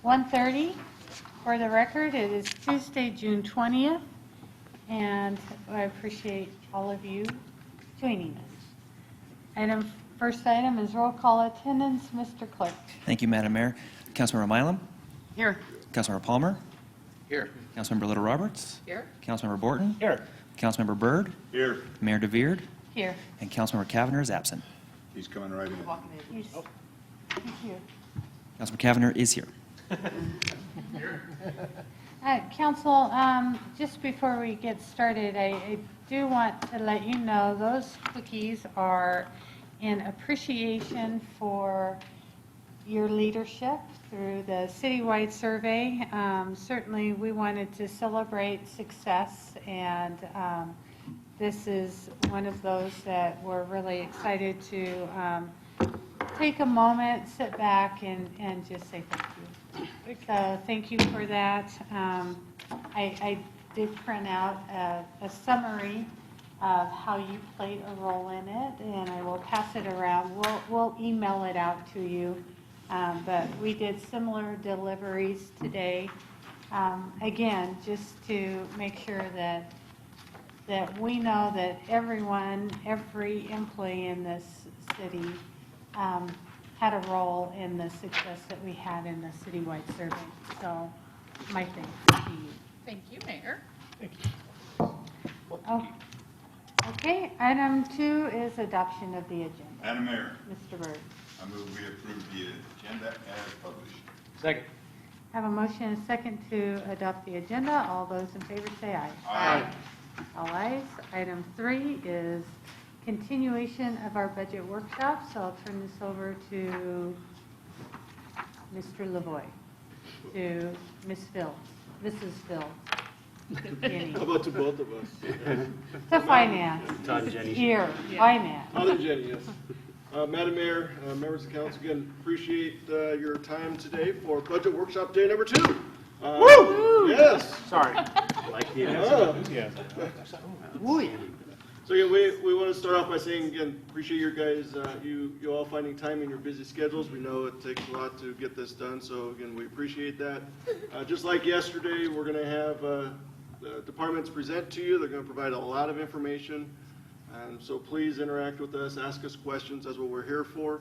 1:30. For the record, it is Tuesday, June 20th, and I appreciate all of you joining us. First item is roll call attendance. Mr. Clerk. Thank you, Madam Mayor. Councilmember Milam? Here. Councilmember Palmer? Here. Councilmember Little Roberts? Here. Councilmember Borton? Here. Councilmember Byrd? Here. Mayor DeVeard? Here. And Councilmember Cavanagh is absent. He's coming right in. He's here. Councilmember Cavanagh is here. Council, just before we get started, I do want to let you know those cookies are in appreciation for your leadership through the citywide survey. Certainly we wanted to celebrate success, and this is one of those that we're really excited to take a moment, sit back, and just say thank you. So thank you for that. I did print out a summary of how you played a role in it, and I will pass it around. We'll email it out to you. But we did similar deliveries today. Again, just to make sure that we know that everyone, every employee in this city had a role in the success that we had in the citywide survey. So my thanks to you. Thank you, Mayor. Oh, okay, item 2 is adoption of the agenda. Madam Mayor, Mr. Byrd. I move we approve the agenda as published. Second. Have a motion and a second to adopt the agenda. All those in favor say aye. Aye. All ayes. Item 3 is continuation of our budget workshop, so I'll turn this over to Mr. Lavoy, to Ms. Phil, Mrs. Phil. How about to both of us? To finance. Todd and Jenny. Here, finance. Todd and Jenny, yes. Madam Mayor, members of council, again, appreciate your time today for budget workshop day number 2. Woo! Yes. Sorry. Like the Yeah. Ooh, yeah. So again, we want to start off by saying, again, appreciate your guys, you all finding time in your busy schedules. We know it takes a lot to get this done, so again, we appreciate that. Just like yesterday, we're going to have the departments present to you. They're going to provide a lot of information. So please interact with us, ask us questions. That's what we're here for.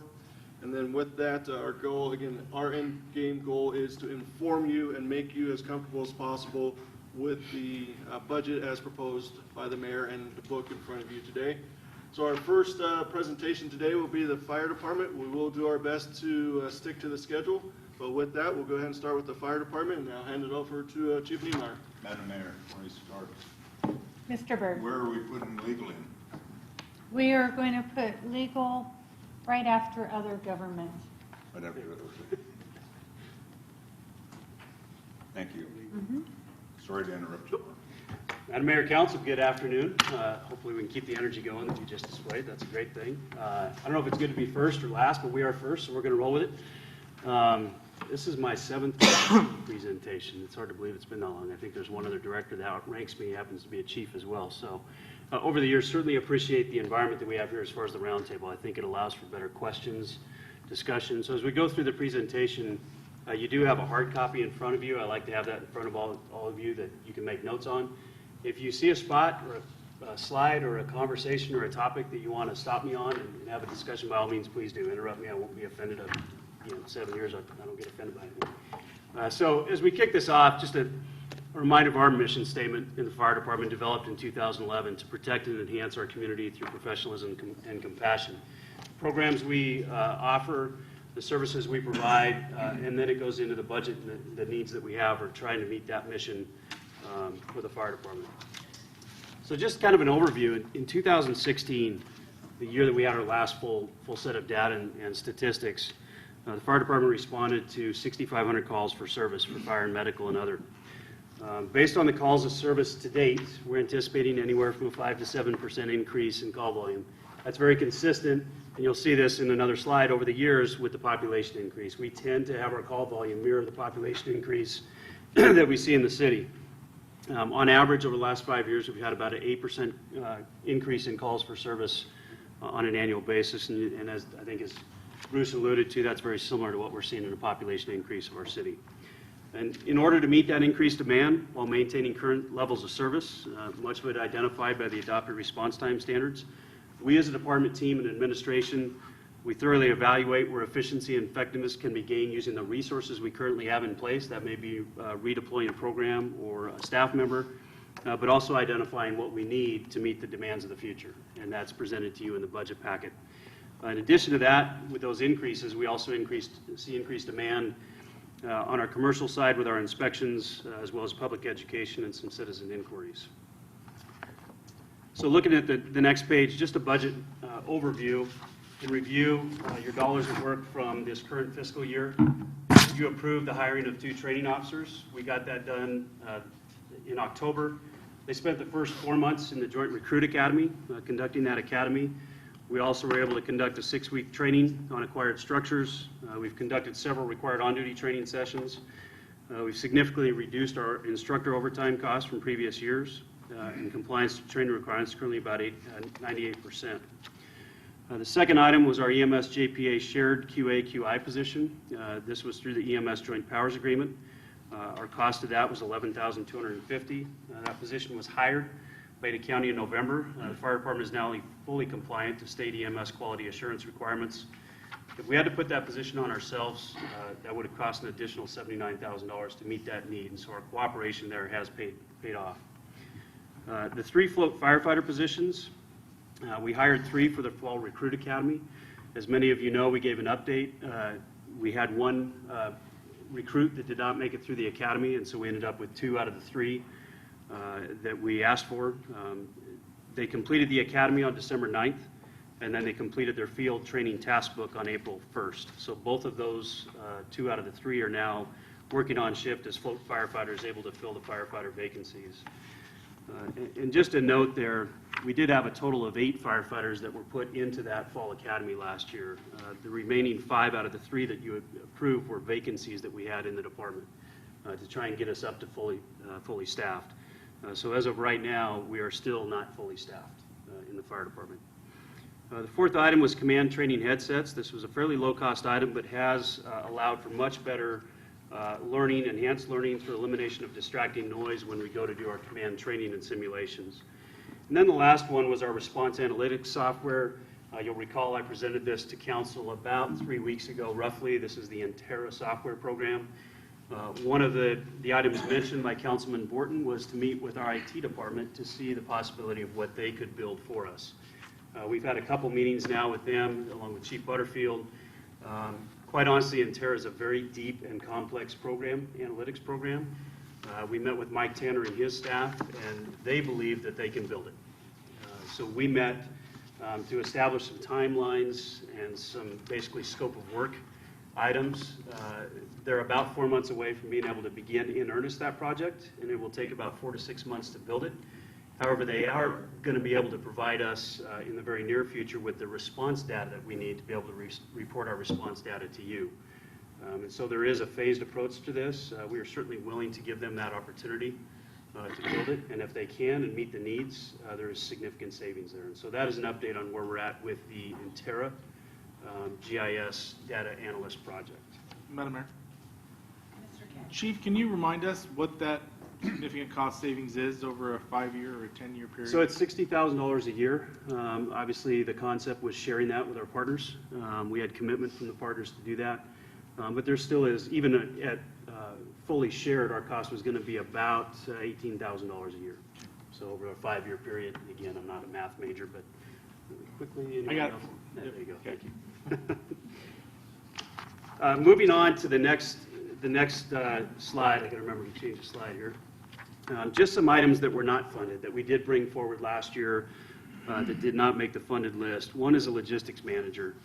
And then with that, our goal, again, our end game goal is to inform you and make you as comfortable as possible with the budget as proposed by the mayor and the book in front of you today. So our first presentation today will be the fire department. We will do our best to stick to the schedule. But with that, we'll go ahead and start with the fire department, and I'll hand it over to Chief Niemeyer. Madam Mayor, before we start, Mr. Byrd. where are we putting legal in? We are going to put legal right after other government. Whatever. Thank you. Sorry to interrupt you. Madam Mayor, Council, good afternoon. Hopefully we can keep the energy going that you just displayed. That's a great thing. I don't know if it's good to be first or last, but we are first, so we're going to roll with it. This is my 7th presentation. It's hard to believe it's been that long. I think there's one other director that outranks me, happens to be a chief as well. So over the years, certainly appreciate the environment that we have here as far as the roundtable. I think it allows for better questions, discussion. So as we go through the presentation, you do have a hard copy in front of you. I like to have that in front of all of you that you can make notes on. If you see a spot or a slide or a conversation or a topic that you want to stop me on and have a discussion, by all means, please do interrupt me. I won't be offended. 7 years, I don't get offended by anything. So as we kick this off, just a reminder of our mission statement in the fire department, developed in 2011 to protect and enhance our community through professionalism and compassion. Programs we offer, the services we provide, and then it goes into the budget and the needs that we have are trying to meet that mission for the fire department. So just kind of an overview. In 2016, the year that we had our last full set of data and statistics, the fire department responded to 6,500 calls for service for fire and medical and other. Based on the calls of service to date, we're anticipating anywhere from a 5 to 7% increase in call volume. That's very consistent, and you'll see this in another slide over the years with the population increase. We tend to have our call volume mirror the population increase that we see in the city. On average, over the last 5 years, we've had about an 8% increase in calls for service on an annual basis, and as I think as Bruce alluded to, that's very similar to what we're seeing in the population increase of our city. And in order to meet that increased demand while maintaining current levels of service, much of it identified by the adopted response time standards, we as a department team and administration, we thoroughly evaluate where efficiency and effectiveness can be gained using the resources we currently have in place. That may be redeploying a program or a staff member, but also identifying what we need to meet the demands of the future. And that's presented to you in the budget packet. In addition to that, with those increases, we also see increased demand on our commercial side with our inspections, as well as public education and some citizen inquiries. So looking at the next page, just a budget overview and review your dollars at work from this current fiscal year. You approved the hiring of 2 training officers. We got that done in October. They spent the first 4 months in the Joint Recruit Academy, conducting that academy. We also were able to conduct a 6-week training on acquired structures. We've conducted several required on-duty training sessions. We've significantly reduced our instructor overtime costs from previous years. In compliance to training requirements, currently about 98%. The second item was our EMS JPA shared QA/QI position. This was through the EMS Joint Powers Agreement. Our cost of that was $11,250. That position was hired by the county in November. The fire department is now fully compliant to state EMS quality assurance requirements. If we had to put that position on ourselves, that would have cost an additional $79,000 to meet that need, and so our cooperation there has paid off. The 3 float firefighter positions, we hired 3 for the Fall Recruit Academy. As many of you know, we gave an update. We had 1 recruit that did not make it through the academy, and so we ended up with 2 out of the 3 that we asked for. They completed the academy on December 9th, and then they completed their field training task book on April 1st. So both of those 2 out of the 3 are now working on shift as float firefighters, able to fill the firefighter vacancies. And just a note there, we did have a total of 8 firefighters that were put into that fall academy last year. The remaining 5 out of the 3 that you approved were vacancies that we had in the department to try and get us up to fully staffed. So as of right now, we are still not fully staffed in the fire department. The fourth item was command training headsets. This was a fairly low-cost item, but has allowed for much better learning, enhanced learning through elimination of distracting noise when we go to do our command training and simulations. And then the last one was our response analytics software. You'll recall I presented this to council about 3 weeks ago, roughly. This is the Intera software program. One of the items mentioned by Councilman Borton was to meet with our IT department to see the possibility of what they could build for us. We've had a couple meetings now with them, along with Chief Butterfield. Quite honestly, Intera is a very deep and complex program, analytics program. We met with Mike Tanner and his staff, and they believe that they can build it. So we met to establish some timelines and some basically scope of work items. They're about 4 months away from being able to begin in earnest that project, and it will take about 4 to 6 months to build it. However, they are going to be able to provide us in the very near future with the response data that we need to be able to report our response data to you. And so there is a phased approach to this. We are certainly willing to give them that opportunity to build it, and if they can and meet the needs, there is significant savings there. And so that is an update on where we're at with the Intera GIS data analyst project. Madam Mayor. Chief, can you remind us what that significant cost savings is over a 5-year or a 10-year period? So it's $60,000 a year. Obviously, the concept was sharing that with our partners. We had commitment from the partners to do that. But there still is, even at fully shared, our cost was going to be about $18,000 a year. So over a 5-year period, again, I'm not a math major, but really quickly. I got it. There you go. Okay. Thank you. Moving on to the next slide. I got to remember to change the slide here. Just some items that were not funded that we did bring forward last year that did not make the funded list. One is a logistics manager.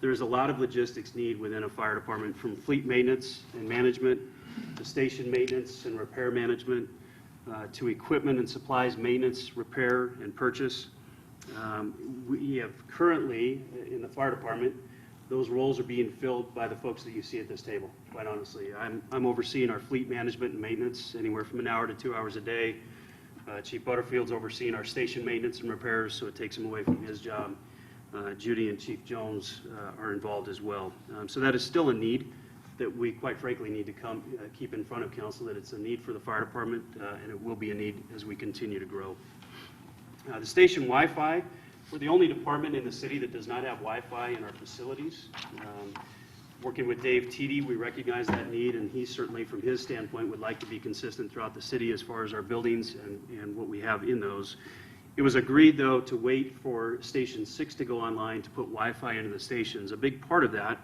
There's a lot of logistics need within a fire department, from fleet maintenance and management to station maintenance and repair management to equipment and supplies maintenance, repair, and purchase. We have currently in the fire department, those roles are being filled by the folks that you see at this table, quite honestly. I'm overseeing our fleet management and maintenance anywhere from an hour to 2 hours a day. Chief Butterfield's overseeing our station maintenance and repairs, so it takes him away from his job. Judy and Chief Jones are involved as well. So that is still a need that we quite frankly need to keep in front of council, that it's a need for the fire department, and it will be a need as we continue to grow. The station Wi-Fi, we're the only department in the city that does not have Wi-Fi in our facilities. Working with Dave Teedy, we recognize that need, and he certainly, from his standpoint, would like to be consistent throughout the city as far as our buildings and what we have in those. It was agreed, though, to wait for Station 6 to go online to put Wi-Fi into the stations. A big part of that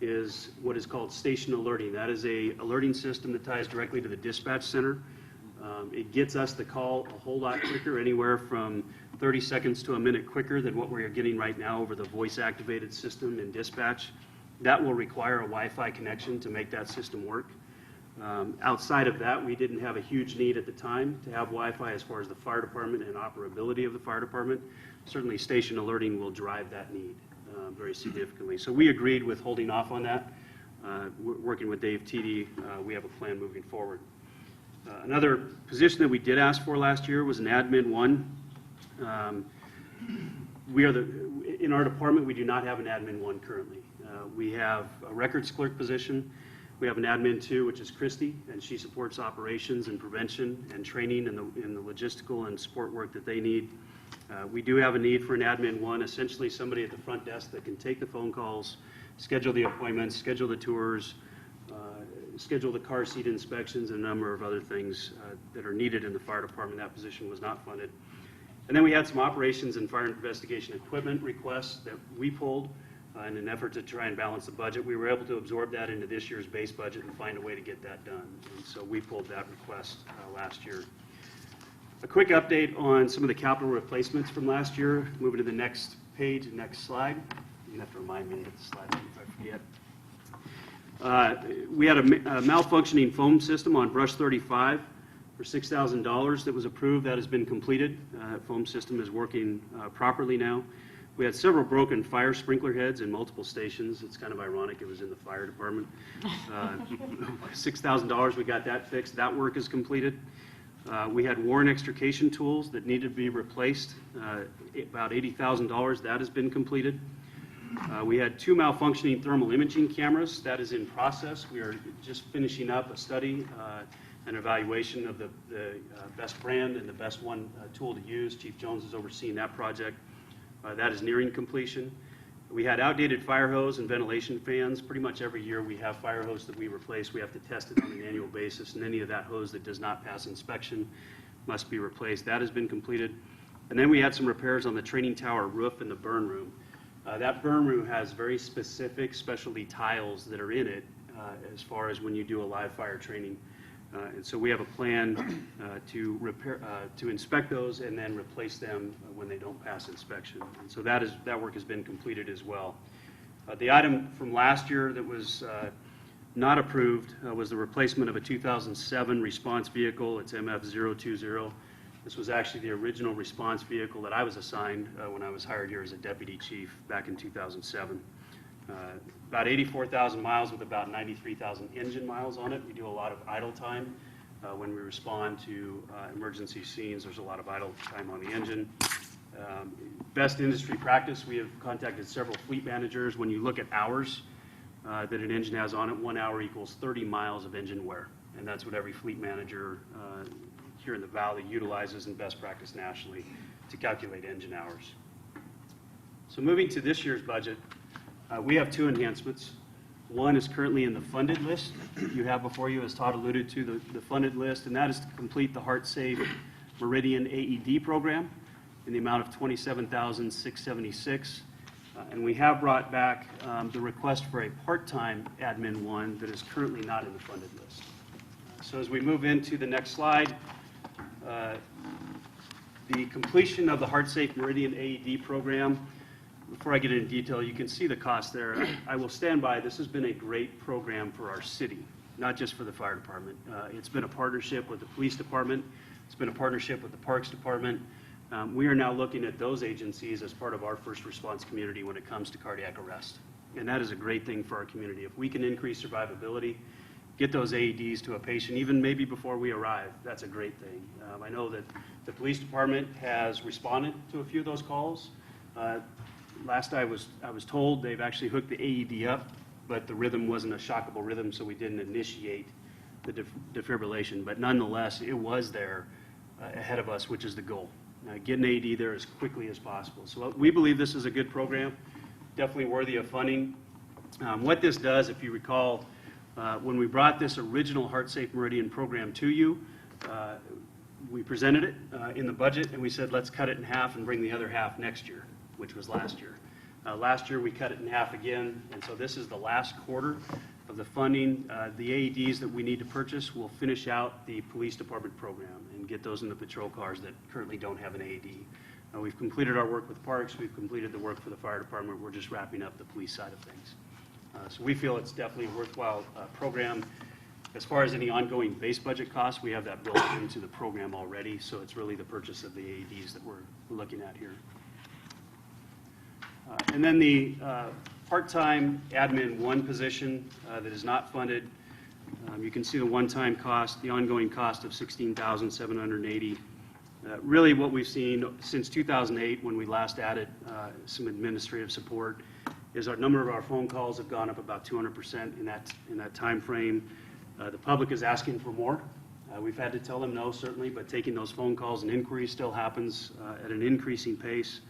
is what is called station alerting. That is a alerting system that ties directly to the dispatch center. It gets us the call a whole lot quicker, anywhere from 30 seconds to a minute quicker than what we're getting right now over the voice-activated system in dispatch. That will require a Wi-Fi connection to make that system work. Outside of that, we didn't have a huge need at the time to have Wi-Fi as far as the fire department and operability of the fire department. Certainly, station alerting will drive that need very significantly. So we agreed with holding off on that. Working with Dave Teedy, we have a plan moving forward. Another position that we did ask for last year was an admin one. In our department, we do not have an admin one currently. We have a records clerk position. We have an admin 2, which is Christy, and she supports operations and prevention and training and the logistical and support work that they need. We do have a need for an admin 1, essentially somebody at the front desk that can take the phone calls, schedule the appointments, schedule the tours, schedule the car seat inspections, and a number of other things that are needed in the fire department. That position was not funded. And then we had some operations and fire investigation equipment requests that we pulled in an effort to try and balance the budget. We were able to absorb that into this year's base budget and find a way to get that done. And so we pulled that request last year. A quick update on some of the capital replacements from last year. Moving to the next page, next slide. You have to remind me to hit the slide if I forget. We had a malfunctioning foam system on Brush 35 for $6,000 that was approved. That has been completed. Foam system is working properly now. We had several broken fire sprinkler heads in multiple stations. It's kind of ironic it was in the fire department. $6,000, we got that fixed. That work is completed. We had worn extrication tools that needed to be replaced, about $80,000. That has been completed. We had 2 malfunctioning thermal imaging cameras. That is in process. We are just finishing up a study and evaluation of the best brand and the best one tool to use. Chief Jones is overseeing that project. That is nearing completion. We had outdated fire hose and ventilation fans. Pretty much every year we have fire hose that we replace. We have to test it on an annual basis, and any of that hose that does not pass inspection must be replaced. That has been completed. And then we had some repairs on the training tower roof and the burn room. That burn room has very specific specialty tiles that are in it as far as when you do a live fire training. And so we have a plan to inspect those and then replace them when they don't pass inspection. And so that work has been completed as well. The item from last year that was not approved was the replacement of a 2007 response vehicle. It's MF020. This was actually the original response vehicle that I was assigned when I was hired here as a deputy chief back in 2007. About 84,000 miles with about 93,000 engine miles on it. We do a lot of idle time when we respond to emergency scenes. There's a lot of idle time on the engine. Best industry practice, we have contacted several fleet managers. When you look at hours that an engine has on it, 1 hour equals 30 miles of engine wear. And that's what every fleet manager here in the Valley utilizes in best practice nationally to calculate engine hours. So moving to this year's budget, we have 2 enhancements. One is currently in the funded list. You have before you, as Todd alluded to, the funded list, and that is to complete the HeartSafe Meridian AED program in the amount of $27,676. And we have brought back the request for a part-time admin 1 that is currently not in the funded list. So as we move into the next slide, the completion of the HeartSafe Meridian AED program. Before I get into detail, you can see the cost there. I will stand by. This has been a great program for our city, not just for the fire department. It's been a partnership with the police department. It's been a partnership with the parks department. We are now looking at those agencies as part of our first response community when it comes to cardiac arrest. And that is a great thing for our community. If we can increase survivability, get those AEDs to a patient, even maybe before we arrive, that's a great thing. I know that the police department has responded to a few of those calls. Last I was told, they've actually hooked the AED up but the rhythm wasn't a shockable rhythm, so we didn't initiate the defibrillation. But nonetheless, it was there ahead of us, which is the goal. Get an AED there as quickly as possible. So we believe this is a good program, definitely worthy of funding. What this does, if you recall, when we brought this original Heart Safe Meridian program to you, we presented it in the budget, and we said, let's cut it in half and bring the other half next year, which was last year. Last year, we cut it in half again, and so this is the last quarter of the funding. The AEDs that we need to purchase will finish out the police department program and get those in the patrol cars that currently don't have an AED. We've completed our work with parks. We've completed the work for the fire department. We're just wrapping up the police side of things. So we feel it's definitely a worthwhile program. As far as any ongoing base budget costs, we have that built into the program already, so it's really the purchase of the AEDs that we're looking at here. And then the part-time admin 1 position that is not funded, you can see the one-time cost, the ongoing cost of $16,780. Really what we've seen since 2008, when we last added some administrative support, is our number of our phone calls have gone up about 200% in that time frame. The public is asking for more. We've had to tell them no, certainly, but taking those phone calls and inquiries still happens at an increasing pace.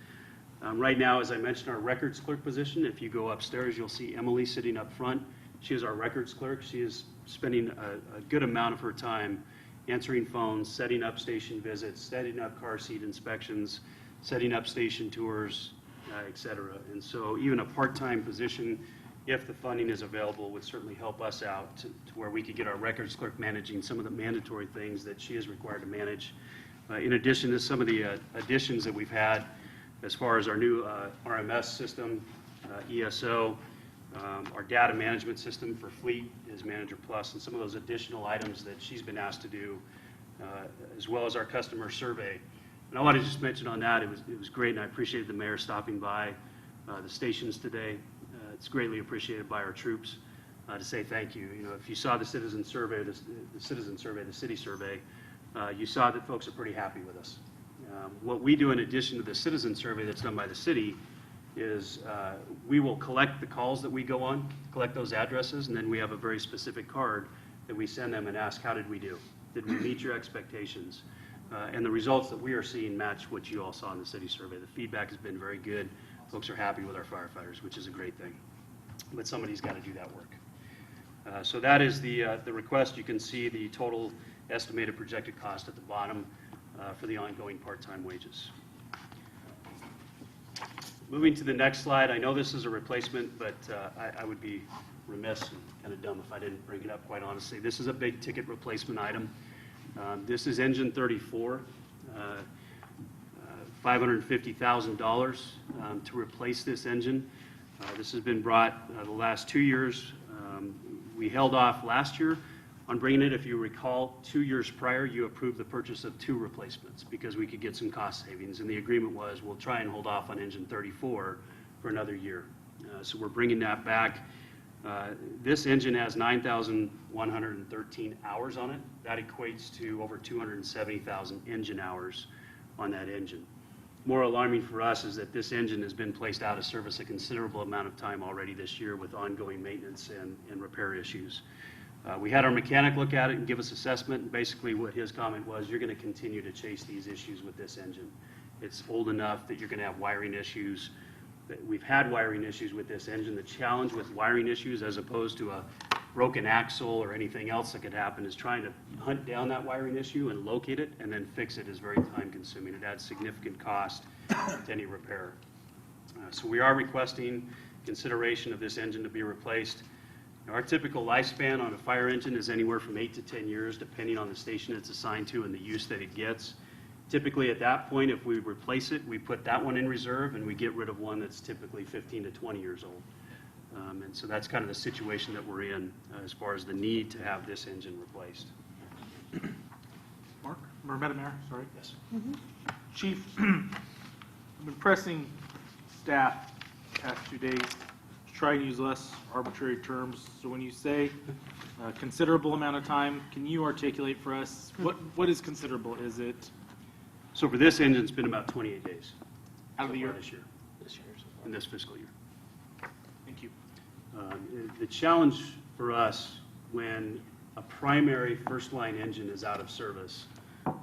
Right now, as I mentioned, our records clerk position, if you go upstairs, you'll see Emily sitting up front. She is our records clerk. She is spending a good amount of her time answering phones, setting up station visits, setting up car seat inspections, setting up station tours, et cetera. And so even a part-time position, if the funding is available, would certainly help us out to where we could get our records clerk managing some of the mandatory things that she is required to manage. In addition to some of the additions that we've had as far as our new RMS system, ESO, our data management system for fleet is Manager Plus, and some of those additional items that she's been asked to do, as well as our customer survey. And I want to just mention on that, it was great, and I appreciated the mayor stopping by the stations today. It's greatly appreciated by our troops to say thank you. You know, if you saw the citizen survey, the city survey, you saw that folks are pretty happy with us. What we do in addition to the citizen survey that's done by the city is we will collect the calls that we go on, collect those addresses, and then we have a very specific card that we send them and ask, how did we do? Did we meet your expectations? And the results that we are seeing match what you all saw in the city survey. The feedback has been very good. Folks are happy with our firefighters, which is a great thing. But somebody's got to do that work. So that is the request. You can see the total estimated projected cost at the bottom for the ongoing part-time wages. Moving to the next slide, I know this is a replacement, but I would be remiss and kind of dumb if I didn't bring it up, quite honestly. This is a big ticket replacement item. This is engine 34, $550,000 to replace this engine. This has been brought the last 2 years. We held off last year on bringing it. If you recall, 2 years prior, you approved the purchase of 2 replacements because we could get some cost savings, and the agreement was we'll try and hold off on engine 34 for another year. So we're bringing that back. This engine has 9,113 hours on it. That equates to over 270,000 engine hours on that engine. More alarming for us is that this engine has been placed out of service a considerable amount of time already this year with ongoing maintenance and repair issues. We had our mechanic look at it and give us assessment, and basically what his comment was, you're going to continue to chase these issues with this engine. It's old enough that you're going to have wiring issues. We've had wiring issues with this engine. The challenge with wiring issues, as opposed to a broken axle or anything else that could happen, is trying to hunt down that wiring issue and locate it and then fix it is very time consuming. It adds significant cost to any repair. So we are requesting consideration of this engine to be replaced. Our typical lifespan on a fire engine is anywhere from 8 to 10 years, depending on the station it's assigned to and the use that it gets. Typically at that point, if we replace it, we put that one in reserve and we get rid of one that's typically 15 to 20 years old. And so that's kind of the situation that we're in as far as the need to have this engine replaced. Mark, or Madam Mayor, sorry. Yes. Chief, I've been pressing staff the past 2 days to try and use less arbitrary terms. So when you say a considerable amount of time, can you articulate for us what is considerable? Is it So for this engine, it's been about 28 days. out of the so far year? This year, in this fiscal year. Thank you. The challenge for us when a primary first-line engine is out of service,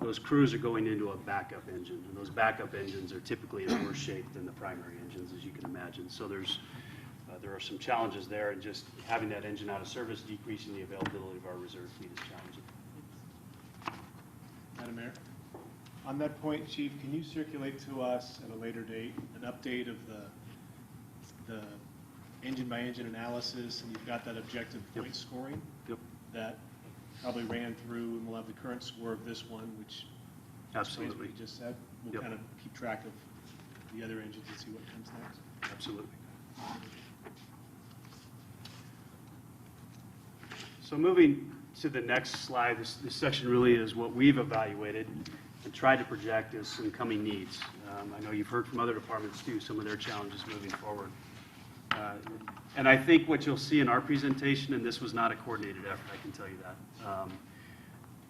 those crews are going into a backup engine, and those backup engines are typically in worse shape than the primary engines, as you can imagine. So there are some challenges there, and just having that engine out of service, decreasing the availability of our reserve fleet is challenging. Madam Mayor, on that point, Chief, can you circulate to us at a later date an update of the engine-by-engine analysis, and you've got that objective point scoring? Yep. That probably ran through, and we'll have the current score of this one, which explains what Absolutely. you just said. We'll Yep. kind of keep track of the other engines and see what comes next. Absolutely. So moving to the next slide, this section really is what we've evaluated and tried to project as some coming needs. I know you've heard from other departments too, some of their challenges moving forward. And I think what you'll see in our presentation, and this was not a coordinated effort, I can tell you that.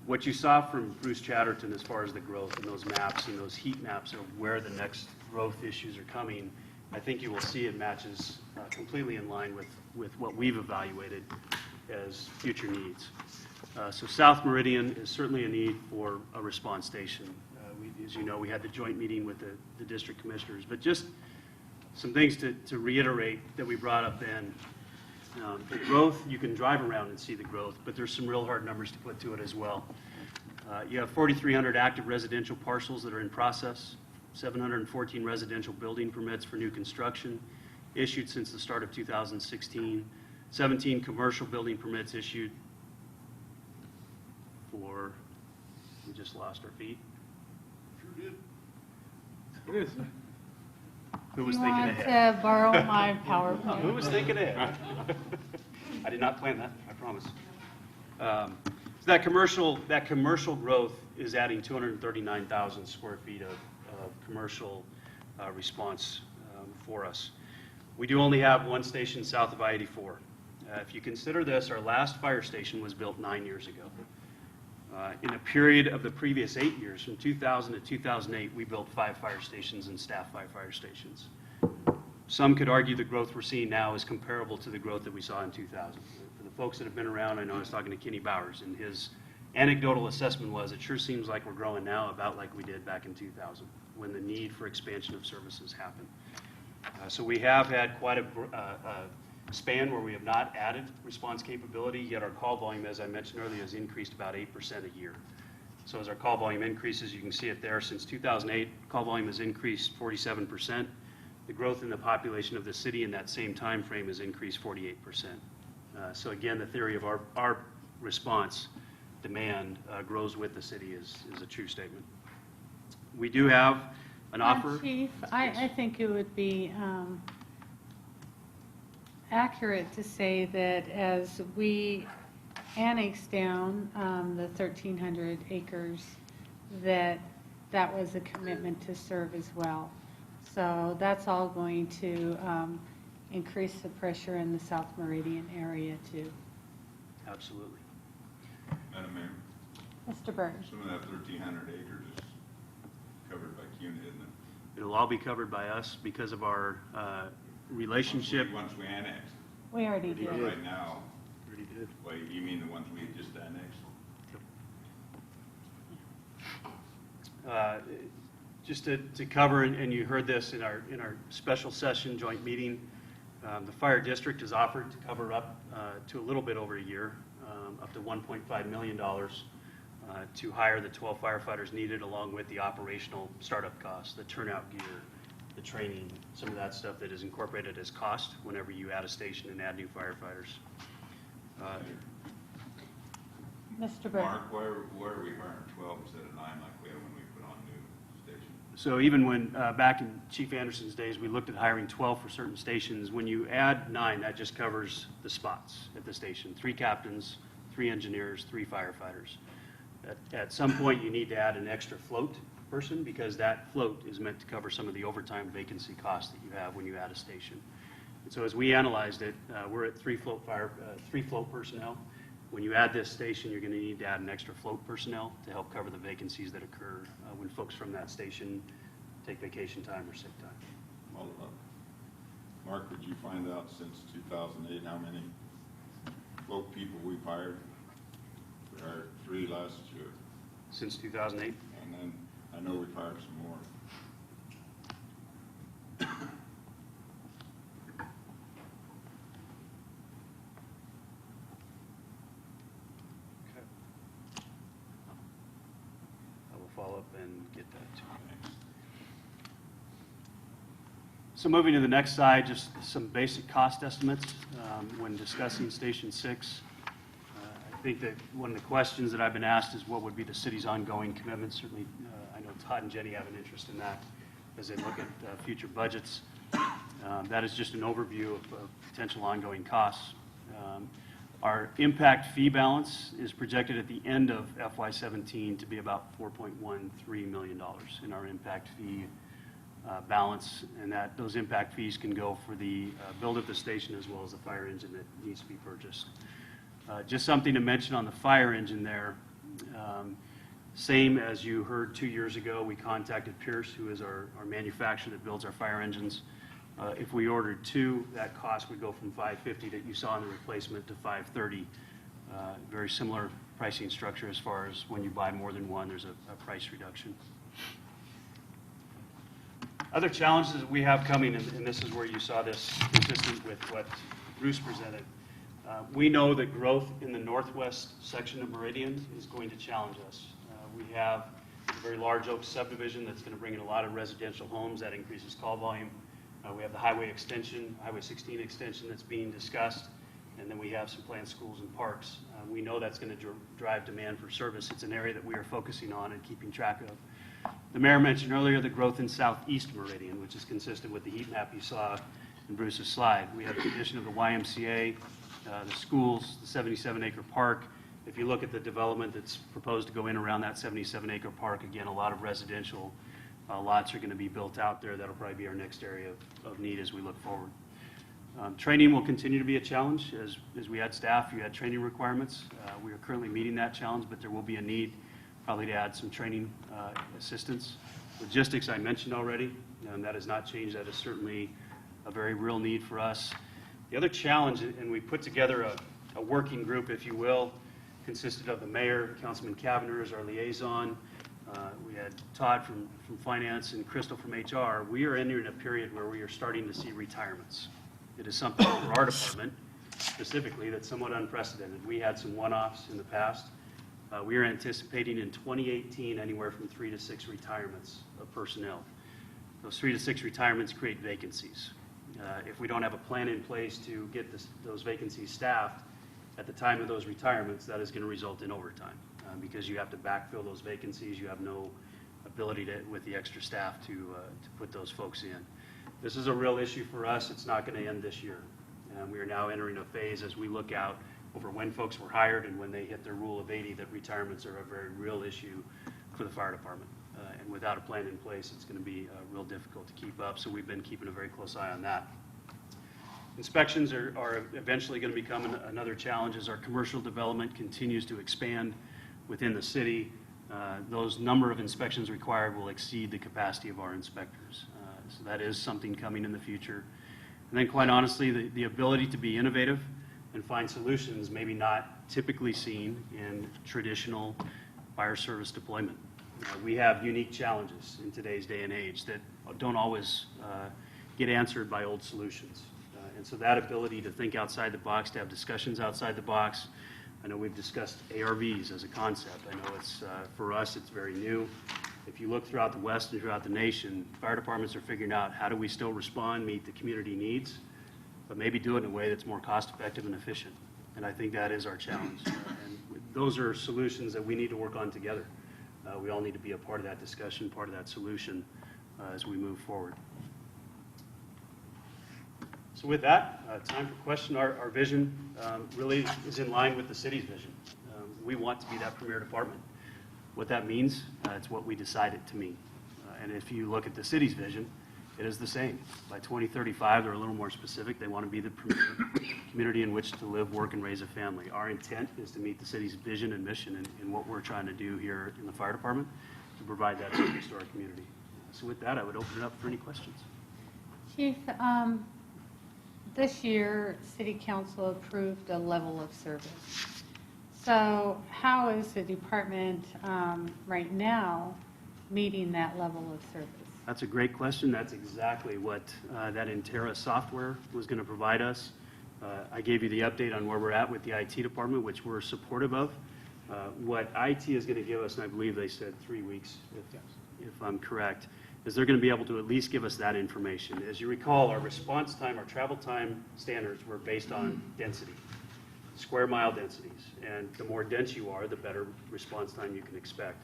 What you saw from Bruce Chatterton as far as the growth and those maps and those heat maps of where the next growth issues are coming, I think you will see it matches completely in line with what we've evaluated as future needs. So South Meridian is certainly a need for a response station. As you know, we had the joint meeting with the district commissioners, but just some things to reiterate that we brought up then. The growth, you can drive around and see the growth, but there's some real hard numbers to put to it as well. You have 4,300 active residential parcels that are in process, 714 residential building permits for new construction issued since the start of 2016, 17 commercial building permits issued for, we just lost our feet. Sure did. It is. Who was You thinking want ahead? to borrow my PowerPoint? Who was thinking ahead? I did not plan that, I promise. So that commercial growth is adding 239,000 square feet of commercial response for us. We do only have one station south of I-84. If you consider this, our last fire station was built 9 years ago. In a period of the previous 8 years, from 2000 to 2008, we built 5 fire stations and staffed 5 fire stations. Some could argue the growth we're seeing now is comparable to the growth that we saw in 2000. For the folks that have been around, I know I was talking to Kenny Bowers, and his anecdotal assessment was, it sure seems like we're growing now about like we did back in 2000, when the need for expansion of services happened. So we have had quite a span where we have not added response capability, yet our call volume, as I mentioned earlier, has increased about 8% a year. So as our call volume increases, you can see it there. Since 2008, call volume has increased 47%. The growth in the population of the city in that same time frame has increased 48%. So again, the theory of our response demand grows with the city is a true statement. We do have an offer. Chief, I think it would be accurate to say that as we annex down the 1,300 acres, that was a commitment to serve as well. So that's all going to increase the pressure in the South Meridian area too. Absolutely. Madam Mayor, Mr. Byrd. some of that 1,300 acres is covered by CUNA, isn't it? It'll all be covered by us because of our relationship. Once we annex, We already did. right now, Already did. well, you mean the ones we just annexed? Just to cover, and you heard this in our special session joint meeting, the fire district has offered to cover up to a little bit over a year, up to $1.5 million to hire the 12 firefighters needed, along with the operational startup costs, the turnout gear, the training, some of that stuff that is incorporated as cost whenever you add a station and add new firefighters. Mr. Byrd. Mark, why are we hiring 12 instead of 9 like we have when we put on new stations? So even when, back in Chief Anderson's days, we looked at hiring 12 for certain stations. When you add 9, that just covers the spots at the station. 3 captains, 3 engineers, 3 firefighters. At some point, you need to add an extra float person because that float is meant to cover some of the overtime vacancy costs that you have when you add a station. And so as we analyzed it, we're at 3 float personnel. When you add this station, you're going to need to add an extra float personnel to help cover the vacancies that occur when folks from that station take vacation time or sick time. Well, Mark, would you find out since 2008 how many float people we've hired? We hired 3 last year, Since 2008? and then I know we've hired some more. I will follow up and get that to you. Thanks. So moving to the next slide, just some basic cost estimates when discussing Station 6. I think that one of the questions that I've been asked is what would be the city's ongoing commitment. Certainly, I know Todd and Jenny have an interest in that as they look at future budgets. That is just an overview of potential ongoing costs. Our impact fee balance is projected at the end of FY17 to be about $4.13 million in our impact fee balance, and that those impact fees can go for the build of the station as well as the fire engine that needs to be purchased. Just something to mention on the fire engine there. Same as you heard 2 years ago, we contacted Pierce, who is our manufacturer that builds our fire engines. If we ordered 2, that cost would go from $550 that you saw in the replacement to $530. Very similar pricing structure as far as when you buy more than one, there's a price reduction. Other challenges that we have coming, and this is where you saw this consistent with what Bruce presented. We know that growth in the northwest section of Meridian is going to challenge us. We have a very large Oak subdivision that's going to bring in a lot of residential homes. That increases call volume. We have the highway extension, Highway 16 extension that's being discussed, and then we have some planned schools and parks. We know that's going to drive demand for service. It's an area that we are focusing on and keeping track of. The mayor mentioned earlier the growth in southeast Meridian, which is consistent with the heat map you saw in Bruce's slide. We have the addition of the YMCA, the schools, the 77-acre park. If you look at the development that's proposed to go in around that 77-acre park, again, a lot of residential lots are going to be built out there. That'll probably be our next area of need as we look forward. Training will continue to be a challenge. As we add staff, you add training requirements. We are currently meeting that challenge, but there will be a need probably to add some training assistance. Logistics I mentioned already, and that has not changed. That is certainly a very real need for us. The other challenge, and we put together a working group, if you will, consisted of the mayor, Councilman Cavanagh as our liaison. We had Todd from finance and Crystal from HR. We are entering a period where we are starting to see retirements. It is something for our department specifically that's somewhat unprecedented. We had some one-offs in the past. We are anticipating in 2018 anywhere from 3 to 6 retirements of personnel. Those 3 to 6 retirements create vacancies. If we don't have a plan in place to get those vacancies staffed at the time of those retirements, that is going to result in overtime because you have to backfill those vacancies. You have no ability to, with the extra staff to put those folks in. This is a real issue for us. It's not going to end this year. We are now entering a phase as we look out over when folks were hired and when they hit their rule of 80, that retirements are a very real issue for the fire department. And without a plan in place, it's going to be real difficult to keep up. So we've been keeping a very close eye on that. Inspections are eventually going to become another challenge as our commercial development continues to expand within the city. Those number of inspections required will exceed the capacity of our inspectors. So that is something coming in the future. And then quite honestly, the ability to be innovative and find solutions maybe not typically seen in traditional fire service deployment. We have unique challenges in today's day and age that don't always get answered by old solutions. And so that ability to think outside the box, to have discussions outside the box. I know we've discussed ARVs as a concept. I know it's, for us, it's very new. If you look throughout the West and throughout the nation, fire departments are figuring out how do we still respond, meet the community needs, but maybe do it in a way that's more cost-effective and efficient. And I think that is our challenge. And those are solutions that we need to work on together. We all need to be a part of that discussion, part of that solution as we move forward. So with that, time for question. Our vision really is in line with the city's vision. We want to be that premier department. What that means, it's what we decide it to mean. And if you look at the city's vision, it is the same. By 2035, they're a little more specific. They want to be the premier community in which to live, work, and raise a family. Our intent is to meet the city's vision and mission in what we're trying to do here in the fire department to provide that service to our community. So with that, I would open it up for any questions. Chief, This year, City Council approved a level of service. So how is the department right now meeting that level of service? That's a great question. That's exactly what that Intera software was going to provide us. I gave you the update on where we're at with the IT department, which we're supportive of. What IT is going to give us, and I believe they said 3 weeks, if I'm correct, is they're going to be able to at least give us that information. As you recall, our response time, our travel time standards were based on density, square mile densities. And the more dense you are, the better response time you can expect.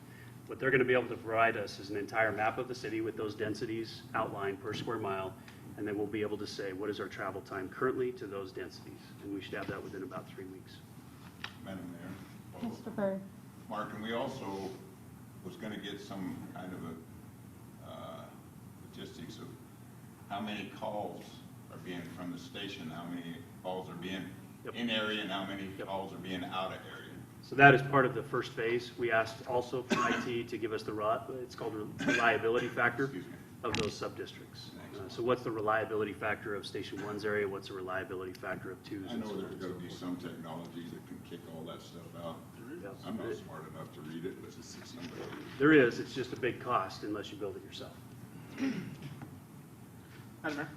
What they're going to be able to provide us is an entire map of the city with those densities outlined per square mile, and then we'll be able to say what is our travel time currently to those densities. And we should have that within about 3 weeks. Madam Mayor. Mr. Byrd? Mark, and we also was going to get some kind of a logistics of how many calls are being from the station, how many calls are being in area, and how many calls are being out of area. So that is part of the first phase. We asked also from IT to give us it's called the reliability factor Excuse me. of those sub-districts. So what's the reliability factor of Station 1's area? What's the reliability factor of 2's? I know there's got to be some technology that can kick all that stuff out. Yes. I'm not smart enough to read it, but somebody. There is. It's just a big cost unless you build it yourself. Madam Mayor.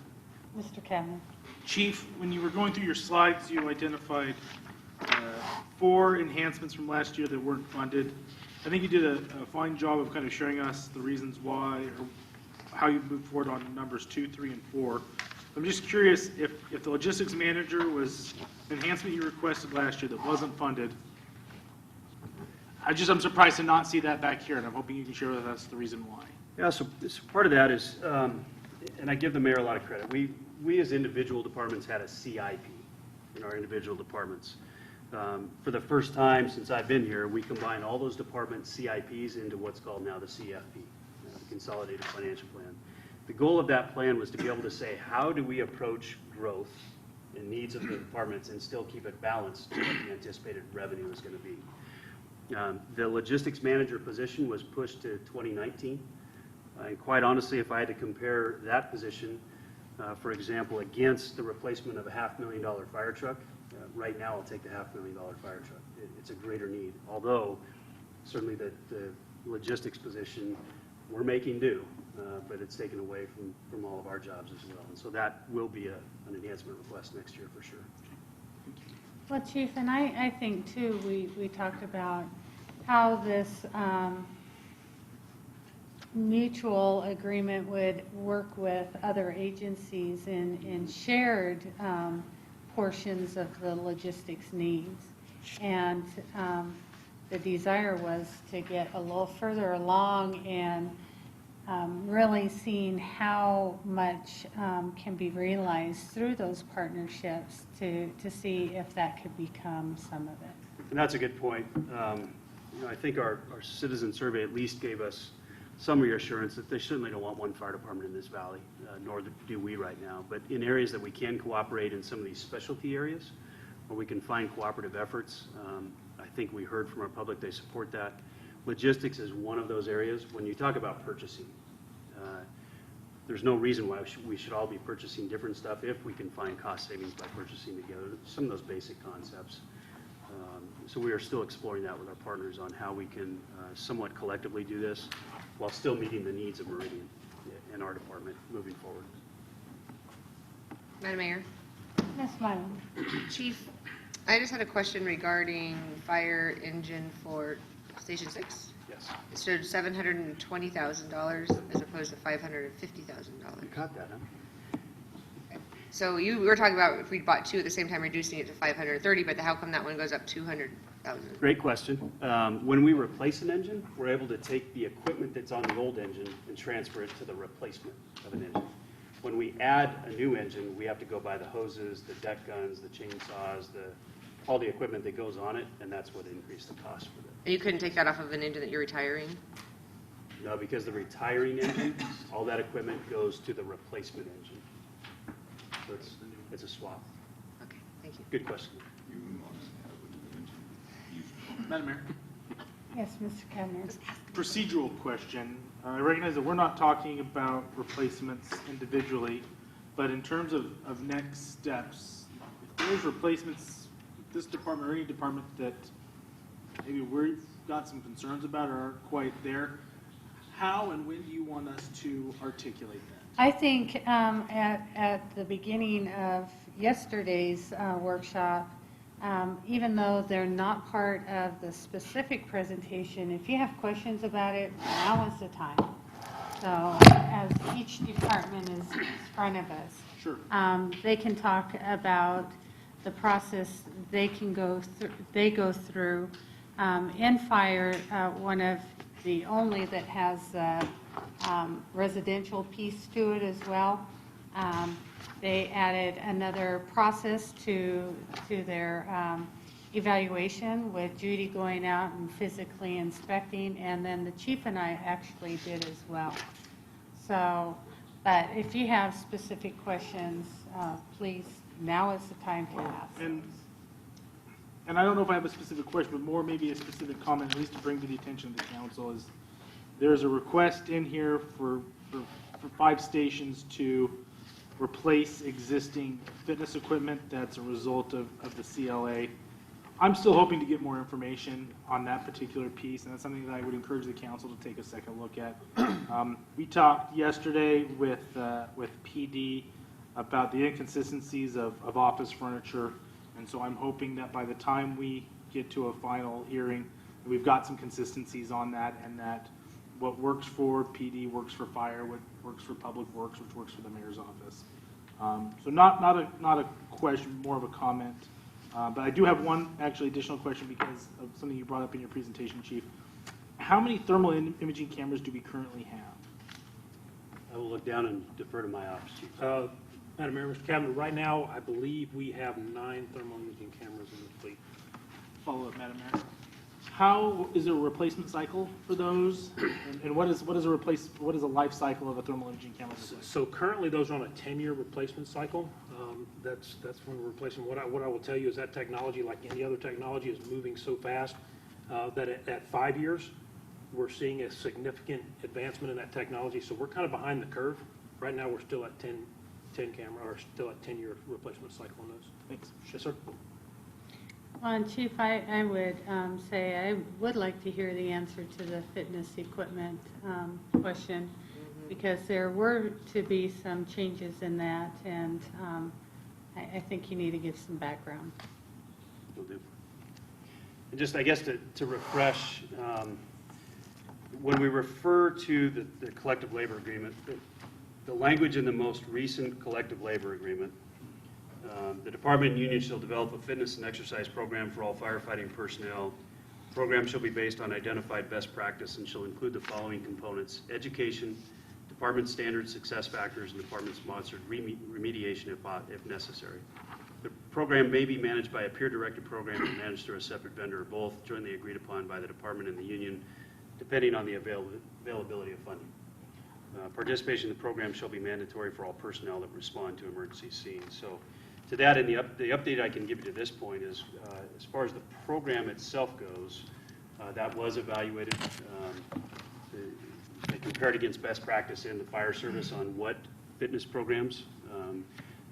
Mr. Kavner? Chief, when you were going through your slides, you identified 4 enhancements from last year that weren't funded. I think you did a fine job of kind of showing us the reasons why or how you moved forward on numbers 2, 3, and 4. I'm just curious if the logistics manager was an enhancement you requested last year that wasn't funded. I'm surprised to not see that back here, and I'm hoping you can share with us the reason why. Yeah, so part of that is, and I give the mayor a lot of credit, we as individual departments had a CIP in our individual departments. For the first time since I've been here, we combined all those department CIPs into what's called now the CFP, the Consolidated Financial Plan. The goal of that plan was to be able to say, how do we approach growth and needs of the departments and still keep it balanced to what the anticipated revenue is going to be. The logistics manager position was pushed to 2019. And quite honestly, if I had to compare that position, for example, against the replacement of a $500,000 fire truck, right now I'll take the $500,000 fire truck. It's a greater need. Although, certainly the logistics position, we're making do, but it's taken away from all of our jobs as well. And so that will be an enhancement request next year for sure. Well, Chief, and I think too, we talked about how this mutual agreement would work with other agencies in shared portions of the logistics needs. And the desire was to get a little further along and really seeing how much can be realized through those partnerships to see if that could become some of it. And that's a good point. I think our citizen survey at least gave us some reassurance that they certainly don't want one fire department in this valley, nor do we right now. But in areas that we can cooperate in some of these specialty areas where we can find cooperative efforts, I think we heard from our public they support that. Logistics is one of those areas. When you talk about purchasing, there's no reason why we should all be purchasing different stuff if we can find cost savings by purchasing together, some of those basic concepts. So we are still exploring that with our partners on how we can somewhat collectively do this while still meeting the needs of Meridian and our department moving forward. Madam Mayor, Ms. Mylum? Chief, I just had a question regarding fire engine for Station 6. Yes. It showed $720,000 as opposed to $550,000. You caught that, huh? So you were talking about if we bought 2 at the same time, reducing it to 530, but how come that one goes up 200,000? Great question. When we replace an engine, we're able to take the equipment that's on the old engine and transfer it to the replacement of an engine. When we add a new engine, we have to go buy the hoses, the deck guns, the chainsaws, all the equipment that goes on it, and that's what increased the cost for that. And you couldn't take that off of an engine that you're retiring? No, because the retiring engine, all that equipment goes to the replacement engine. So it's a swap. Okay, thank you. Good question. You wouldn't want to have a new engine. Madam Mayor. Yes, Mr. Kavner? Procedural question. I recognize that we're not talking about replacements individually, But in terms of next steps, if there's replacements, this department or any department that maybe we've got some concerns about or aren't quite there, how and when do you want us to articulate that? I think at the beginning of yesterday's workshop, even though they're not part of the specific presentation, if you have questions about it, now is the time. So as each department is in front of us, Sure. they can talk about the process they go through. In fire, one of the only that has a residential piece to it as well. They added another process to their evaluation with Judy going out and physically inspecting, and then the chief and I actually did as well. So, but if you have specific questions, please, now is the time to ask. And I don't know if I have a specific question, but more maybe a specific comment, at least to bring to the attention of the council, is there's a request in here for 5 stations to replace existing fitness equipment that's a result of the CLA. I'm still hoping to get more information on that particular piece, and that's something that I would encourage the council to take a second look at. We talked yesterday with PD about the inconsistencies of office furniture, and so I'm hoping that by the time we get to a final hearing, we've got some consistencies on that, and that what works for PD works for fire, what works for public works, which works for the mayor's office. So not a question, more of a comment. But I do have one actually additional question because of something you brought up in your presentation, Chief. How many thermal imaging cameras do we currently have? I will look down and defer to my office chief. Madam Mayor, Mr. Cabinet, right now, I believe we have 9 thermal imaging cameras in the fleet. Follow up, Madam Mayor. How is there a replacement cycle for those? And what is a life cycle of a thermal imaging camera? So currently, those are on a 10-year replacement cycle. That's when we're replacing. What I will tell you is that technology, like any other technology, is moving so fast that at 5 years, we're seeing a significant advancement in that technology. So we're kind of behind the curve. Right now, we're still at 10 camera, or still at 10-year replacement cycle on those. Thanks. Yes, sir. Well, and Chief, I would say I would like to hear the answer to the fitness equipment question, because there were to be some changes in that, and I think you need to give some background. Will do. And just, I guess, to refresh, when we refer to the collective labor agreement, the language in the most recent collective labor agreement, the department and union shall develop a fitness and exercise program for all firefighting personnel. The program shall be based on identified best practice and shall include the following components: education, department standard success factors, and department-sponsored remediation if necessary. The program may be managed by a peer-directed program and managed through a separate vendor, or both jointly agreed upon by the department and the union, depending on the availability of funding. Participation in the program shall be mandatory for all personnel that respond to emergency scenes. So to that, and the update I can give you to this point is, as far as the program itself goes, that was evaluated. They compared against best practice in the fire service on what fitness programs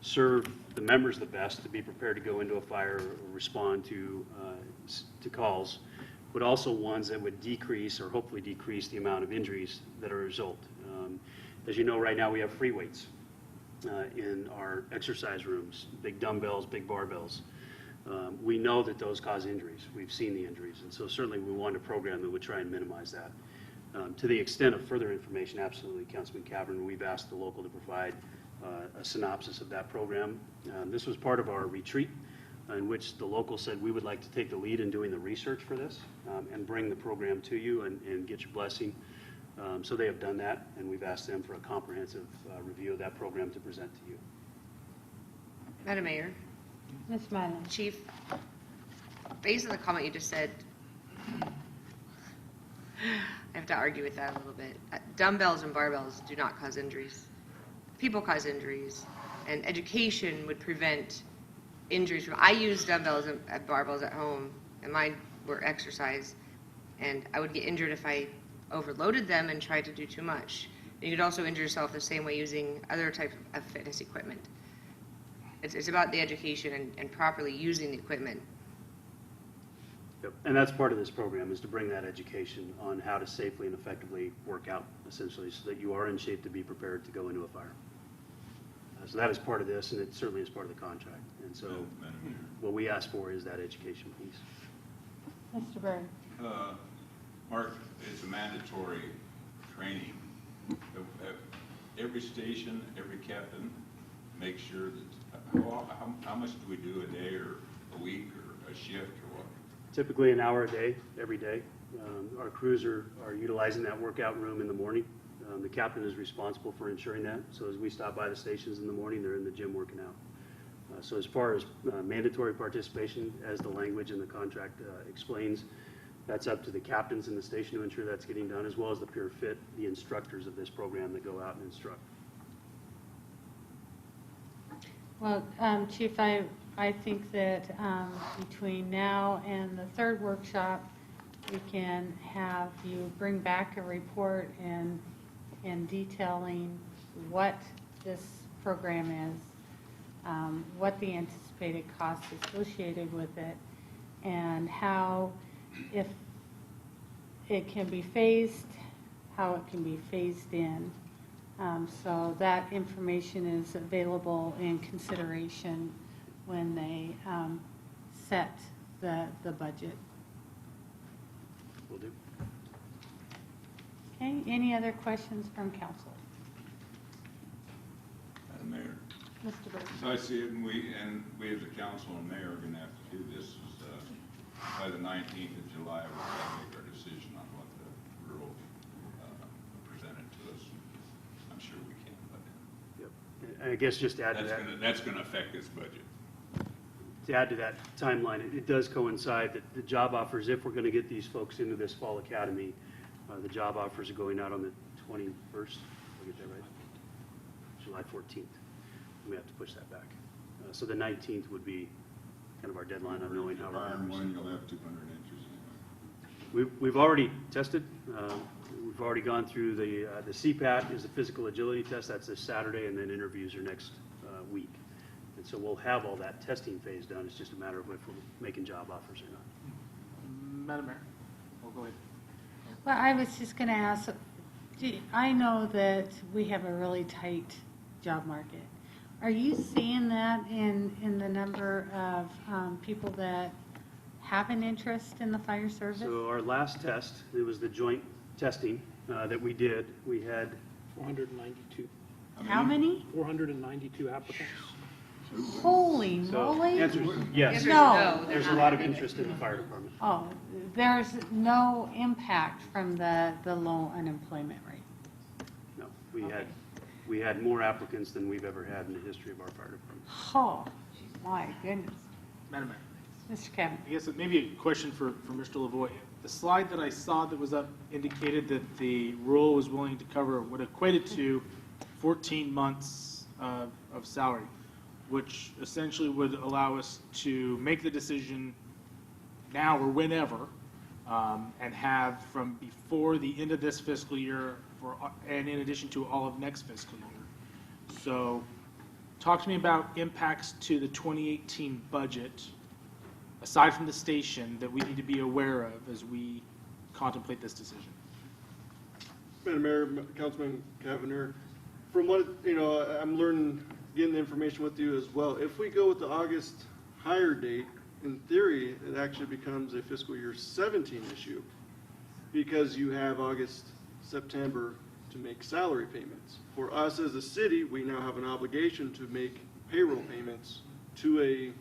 serve the members the best to be prepared to go into a fire or respond to calls, but also ones that would decrease or hopefully decrease the amount of injuries that are a result. As you know, right now we have free weights in our exercise rooms, big dumbbells, big barbells. We know that those cause injuries. We've seen the injuries, and so certainly we want a program that would try and minimize that. To the extent of further information, absolutely, Councilman Cameron, we've asked the local to provide a synopsis of that program. This was part of our retreat in which the local said we would like to take the lead in doing the research for this and bring the program to you and get your blessing. So they have done that, and we've asked them for a comprehensive review of that program to present to you. Madam Mayor, Ms. Mylan. Chief, based on the comment you just said, I have to argue with that a little bit. Dumbbells and barbells do not cause injuries. People cause injuries, and education would prevent injuries. I use dumbbells and barbells at home, and mine were exercise, and I would get injured if I overloaded them and tried to do too much. You could also injure yourself the same way using other types of fitness equipment. It's about the education and properly using the equipment. Yep. And that's part of this program, is to bring that education on how to safely and effectively work out, essentially, so that you are in shape to be prepared to go into a fire. So that is part of this, and it certainly is part of the contract. And so Madam Mayor. what we ask for is that education piece. Mr. Byrd? Mark, it's a mandatory training. Every station, every captain, make sure that, how much do we do a day or a week or a shift or what? Typically an hour a day, every day. Our crews are utilizing that workout room in the morning. The captain is responsible for ensuring that. So as we stop by the stations in the morning, they're in the gym working out. So as far as mandatory participation, as the language in the contract explains, that's up to the captains in the station to ensure that's getting done, as well as the Pure Fit, the instructors of this program that go out and instruct. Well, Chief, I think that between now and the third workshop, we can have you bring back a report and detailing what this program is, what the anticipated costs associated with it, and how, if it can be phased, how it can be phased in. So that information is available in consideration when they set the budget. Will do. Okay, any other questions from council? Madam Mayor. Mr. Byrd? So I see it, and we as a council and mayor are going to have to do this by the 19th of July. We'll have to make our decision on what the rule presented to us. I'm sure we can, but Yep. And I guess just to add to that. that's going to affect this budget. To add to that timeline, it does coincide that the job offers, if we're going to get these folks into this fall academy, the job offers are going out on the 21st. Did I get that right? July 14th. We have to push that back. So the 19th would be kind of our deadline on knowing how we're Iron going one, you'll have 200 inches anyway. We've already tested. We've already gone through the CPAT is the physical agility test. That's this Saturday, and then interviews are next week. And so we'll have all that testing phase done. It's just a matter of if we're making job offers or not. Madam Mayor, we'll go ahead. Well, I was just going to ask, I know that we have a really tight job market. Are you seeing that in the number of people that have an interest in the fire service? So our last test, it was the joint testing that we did. We had 492. How many? 492 applicants. Holy so moly. answer is yes. No. There's a lot of interest in the fire department. Oh, there's no impact from the low unemployment rate. No, we had more applicants than we've ever had in the history of our fire department. Oh, my goodness. Madam Mayor, Mr. Kevin? I guess it may be a question for Mr. Lavoie. The slide that I saw that was up indicated that the rule was willing to cover what equated to 14 months of salary, which essentially would allow us to make the decision now or whenever, and have from before the end of this fiscal year and in addition to all of next fiscal year. So talk to me about impacts to the 2018 budget, aside from the station, that we need to be aware of as we contemplate this decision. Madam Mayor, Councilman Cavanagh, from what, I'm learning, getting the information with you as well. If we go with the August hire date, in theory, it actually becomes a fiscal year 17 issue because you have August, September to make salary payments. For us as a city, we now have an obligation to make payroll payments to a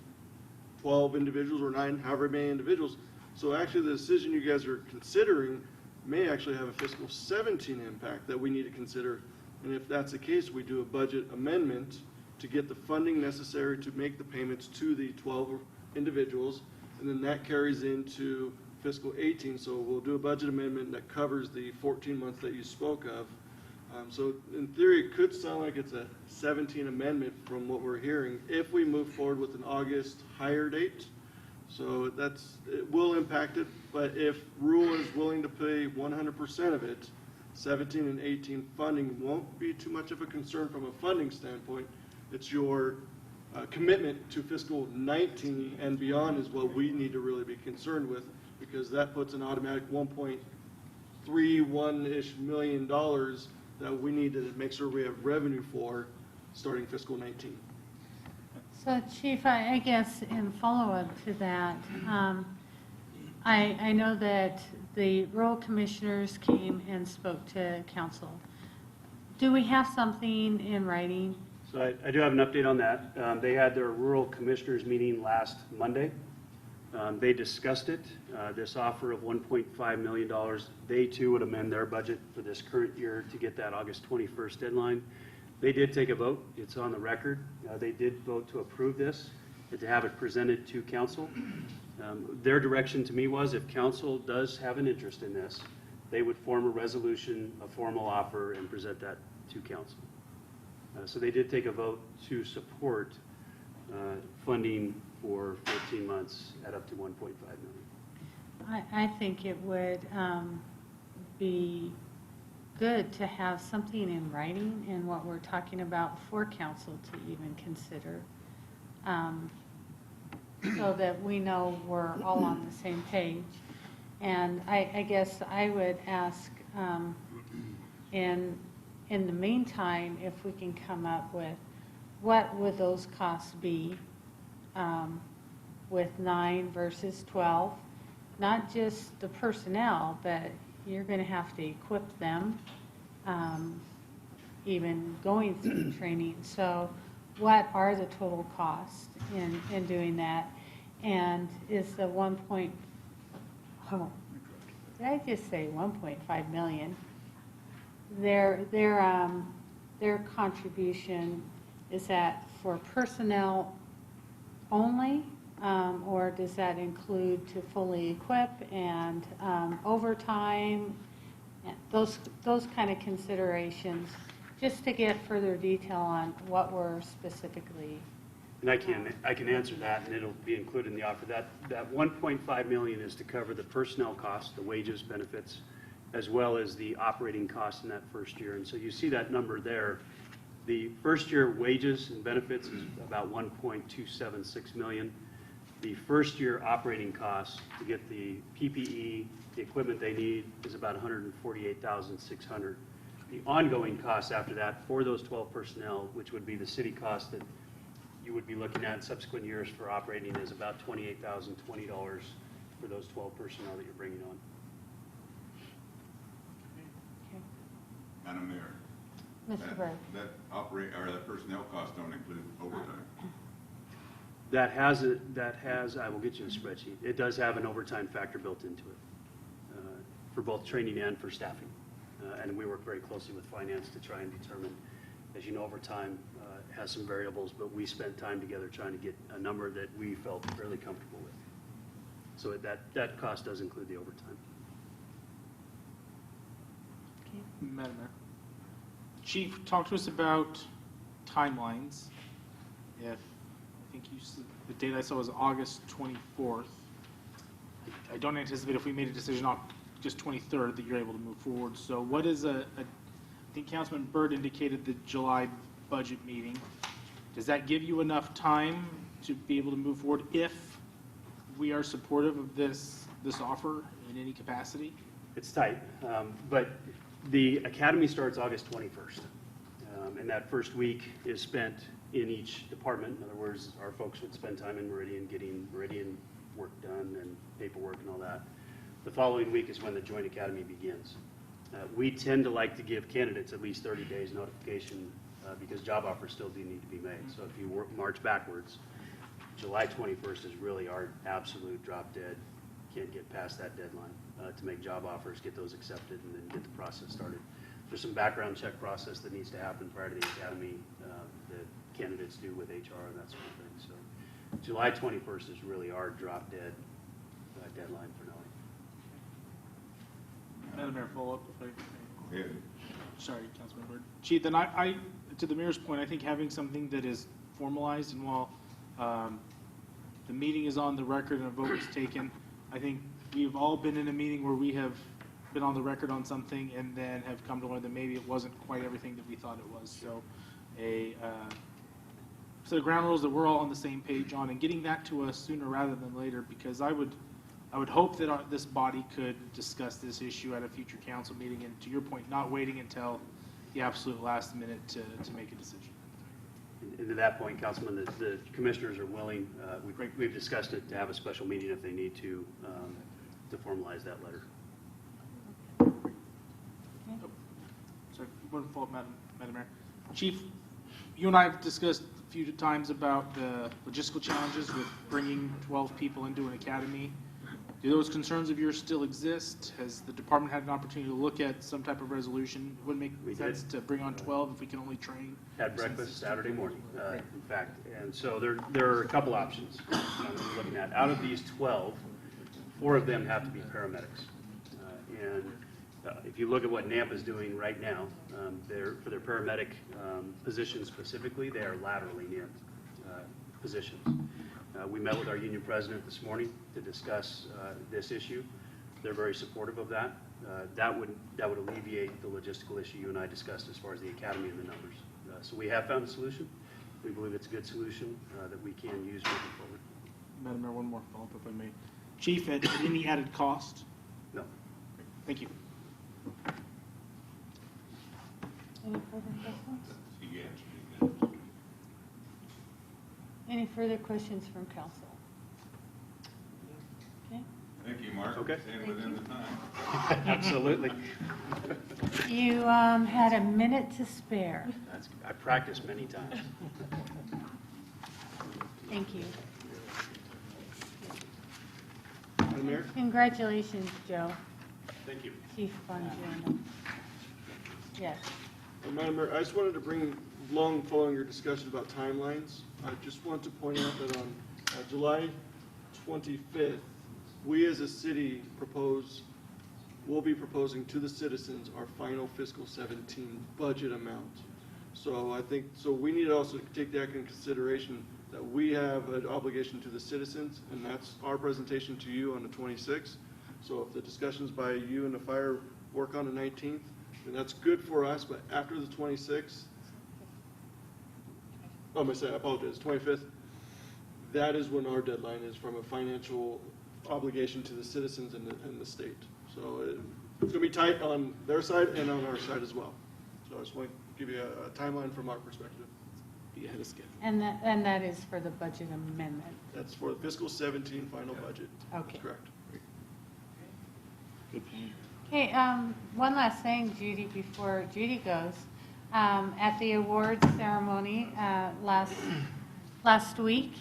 12 individuals or 9, however many individuals. So actually the decision you guys are considering may actually have a fiscal 17 impact that we need to consider. And if that's the case, we do a budget amendment to get the funding necessary to make the payments to the 12 individuals, and then that carries into fiscal 18. So we'll do a budget amendment that covers the 14 months that you spoke of. So in theory, it could sound like it's a 17 amendment from what we're hearing if we move forward with an August hire date. So it will impact it, but if Rule is willing to pay 100% of it, 17 and 18 funding won't be too much of a concern from a funding standpoint. It's your commitment to fiscal 19 and beyond is what we need to really be concerned with, because that puts an automatic $1.31-ish million that we need to make sure we have revenue for starting fiscal 19. So Chief, I guess in follow-up to that, I know that the rural commissioners came and spoke to council. Do we have something in writing? So I do have an update on that. They had their rural commissioners meeting last Monday. They discussed it, this offer of $1.5 million. They too would amend their budget for this current year to get that August 21st deadline. They did take a vote. It's on the record. They did vote to approve this and to have it presented to council. Their direction to me was if council does have an interest in this, they would form a resolution, a formal offer, and present that to council. So they did take a vote to support funding for 14 months at up to $1.5 million. I think it would be good to have something in writing in what we're talking about for council to even consider, so that we know we're all on the same page. And I guess I would ask, in the meantime, if we can come up with what would those costs be with 9 versus 12, not just the personnel, but you're going to have to equip them, even going through training. So what are the total costs in doing that? And is the did I just say 1.5 million? Their contribution, is that for personnel only, or does that include to fully equip and overtime, those kind of considerations, just to get further detail on what we're specifically. And I can answer that, and it'll be included in the offer. That $1.5 million is to cover the personnel costs, the wages, benefits, as well as the operating costs in that first year. And so you see that number there. The first year wages and benefits is about $1.276 million. The first year operating costs to get the PPE, the equipment they need, is about $148,600. The ongoing costs after that for those 12 personnel, which would be the city cost that you would be looking at in subsequent years for operating, is about $28,020 for those 12 personnel that you're bringing on. Okay. Madam Mayor. Mr. Berg. That personnel costs don't include overtime. That has, I will get you a spreadsheet. It does have an overtime factor built into it for both training and for staffing. And we work very closely with finance to try and determine, as you know, overtime has some variables, but we spent time together trying to get a number that we felt fairly comfortable with. So that cost does include the overtime. Okay. Madam Mayor. Chief, talk to us about timelines. I think the date I saw was August 24th. I don't anticipate if we made a decision on just 23rd that you're able to move forward. So what is I think Councilman Byrd indicated the July budget meeting. Does that give you enough time to be able to move forward if we are supportive of this offer in any capacity? It's tight, but the academy starts August 21st. And that first week is spent in each department. In other words, our folks would spend time in Meridian getting Meridian work done and paperwork and all that. The following week is when the joint academy begins. We tend to like to give candidates at least 30 days notification because job offers still do need to be made. So if you march backwards, July 21st is really our absolute drop dead. Can't get past that deadline to make job offers, get those accepted, and then get the process started. There's some background check process that needs to happen prior to the academy that candidates do with HR and that sort of thing. So July 21st is really our drop dead deadline for Nelly. Madam Mayor, follow up. Yeah. Sorry, Councilman Byrd. Chief, then I, to the mayor's point, I think having something that is formalized and while the meeting is on the record and a vote is taken, I think we've all been in a meeting where we have been on the record on something and then have come to learn that maybe it wasn't quite everything that we thought it was. So a set of ground rules that we're all on the same page on, and getting that to us sooner rather than later, because I would hope that this body could discuss this issue at a future council meeting, and to your point, not waiting until the absolute last minute to make a decision. And to that point, Councilman, the commissioners are willing, we've discussed it, to have a special meeting if they need to formalize that letter. Sorry, one follow-up, Madam Mayor. Chief, you and I have discussed a few times about the logistical challenges with bringing 12 people into an academy. Do those concerns of yours still exist? Has the department had an opportunity to look at some type of resolution? Would it make sense to bring on 12 if we can only train? Had breakfast Saturday morning, in fact. And so there are a couple options I'm looking at. Out of these 12, 4 of them have to be paramedics. And if you look at what NAMP is doing right now, for their paramedic positions specifically, they are laterally in positions. We met with our union president this morning to discuss this issue. They're very supportive of that. That would alleviate the logistical issue you and I discussed as far as the academy and the numbers. So we have found a solution. We believe it's a good solution that we can use moving forward. Madam Mayor, one more follow-up if I may. Chief, at any added cost? No. Thank you. Any further questions? He answered it. Any further questions from council? Okay. Thank you, Mark. Okay. Staying within the time. Absolutely. You had a minute to spare. I practiced many times. Thank you. Madam Mayor? Congratulations, Joe, Thank you. Chief Bongiorno. Yes. Madam Mayor, I just wanted to bring along, following your discussion about timelines, I just want to point out that on July 25th, we as a city will be proposing to the citizens our final fiscal 17 budget amount. So we need to also take that into consideration, that we have an obligation to the citizens, and that's our presentation to you on the 26th. So if the discussions by you and the fire work on the 19th, then that's good for us, but after the 26th, I apologize, 25th, that is when our deadline is from a financial obligation to the citizens and the state. So it's going to be tight on their side and on our side as well. So I just want to give you a timeline from our perspective. Be ahead of schedule. And that is for the budget amendment. That's for the fiscal 17 final budget. Okay. Correct. Okay, one last thing, Judy, before Judy goes. At the awards ceremony last week,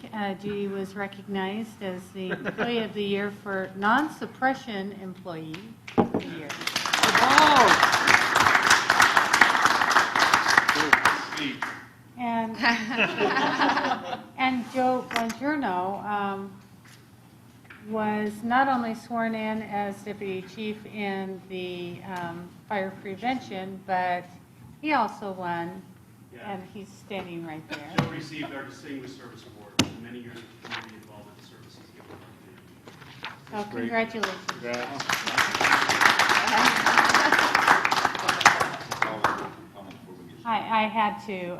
Judy was recognized as the Employee of the Year for Non-Suppression Employee of the Year. And Joe Bongiorno was not only sworn in as Deputy Chief in the fire prevention, but he also won, and he's standing right there. Joe received our Distinguished Service Award for many years of community involvement and services given to the community. So congratulations. I had to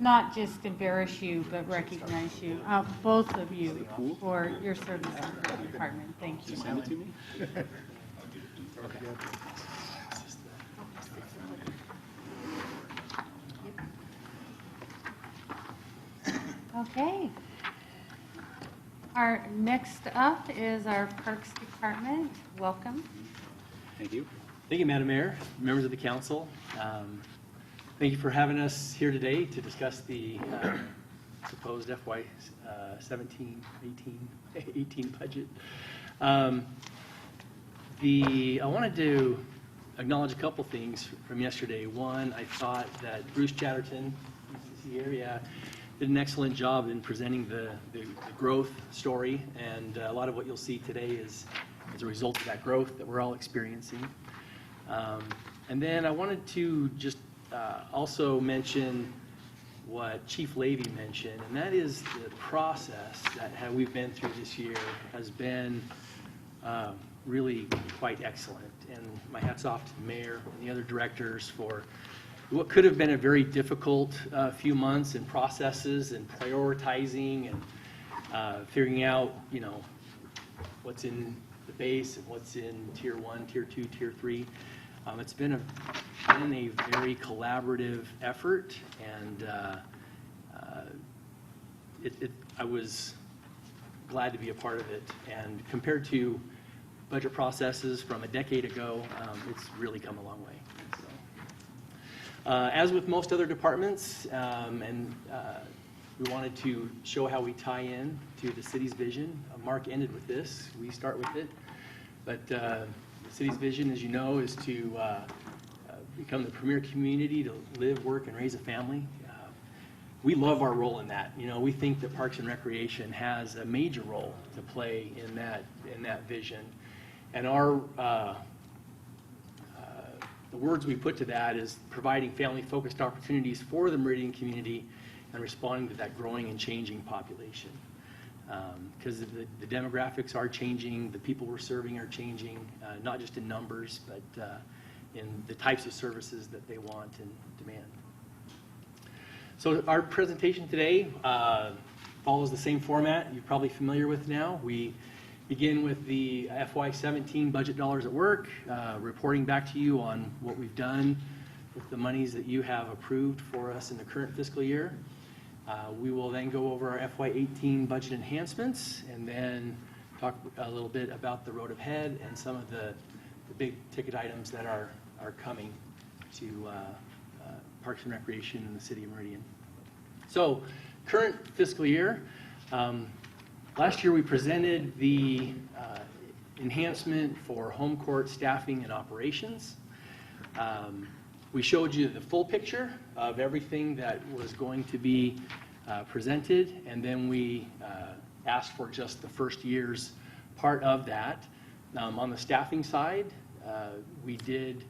not just embarrass you, but recognize you, both of you, for your service to the department. Thank you. Send it to me? Okay. Our next up is our Parks Department. Welcome. Thank you. Thank you, Madam Mayor, members of the council. Thank you for having us here today to discuss the proposed FY 17-18 budget. I wanted to acknowledge a couple things from yesterday. One, I thought that Bruce Chatterton, here, did an excellent job in presenting the growth story, and a lot of what you'll see today is as a result of that growth that we're all experiencing. And then I wanted to just also mention what Chief Levy mentioned, and that is the process that we've been through this year has been really quite excellent. and my hat's off to the mayor and the other directors for what could have been a very difficult few months in processes and prioritizing and figuring out, what's in the base and what's in Tier 1, Tier 2, Tier 3. It's been a very collaborative effort, and I was glad to be a part of it. And compared to budget processes from a decade ago, it's really come a long way. So, as with most other departments, we wanted to show how we tie in to the city's vision. Mark ended with this. We start with it. But the city's vision, as you know, is to become the premier community to live, work, and raise a family. We love our role in that. We think that Parks and Recreation has a major role to play in that vision. And the words we put to that is providing family-focused opportunities for the Meridian community and responding to that growing and changing population. Because the demographics are changing, the people we're serving are changing, not just in numbers, but in the types of services that they want and demand. So our presentation today follows the same format you're probably familiar with now. We begin with the FY17 budget dollars at work, reporting back to you on what we've done with the monies that you have approved for us in the current fiscal year. We will then go over our FY18 budget enhancements and then talk a little bit about the road ahead and some of the big ticket items that are coming to Parks and Recreation in the city of Meridian. So, current fiscal year, last year we presented the enhancement for home court staffing and operations. We showed you the full picture of everything that was going to be presented, and then we asked for just the first year's part of that. On the staffing side, we did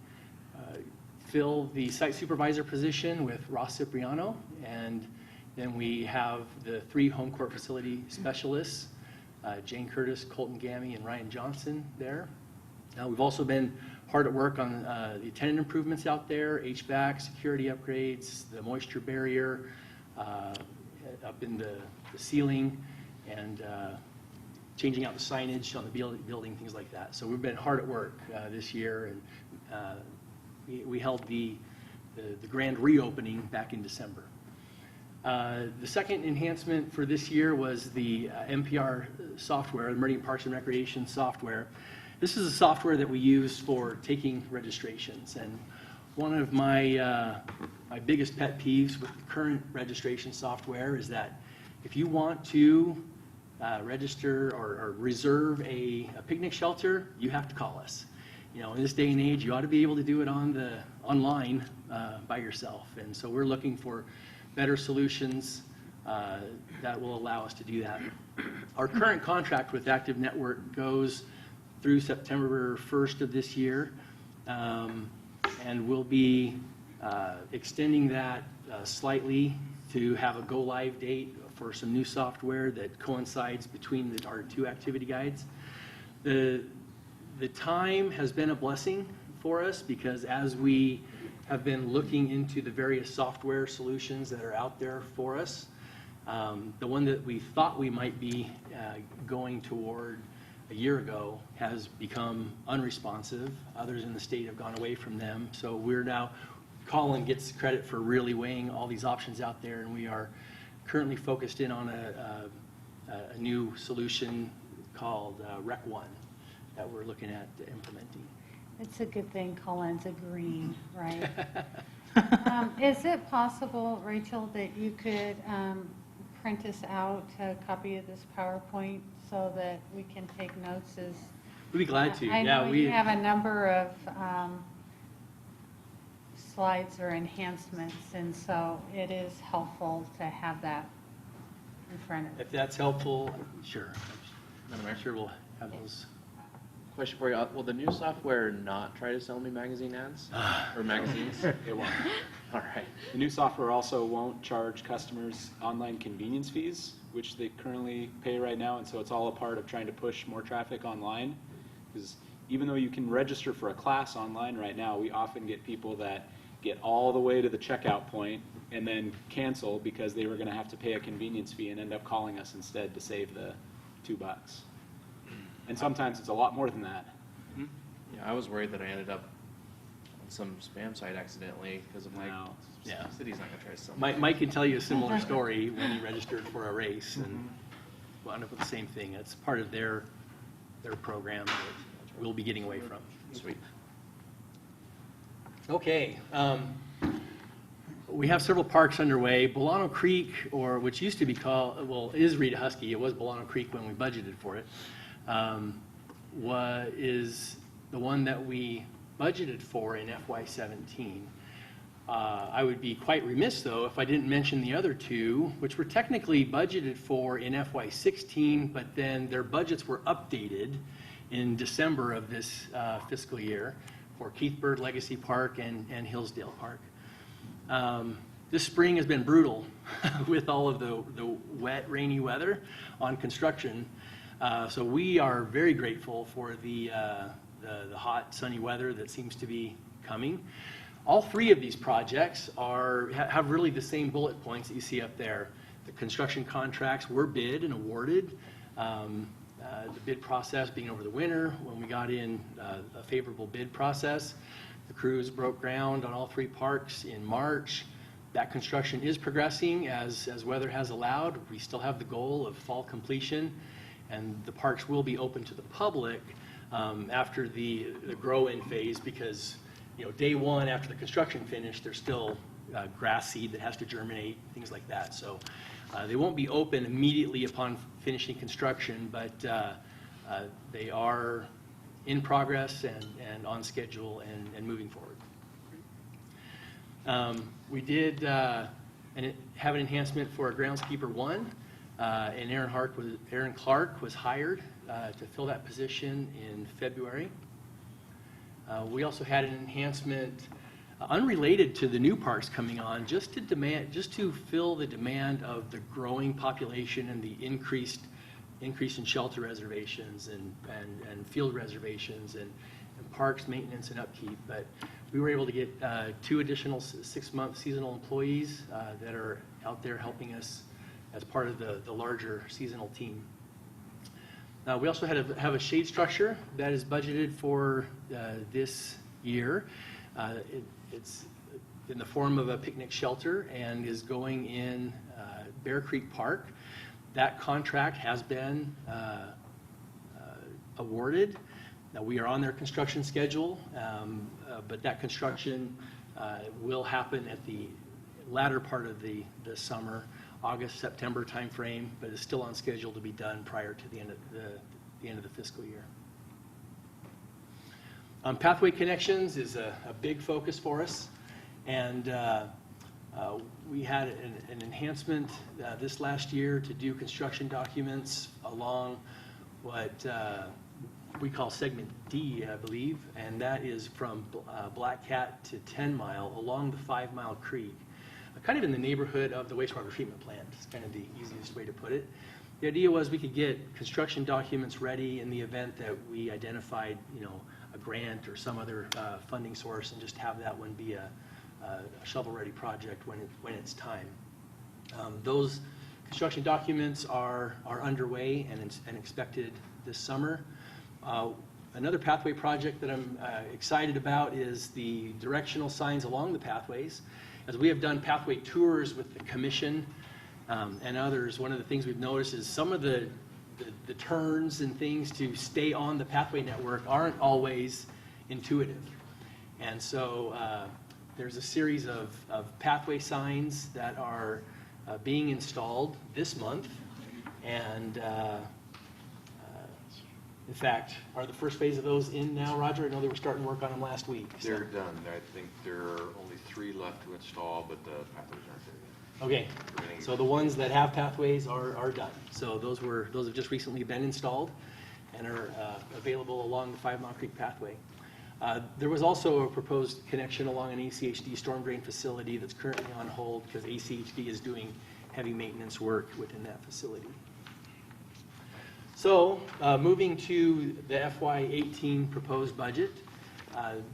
fill the site supervisor position with Ross Cipriano, and then we have the 3 home court facility specialists, Jane Curtis, Colton Gammy, and Ryan Johnson there. We've also been hard at work on the tenant improvements out there, HVAC, security upgrades, the moisture barrier, up in the ceiling, and changing out the signage on the building, things like that. So we've been hard at work this year, and we held the grand reopening back in December. The second enhancement for this year was the MPR software, the Meridian Parks and Recreation software. This is a software that we use for taking registrations, and one of my biggest pet peeves with the current registration software is that if you want to register or reserve a picnic shelter, you have to call us. In this day and age, you ought to be able to do it online by yourself, and so we're looking for better solutions that will allow us to do that. Our current contract with Active Network goes through September 1st of this year, and we'll be extending that slightly to have a go-live date for some new software that coincides between our 2 activity guides. The time has been a blessing for us because as we have been looking into the various software solutions that are out there for us, the one that we thought we might be going toward a year ago has become unresponsive. Others in the state have gone away from them. So we're now, Colin gets credit for really weighing all these options out there, and we are currently focused in on a new solution called Rec One that we're looking at implementing. It's a good thing Colin's agreeing, right? Is it possible, Rachel, that you could print us out a copy of this PowerPoint so that we can take notes as... We'd be glad to. I know you have a number of slides or enhancements, and so it is helpful to have that in front of us. If that's helpful, sure. Madam Mayor? I'm sure we'll have those. Question for you. Will the new software not try to sell me magazine ads or magazines? It won't. All right. The new software also won't charge customers online convenience fees, which they currently pay right now, and so it's all a part of trying to push more traffic online. Because even though you can register for a class online right now, we often get people that get all the way to the checkout point and then cancel because they were going to have to pay a convenience fee and end up calling us instead to save the $2. And sometimes it's a lot more than that. Yeah, I was worried that I ended up on some spam site accidentally because I'm like, No. Yeah. city's not gonna try to sell me. Mike can tell you a similar story when he registered for a race and wound up with the same thing. It's part of their program that we'll be getting away from. Sweet. Okay. We have several parks underway. Bolano Creek, or which used to be called, well, is Rita Husky. It was Bolano Creek when we budgeted for it. Is the one that we budgeted for in FY17. I would be quite remiss, though, if I didn't mention the other two, which were technically budgeted for in FY16, but then their budgets were updated in December of this fiscal year for Keith Bird Legacy Park and Hillsdale Park. This spring has been brutal with all of the wet, rainy weather on construction. So we are very grateful for the hot, sunny weather that seems to be coming. All three of these projects have really the same bullet points that you see up there. The construction contracts were bid and awarded. The bid process being over the winter when we got in a favorable bid process. The crews broke ground on all three parks in March. That construction is progressing as weather has allowed. We still have the goal of fall completion, and the parks will be open to the public after the grow-in phase because, you know, day one after the construction finished, there's still grass seed that has to germinate, things like that. So they won't be open immediately upon finishing construction, but they are in progress and on schedule and moving forward. We did have an enhancement for groundskeeper 1, and Aaron Clark was hired to fill that position in February. We also had an enhancement unrelated to the new parks coming on, just to fill the demand of the growing population and the increase in shelter reservations and field reservations and parks maintenance and upkeep. But we were able to get 2 additional 6-month seasonal employees that are out there helping us as part of the larger seasonal team. We also have a shade structure that is budgeted for this year. It's in the form of a picnic shelter and is going in Bear Creek Park. That contract has been awarded. Now, we are on their construction schedule, but that construction will happen at the latter part of the summer, August, September timeframe, but is still on schedule to be done prior to the end of the fiscal year. Pathway connections is a big focus for us, and we had an enhancement this last year to do construction documents along what we call segment D, I believe, and that is from Black Cat to 10 Mile along the 5 Mile Creek, kind of in the neighborhood of the wastewater treatment plant. It's kind of the easiest way to put it. The idea was we could get construction documents ready in the event that we identified, a grant or some other funding source, and just have that one be a shovel-ready project when it's time. Those construction documents are underway and expected this summer. Another pathway project that I'm excited about is the directional signs along the pathways. As we have done pathway tours with the commission and others, one of the things we've noticed is some of the turns and things to stay on the pathway network aren't always intuitive. And so there's a series of pathway signs that are being installed this month, and in fact, are the first phase of those in now, Roger? I know they were starting work on them last week. So. They're done. I think there are only 3 left to install, but the pathways aren't there yet. Okay, so the ones that have pathways are done. So those have just recently been installed and are available along the 5 Mile Creek pathway. There was also a proposed connection along an ACHD storm drain facility that's currently on hold because ACHD is doing heavy maintenance work within that facility. So, moving to the FY18 proposed budget,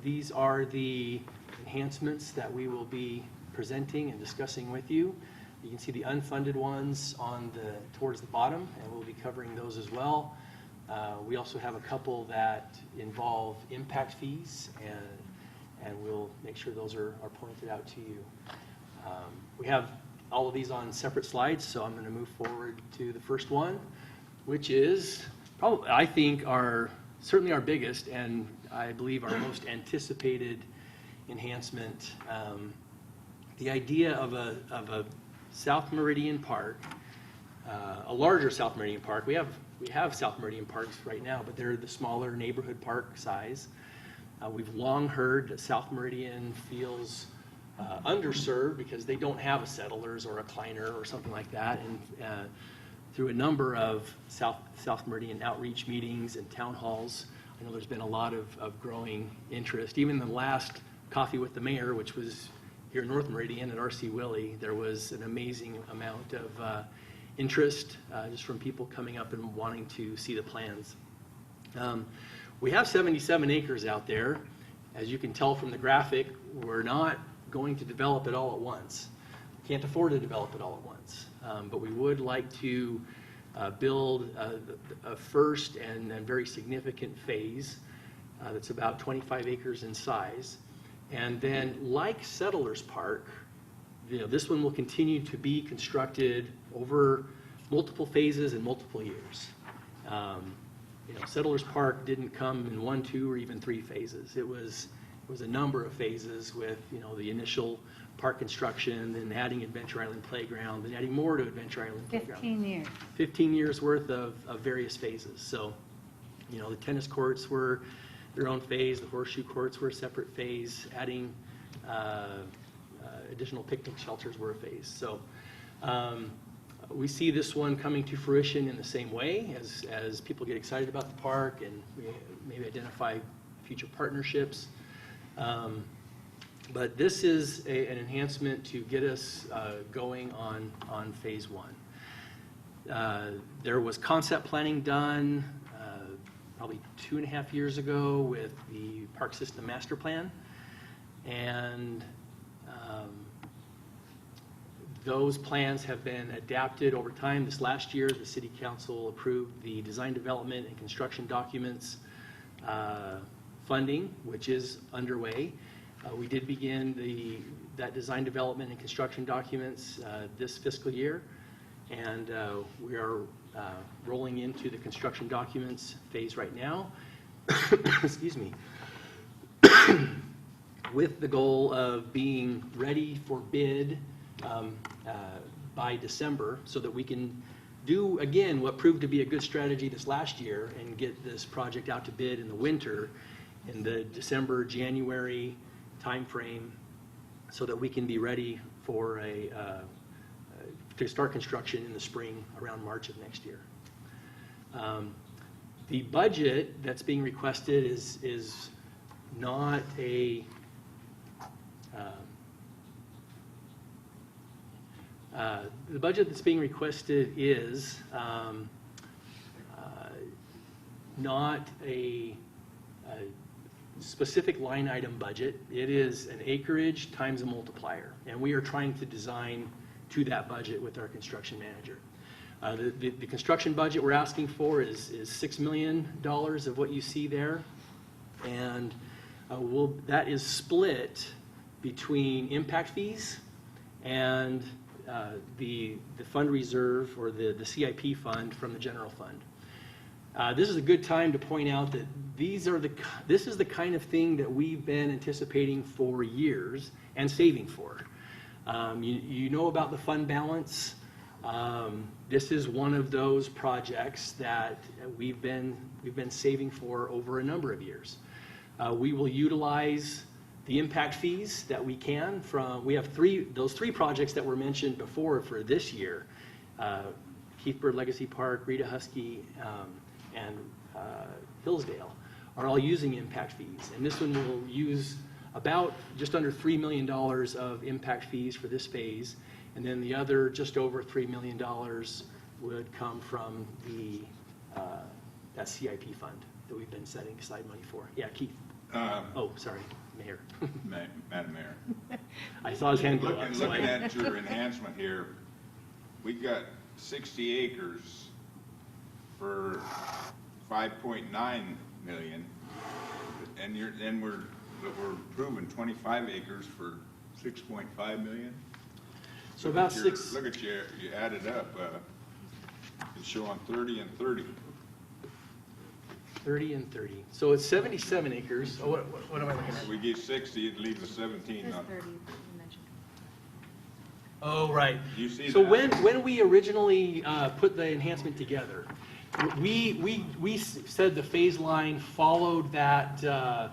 these are the enhancements that we will be presenting and discussing with you. You can see the unfunded ones towards the bottom, and we'll be covering those as well. We also have a couple that involve impact fees, and we'll make sure those are pointed out to you. We have all of these on separate slides, so I'm going to move forward to the first one, which is probably, I think, certainly our biggest and I believe our most anticipated enhancement. The idea of a South Meridian Park, a larger South Meridian Park. We have South Meridian parks right now, but they're the smaller neighborhood park size. We've long heard that South Meridian feels underserved because they don't have a settlers or a Kleiner or something like that. And through a number of South Meridian outreach meetings and town halls, I know there's been a lot of growing interest. Even the last Coffee with the Mayor, which was here in North Meridian at RC Willey, there was an amazing amount of interest just from people coming up and wanting to see the plans. We have 77 acres out there. As you can tell from the graphic, we're not going to develop it all at once. We can't afford to develop it all at once. But we would like to build a first and very significant phase that's about 25 acres in size. And then, like Settlers Park, this one will continue to be constructed over multiple phases and multiple years. Settlers Park didn't come in 1, 2, or even 3 phases. It was a number of phases with the initial park construction, then adding Adventure Island Playground, then adding more to Adventure Island Playground. 15 years. 15 years worth of various phases. So, the tennis courts were their own phase, the horseshoe courts were a separate phase, adding additional picnic shelters were a phase. So we see this one coming to fruition in the same way as people get excited about the park and we maybe identify future partnerships. But this is an enhancement to get us going on phase 1. There was concept planning done probably 2.5 years ago with the Park System Master Plan. And those plans have been adapted over time. This last year, the City Council approved the design development and construction documents funding, which is underway. We did begin that design development and construction documents this fiscal year, and we are rolling into the construction documents phase right now. Excuse me. With the goal of being ready for bid by December so that we can do, again, what proved to be a good strategy this last year and get this project out to bid in the winter, in the December, January timeframe, so that we can be ready for to start construction in the spring around March of next year. The budget that's being requested is not a the budget that's being requested is not a specific line item budget. It is an acreage times a multiplier, and we are trying to design to that budget with our construction manager. The construction budget we're asking for is $6 million of what you see there, and that is split between impact fees and the fund reserve or the CIP fund from the general fund. This is a good time to point out that this is the kind of thing that we've been anticipating for years and saving for. You know about the fund balance. This is one of those projects that we've been saving for over a number of years. We will utilize the impact fees that we can from. We have those three projects that were mentioned before for this year: Keith Bird Legacy Park, Rita Husky, and Hillsdale are all using impact fees, and this one will use about just under $3 million of impact fees for this phase, and then the other just over $3 million would come from the that CIP fund that we've been setting aside money for. Yeah, Keith. Oh, sorry, Mayor. Madam Mayor. I saw his hand go up. so Looking I- at your enhancement here, we got 60 acres for 5.9 million, and we're approving 25 acres for 6.5 million. So about Look at you added up, it's showing 30 and 30. 30 and 30. So it's 77 acres. Oh, what am I looking at? We get 60, it leaves us 17. There's Not- 30 you mentioned. Oh, right. You see So that? when we originally put the enhancement together, we said the phase line followed that, the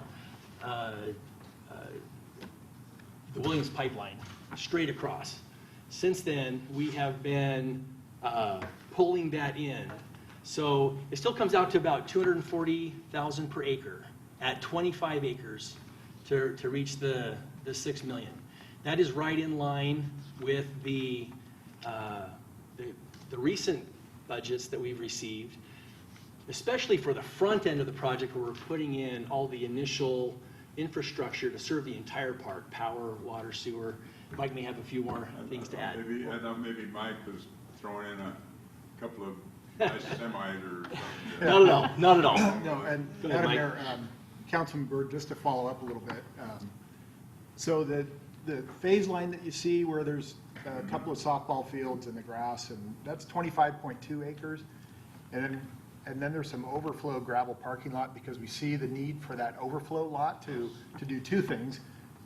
Williams pipeline straight across. Since then, we have been pulling that in. So it still comes out to about 240,000 per acre at 25 acres to reach the 6 million. That is right in line with the recent budgets that we've received, especially for the front end of the project where we're putting in all the initial infrastructure to serve the entire park, power, water, sewer. Mike may have a few more things to add. I thought maybe Mike was throwing in a couple of nice semis or something. Not at all, not at all. No, and Go ahead, Madam Mike. Mayor, Councilman Byrd, just to follow up a little bit. So the phase line that you see where there's a couple of softball fields in the grass, and that's 25.2 acres. And then there's some overflow gravel parking lot because we see the need for that overflow lot to do two things.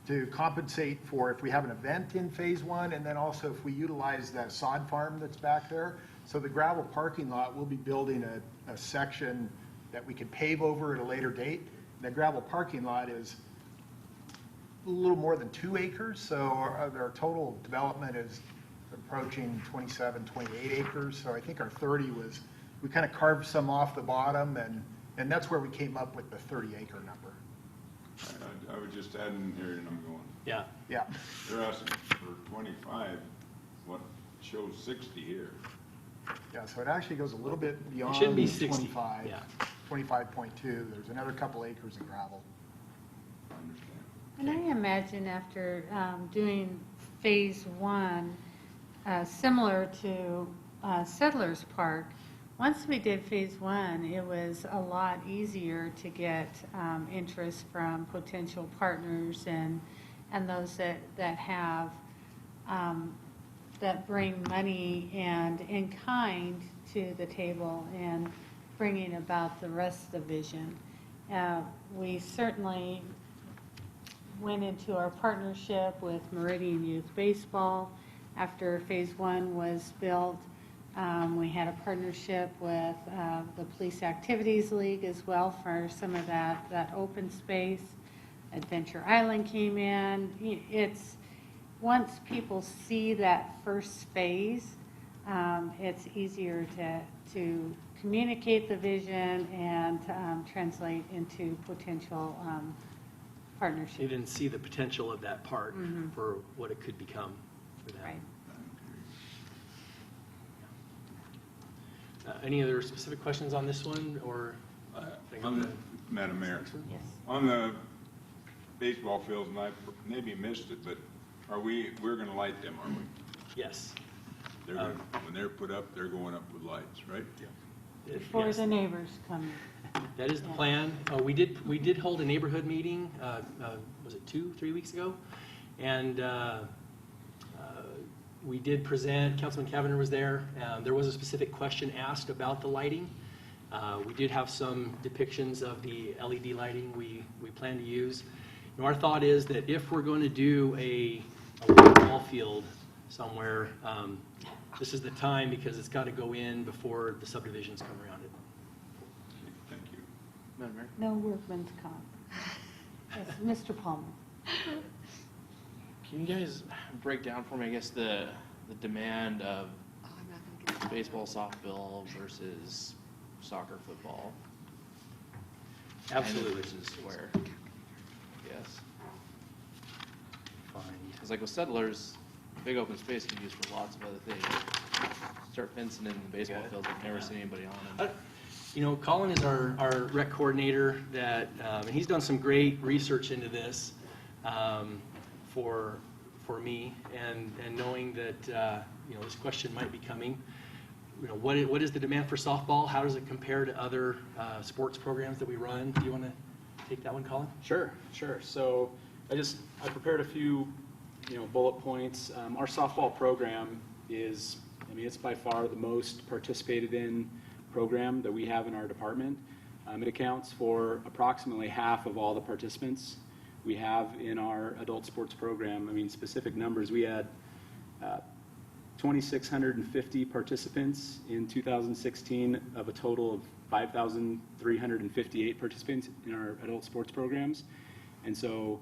To compensate for if we have an event in phase one, and then also if we utilize that sod farm that's back there. So the gravel parking lot, we'll be building a section that we can pave over at a later date. The gravel parking lot is a little more than 2 acres, so our total development is approaching 27, 28 acres. So I think our 30 was, we kind of carved some off the bottom, and that's where we came up with the 30-acre number. I was just adding here and I'm going, Yeah. Yeah. they're asking for 25, what shows 60 here. Yeah, so it actually goes a little bit beyond should be 60, 25, yeah. 25.2. There's another couple acres of gravel. I understand. And I imagine after doing phase one, similar to Settlers Park, once we did phase one, it was a lot easier to get interest from potential partners and those that have, that bring money and in kind to the table and bringing about the rest of the vision. We certainly went into our partnership with Meridian Youth Baseball after phase one was built. We had a partnership with the Police Activities League as well for some of that open space. Adventure Island came in. It's, once people see that first phase, it's easier to communicate the vision and translate into potential partnerships. You didn't see the potential of that park for what it could become for that. Right. Any other specific questions on this one, or? Madam Mayor, Yes. on the baseball fields, and I maybe missed it, but we're gonna light them, aren't we? Yes. They're gonna, when they're put up, they're going up with lights, right? Before Yes. the neighbors come in. That is the plan. We did hold a neighborhood meeting, was it 2-3 weeks ago? And we did present, Councilman Cavanagh was there. There was a specific question asked about the lighting. We did have some depictions of the LED lighting we plan to use. And our thought is that if we're going to do a ball field somewhere, this is the time because it's got to go in before the subdivisions come around it. Thank you. Madam Mayor? No workman's comp. Yes, Mr. Palmer. Can you guys break down for me, I guess, the demand of Oh, I'm not gonna get baseball, softball versus soccer, football? Absolutely. Versus where? Yes. Fine. Because like with Settlers, big open space can be used for lots of other things. Start fencing in the baseball fields, I've never seen anybody on them. You know, Colin is our rec coordinator that, and he's done some great research into this for me, and knowing that, you know, this question might be coming. You know, what is the demand for softball? How does it compare to other sports programs that we run? Do you want to take that one, Colin? Sure. So I prepared a few, bullet points. Our softball program is, it's by far the most participated in program that we have in our department. It accounts for approximately half of all the participants we have in our adult sports program. Specific numbers, we had 2,650 participants in 2016 of a total of 5,358 participants in our adult sports programs. And so,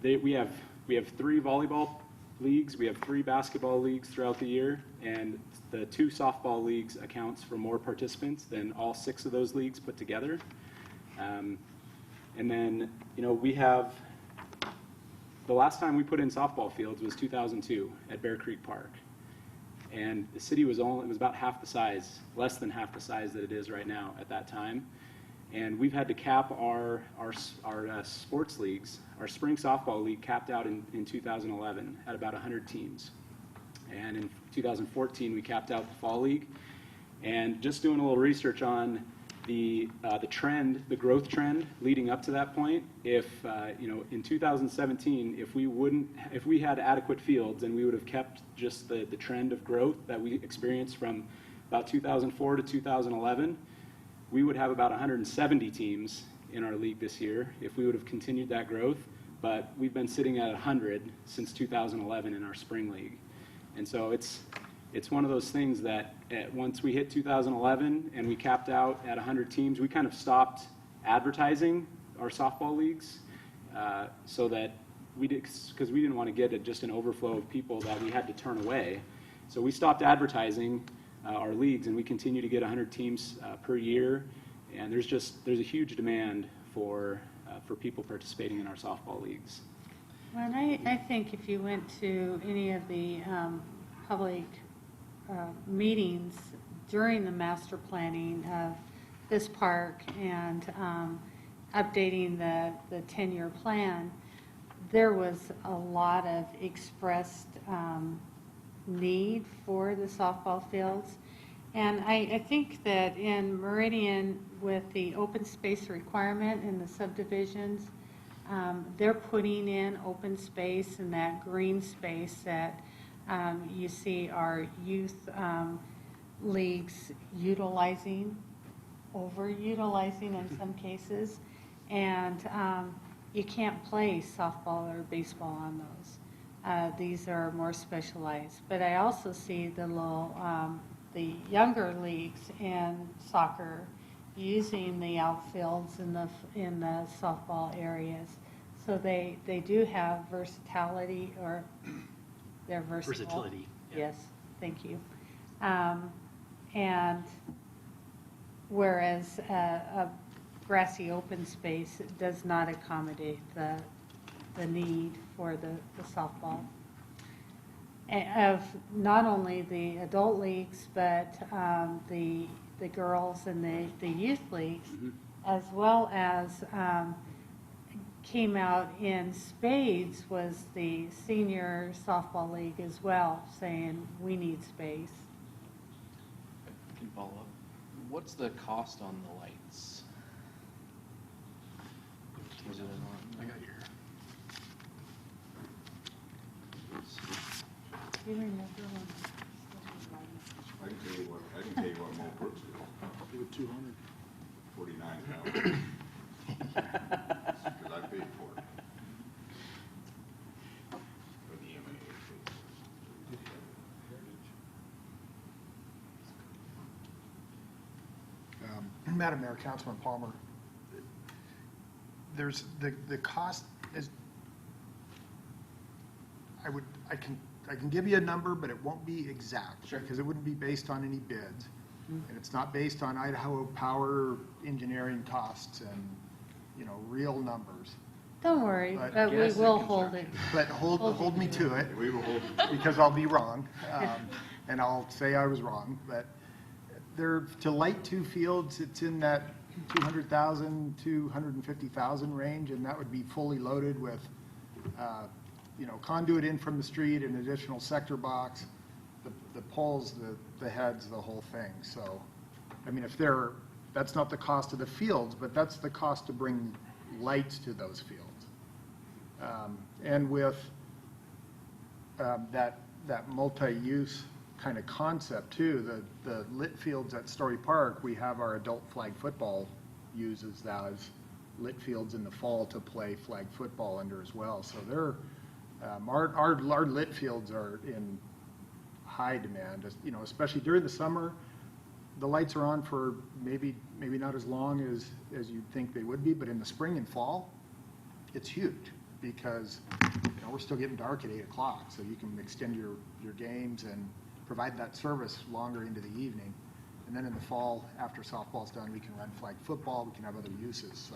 we have 3 volleyball leagues, we have 3 basketball leagues throughout the year, and the 2 softball leagues accounts for more participants than all 6 of those leagues put together. And then, we have, the last time we put in softball fields was 2002 at Bear Creek Park. And the city was about half the size, less than half the size that it is right now at that time. And we've had to cap our sports leagues. Our spring softball league capped out in 2011 at about 100 teams. And in 2014, we capped out the fall league. And just doing a little research on the trend, the growth trend leading up to that point, if in 2017, if we had adequate fields, and we would have kept just the trend of growth that we experienced from about 2004 to 2011, we would have about 170 teams in our league this year if we would have continued that growth. But we've been sitting at 100 since 2011 in our spring league. And so it's one of those things that once we hit 2011 and we capped out at 100 teams, we kind of stopped advertising our softball leagues so that because we didn't want to get just an overflow of people that we had to turn away. So we stopped advertising our leagues, and we continue to get 100 teams per year. And there's a huge demand for people participating in our softball leagues. Well, and I think if you went to any of the public meetings during the master planning of this park and updating the 10-year plan, there was a lot of expressed need for the softball fields. And I think that in Meridian, with the open space requirement in the subdivisions, they're putting in open space and that green space that you see our youth leagues overutilizing in some cases. And you can't play softball or baseball on those. These are more specialized. But I also see the younger leagues in soccer using the outfields in the softball areas. So they do have versatility, or they're versatile. Versatility. Yeah. Yes, thank you. And whereas a grassy open space does not accommodate the need for the softball. Of not only the adult leagues, but the girls and the youth leagues, as well as came out in spades was the senior softball league as well, saying we need space. I can follow up. What's the cost on the lights? I got your. You remember I can tell you what Mo Brooks did. Give it 200. 49,000. Because I paid for it. For the EMA. Madam Mayor, Councilman Palmer, there's the cost is, I can give you a number, but it won't be exact. Sure. Because it wouldn't be based on any bids. And it's not based on Idaho Power engineering costs and, real numbers. Don't worry, but we will hold it. But hold me to it. We will hold because I'll be wrong. And I'll say I was wrong. But they're, to light two fields, it's in that 200,000, 250,000 range, and that would be fully loaded with, conduit in from the street, an additional sector box, the poles, the heads, the whole thing. So, I mean, that's not the cost of the fields, but that's the cost to bring lights to those fields. And with that multi-use kind of concept too, the lit fields at Story Park, we have our adult flag football uses that as lit fields in the fall to play flag football under as well. So they're, our lit fields are in high demand, especially during the summer. The lights are on for maybe not as long as you'd think they would be, but in the spring and fall, it's huge because we're still getting dark at 8 o'clock, so you can extend your games and provide that service longer into the evening. And then in the fall, after softball's done, we can run flag football, we can have other uses, so.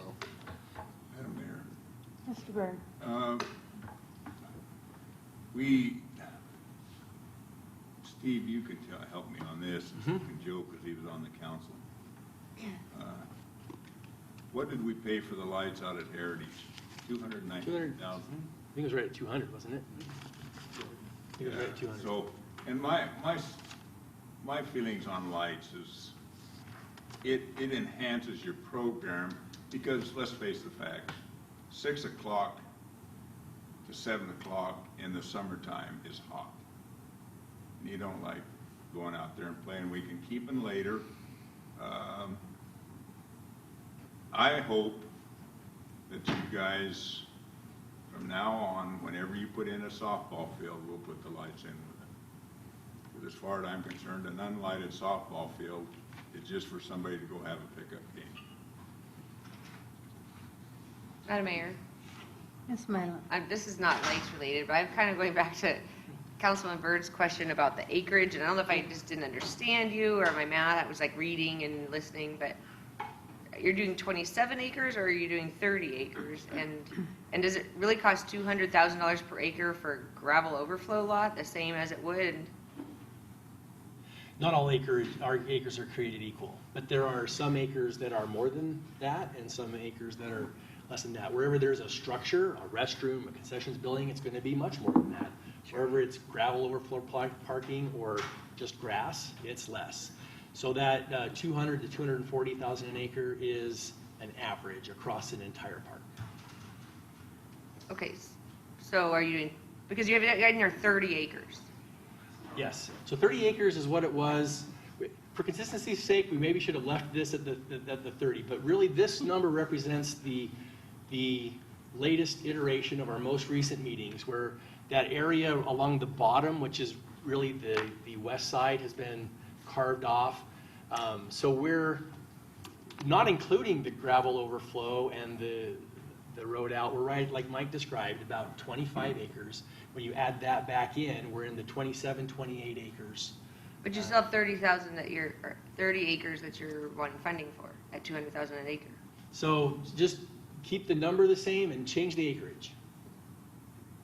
Madam Mayor. Mr. Byrd? Steve, you could help me on this, and Joe, because he was on the council. What did we pay for the lights out at Heritage? 290,000? I think it was right at 200, wasn't it? I think it was right at 200. So, and my feelings on lights is it enhances your program because, let's face the facts, 6 o'clock to 7 o'clock in the summertime is hot. And you don't like going out there and playing. We can keep them later. I hope that you guys, from now on, whenever you put in a softball field, we'll put the lights in with it. Because as far as I'm concerned, an unlighted softball field is just for somebody to go have a pickup game. Madam Mayor, Ms. Mylum? this is not lights related, but I'm kind of going back to Councilman Byrd's question about the acreage, and I don't know if I just didn't understand you or my math. I was like reading and listening, but you're doing 27 acres or are you doing 30 acres? And does it really cost $200,000 per acre for gravel overflow lot, the same as it would? Not all acres are created equal, but there are some acres that are more than that and some acres that are less than that. Wherever there's a structure, a restroom, a concessions building, it's going to be much more than that. Wherever it's gravel overflow parking or just grass, it's less. So that 200 to 240,000 an acre is an average across an entire park. Okay, so are you doing, because you have in your 30 acres. Yes. So 30 acres is what it was. For consistency's sake, we maybe should have left this at the 30, but really this number represents the latest iteration of our most recent meetings, where that area along the bottom, which is really the west side, has been carved off. So we're not including the gravel overflow and the road out. We're right, like Mike described, about 25 acres. When you add that back in, we're in the 27, 28 acres. But you still have 30,000 or 30 acres that you're wanting funding for at 200,000 an acre. So just keep the number the same and change the acreage.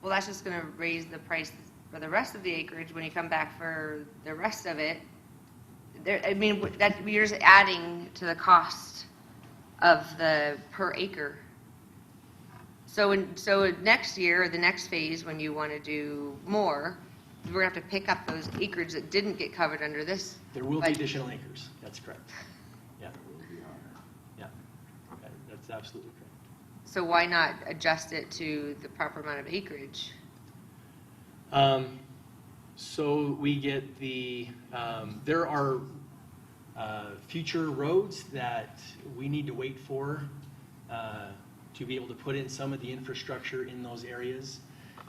Well, that's just going to raise the price for the rest of the acreage when you come back for the rest of it. That you're just adding to the cost of the per acre. So next year, the next phase, when you want to do more, we're going to have to pick up those acreage that didn't get covered under this. There will be additional acres. That's correct. Yeah. Yeah. That's absolutely correct. So why not adjust it to the proper amount of acreage? So we get there are future roads that we need to wait for to be able to put in some of the infrastructure in those areas.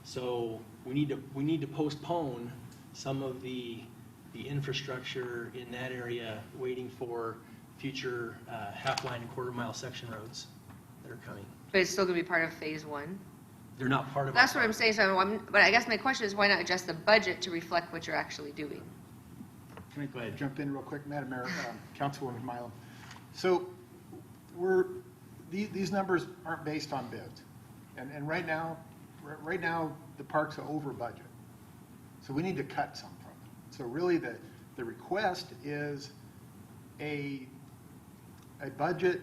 So we need to postpone some of the infrastructure in that area, waiting for future half-line and quarter-mile section roads that are coming. But it's still going to be part of phase one? They're not part of. That's what I'm saying. But I guess my question is, why not adjust the budget to reflect what you're actually doing? Can I jump in real quick, Madam Mayor, Councilwoman Mylum? So these numbers aren't based on bids. And right now the park's over budget. So we need to cut some from it. So really the request is a budget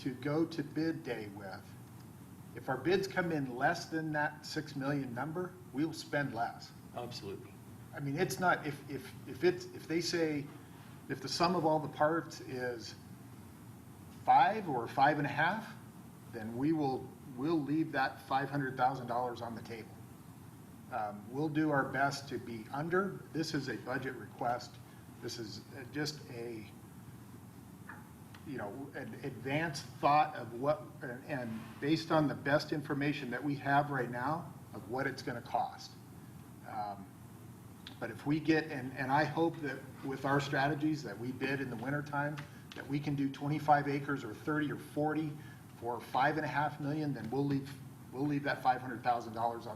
to go to bid day with. If our bids come in less than that 6 million number, we'll spend less. Absolutely. I mean, it's not, if they say, if the sum of all the parts is 5 or 5.5, then we'll leave that $500,000 on the table. We'll do our best to be under. This is a budget request. This is just a, an advanced thought of what, and based on the best information that we have right now of what it's going to cost. But if we get, and I hope that with our strategies that we bid in the wintertime, that we can do 25 acres or 30 or 40 for $5.5 million, then we'll leave that $500,000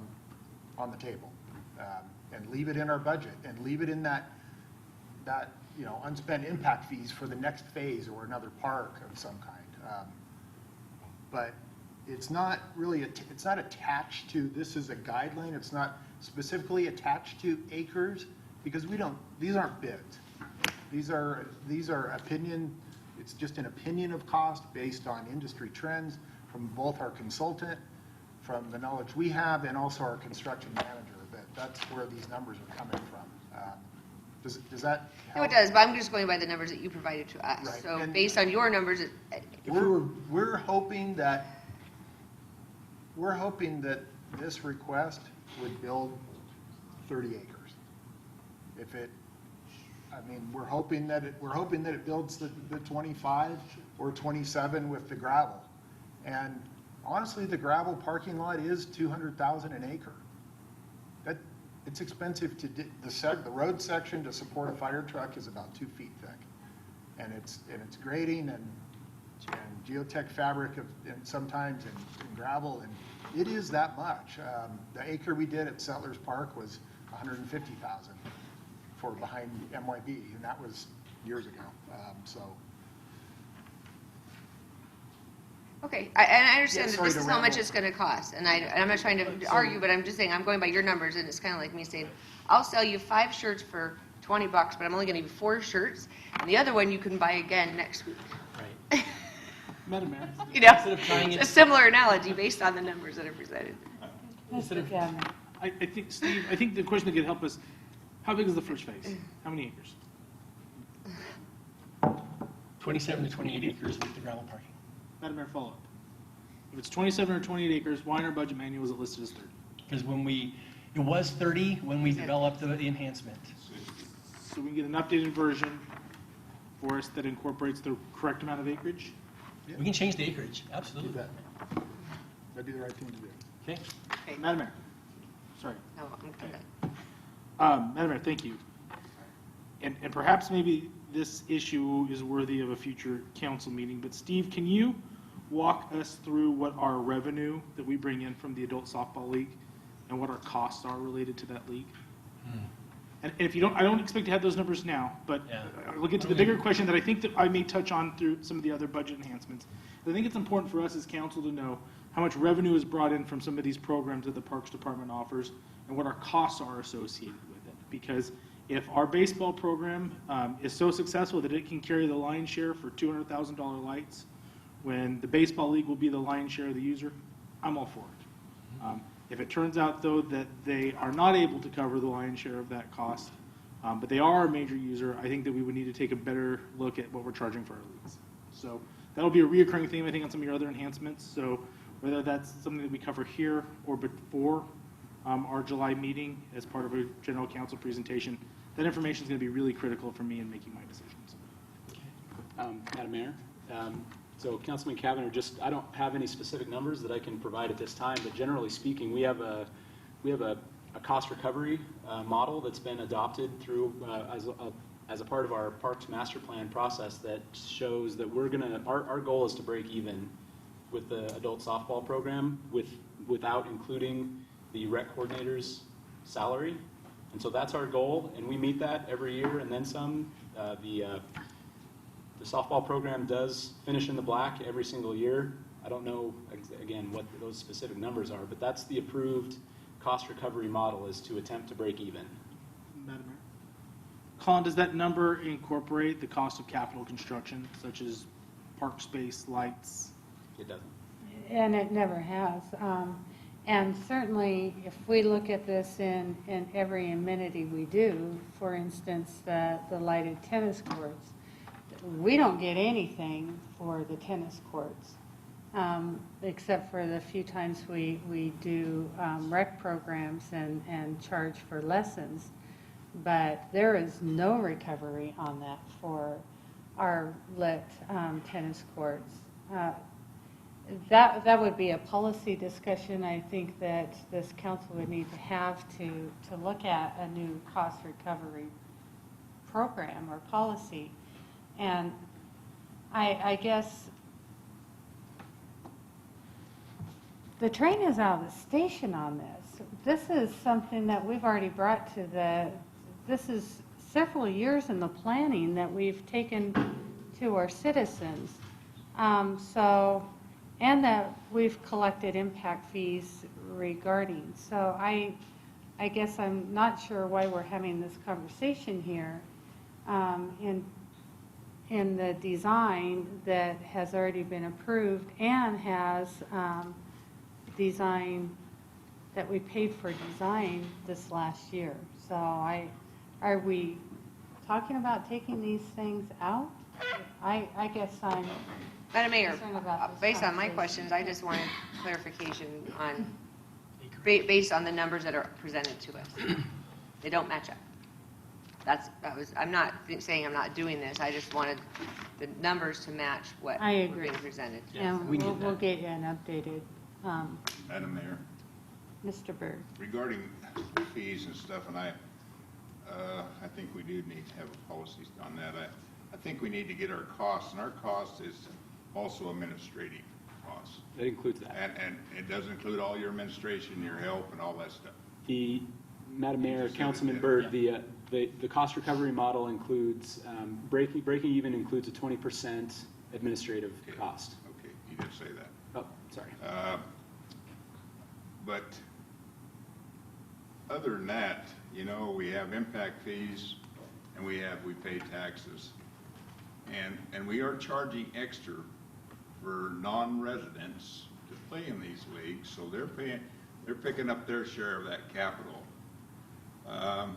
on the table, and leave it in our budget, and leave it in that unspent impact fees for the next phase or another park of some kind. But it's not really, it's not attached to, this is a guideline, it's not specifically attached to acres, because these aren't bids. These are opinion, it's just an opinion of cost based on industry trends from both our consultant, from the knowledge we have, and also our construction manager. That's where these numbers are coming from. Does that help? No, it does, but I'm just going by the numbers that you provided to us. Right. So And based on your numbers, we're hoping that this request would build 30 acres. We're hoping that it builds the 25 or 27 with the gravel. And honestly, the gravel parking lot is $200,000 an acre. It's expensive to the road section to support a fire truck is about 2 feet thick, and it's grading and geotech fabric and sometimes and gravel, and it is that much. The acre we did at Settlers Park was $150,000 for behind MYB, and that was years ago. okay, and I understand Yeah, that this sorry is to how much ramble. it's going to cost, and I'm not trying to argue, but I'm just saying, I'm going by your numbers, and it's kind of like me saying, I'll sell you 5 shirts for $20, but I'm only going to give you 4 shirts, and the other one you can buy again next week. Right. Madam Mayor? Instead of trying It's it- a similar analogy based on the numbers that are presented. Mr. Gavin. I think, Steve, I think the question that could help us, how big is the first phase? How many acres? 27 to 28 acres with the gravel parking. Madam Mayor, follow up. If it's 27 or 28 acres, why in our budget manual is it listed as 30? Because it was 30 when we developed the enhancement. So we can get an updated version for us that incorporates the correct amount of acreage? We can change the acreage, absolutely. Do that. That'd be the right thing to do. Okay. Okay. Madam Mayor, sorry. No, I'm done. Madam Mayor, thank you. And perhaps maybe this issue is worthy of a future council meeting, but Steve, can you walk us through what our revenue that we bring in from the adult softball league and what our costs are related to that league? And if you don't, I don't expect to have those numbers now, but Yeah. we'll get to the bigger question that I think that I may touch on through some of the other budget enhancements. I think it's important for us as council to know how much revenue is brought in from some of these programs that the Parks Department offers and what our costs are associated with it. Because if our baseball program is so successful that it can carry the lion's share for $200,000 lights, when the baseball league will be the lion's share of the user, I'm all for it. If it turns out, though, that they are not able to cover the lion's share of that cost, but they are a major user, I think that we would need to take a better look at what we're charging for our leagues. So that'll be a reoccurring theme, I think, on some of your other enhancements. So whether that's something that we cover here or before our July meeting as part of a general council presentation, that information is going to be really critical for me in making my decisions. Madam Mayor, so Councilman Cavanagh, I don't have any specific numbers that I can provide at this time, but generally speaking, we have a cost recovery model that's been adopted through as a part of our Parks Master Plan process that shows that our goal is to break even with the adult softball program without including the rec coordinator's salary. And so that's our goal, and we meet that every year and then some. The softball program does finish in the black every single year. I don't know, again, what those specific numbers are, but that's the approved cost recovery model, is to attempt to break even. Madam Mayor? Colin, does that number incorporate the cost of capital construction, such as park space, lights? It doesn't. And it never has. And certainly, if we look at this in every amenity we do, for instance, the lighted tennis courts, we don't get anything for the tennis courts, except for the few times we do rec programs and charge for lessons. But there is no recovery on that for our lit tennis courts. That would be a policy discussion, I think, that this council would need to have to look at a new cost recovery program or policy. And I guess the train is out of the station on this. This is something that we've already brought to this is several years in the planning that we've taken to our citizens. And that we've collected impact fees regarding. So I guess I'm not sure why we're having this conversation here in the design that has already been approved and has design that we paid for design this last year. So are we talking about taking these things out? I guess I'm Madam Mayor, concerned about this based on my conversation. questions, I just wanted clarification on, based on the numbers that are presented to us. They don't match up. I'm not saying I'm not doing this, I just wanted the numbers to match what I were agree. being presented. And we need we'll that. get you an updated, Madam Mayor, Mr. Byrd. regarding fees and stuff, and I think we do need to have a policy on that. I think we need to get our costs, and our cost is also administrative costs. That includes that. And it does include all your administration, your help, and all that stuff. Madam Mayor, just said it Councilman there. Byrd, the cost recovery model includes, breaking even includes a 20% administrative cost. Okay, you did say that. Oh, sorry. But other than that, we have impact fees and we pay taxes. And we are charging extra for non-residents to play in these leagues, so they're picking up their share of that capital. I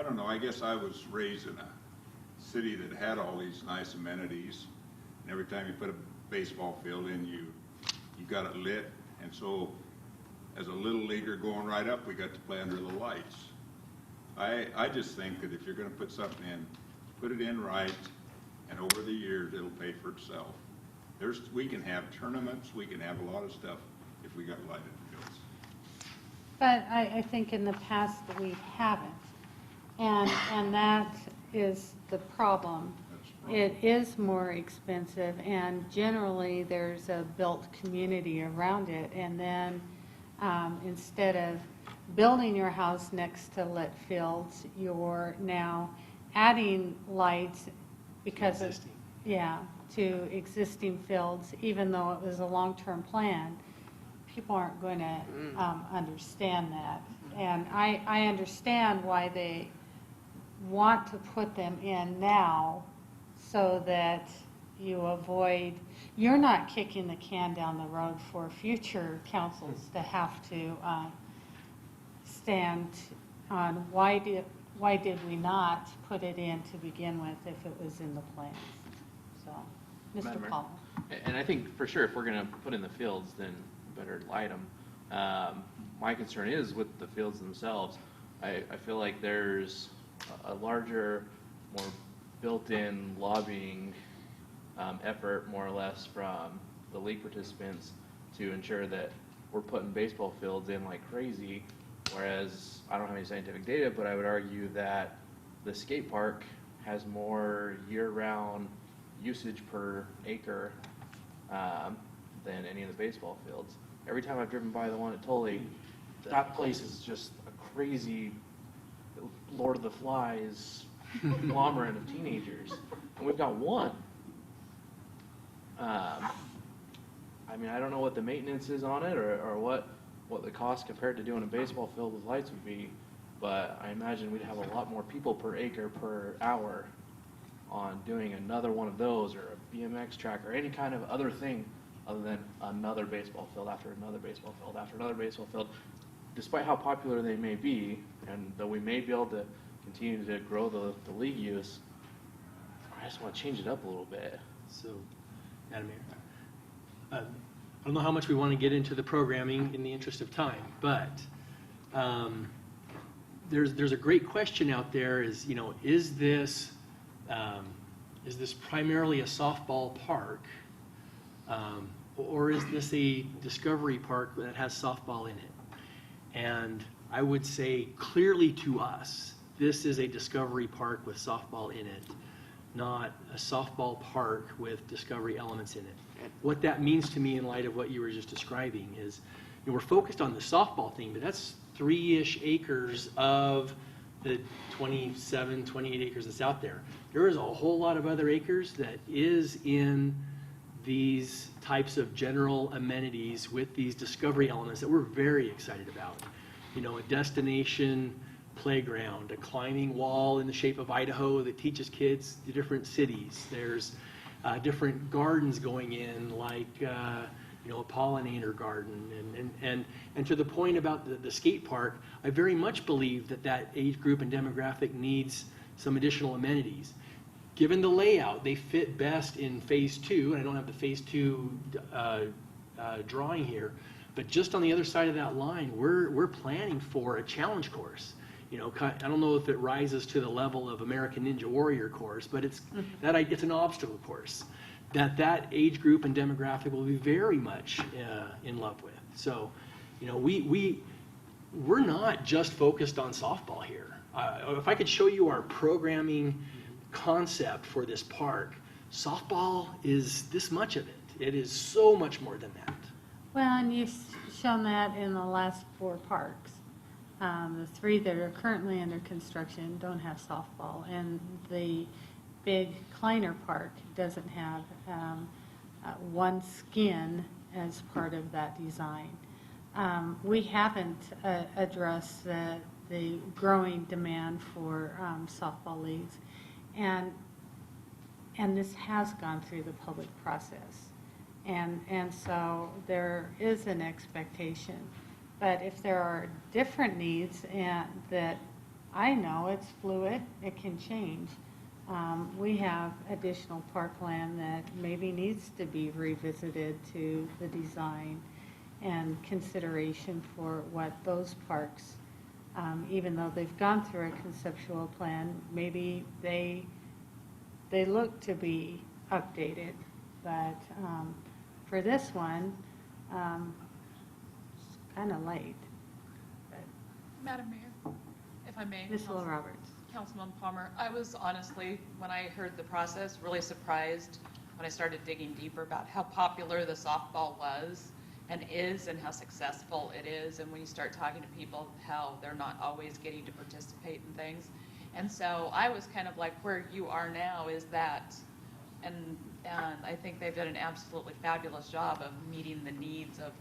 don't know, I guess I was raised in a city that had all these nice amenities, and every time you put a baseball field in, you got it lit, and so as a little leaguer going right up, we got to play under the lights. I just think that if you're gonna put something in, put it in right, and over the years, it'll pay for itself. We can have tournaments, we can have a lot of stuff if we got lighted fields. But I think in the past we haven't. And that is the problem. It is more expensive, and generally there's a built community around it. And then instead of building your house next to lit fields, you're now adding lights because of, to existing fields, even though it was a long-term plan. People aren't going to understand that. And I understand why they want to put them in now so that you avoid, you're not kicking the can down the road for future councils to have to stand on why did we not put it in to begin with if it was in the plans? So, Madam Mr. Mayor? Paul. And I think for sure, if we're gonna put in the fields, then we better light them. My concern is with the fields themselves. I feel like there's a larger, more built-in lobbying effort, more or less, from the league participants to ensure that we're putting baseball fields in like crazy, whereas I don't have any scientific data, but I would argue that the skate park has more year-round usage per acre than any of the baseball fields. Every time I've driven by the one at Tully, that place is just a crazy Lord of the Flies conglomerate of teenagers, and we've got one. I mean, I don't know what the maintenance is on it, or what the cost compared to doing a baseball field with lights would be, but I imagine we'd have a lot more people per acre per hour on doing another one of those, or a BMX track, or any kind of other thing other than another baseball field after another baseball field after another baseball field. Despite how popular they may be, and though we may be able to continue to grow the league use, I just want to change it up a little bit. So, Madam Mayor, I don't know how much we want to get into the programming in the interest of time, but there's a great question out there is, you know, is this primarily a softball park, or is this a discovery park that has softball in it? And I would say clearly to us, this is a discovery park with softball in it, not a softball park with discovery elements in it. What that means to me in light of what you were just describing is, you know, we're focused on the softball thing, but that's 3-ish acres of the 27, 28 acres that's out there. There is a whole lot of other acres that is in these types of general amenities with these discovery elements that we're very excited about. You know, a destination playground, a climbing wall in the shape of Idaho that teaches kids the different cities. There's different gardens going in, like you know, a pollinator garden, and to the point about the skate park, I very much believe that age group and demographic needs some additional amenities. Given the layout, they fit best in phase 2, and I don't have the phase 2 drawing here, but just on the other side of that line, we're planning for a challenge course. You know, I don't know if it rises to the level of American Ninja Warrior course, but it's an obstacle course that age group and demographic will be very much in love with. So, you know, we're not just focused on softball here. If I could show you our programming concept for this park, softball is this much of it. It is so much more than that. Well, and you've shown that in the last 4 parks. The 3 that are currently under construction don't have softball, and the big Kleiner Park doesn't have one skin as part of that design. We haven't addressed the growing demand for softball leagues, and this has gone through the public process, and so there is an expectation. But if there are different needs, and that I know it's fluid, it can change. We have additional parkland that maybe needs to be revisited to the design and consideration for what those parks, even though they've gone through a conceptual plan, maybe they look to be updated. But for this one, it's kind of late. But Madam Mayor, if I may. Ms. Will Roberts. Councilman Palmer, I was honestly, when I heard the process, really surprised when I started digging deeper about how popular the softball was and is, and how successful it is. And when you start talking to people, how they're not always getting to participate in things. And so I was kind of like, where you are now is that, and I think they've done an absolutely fabulous job of meeting the needs of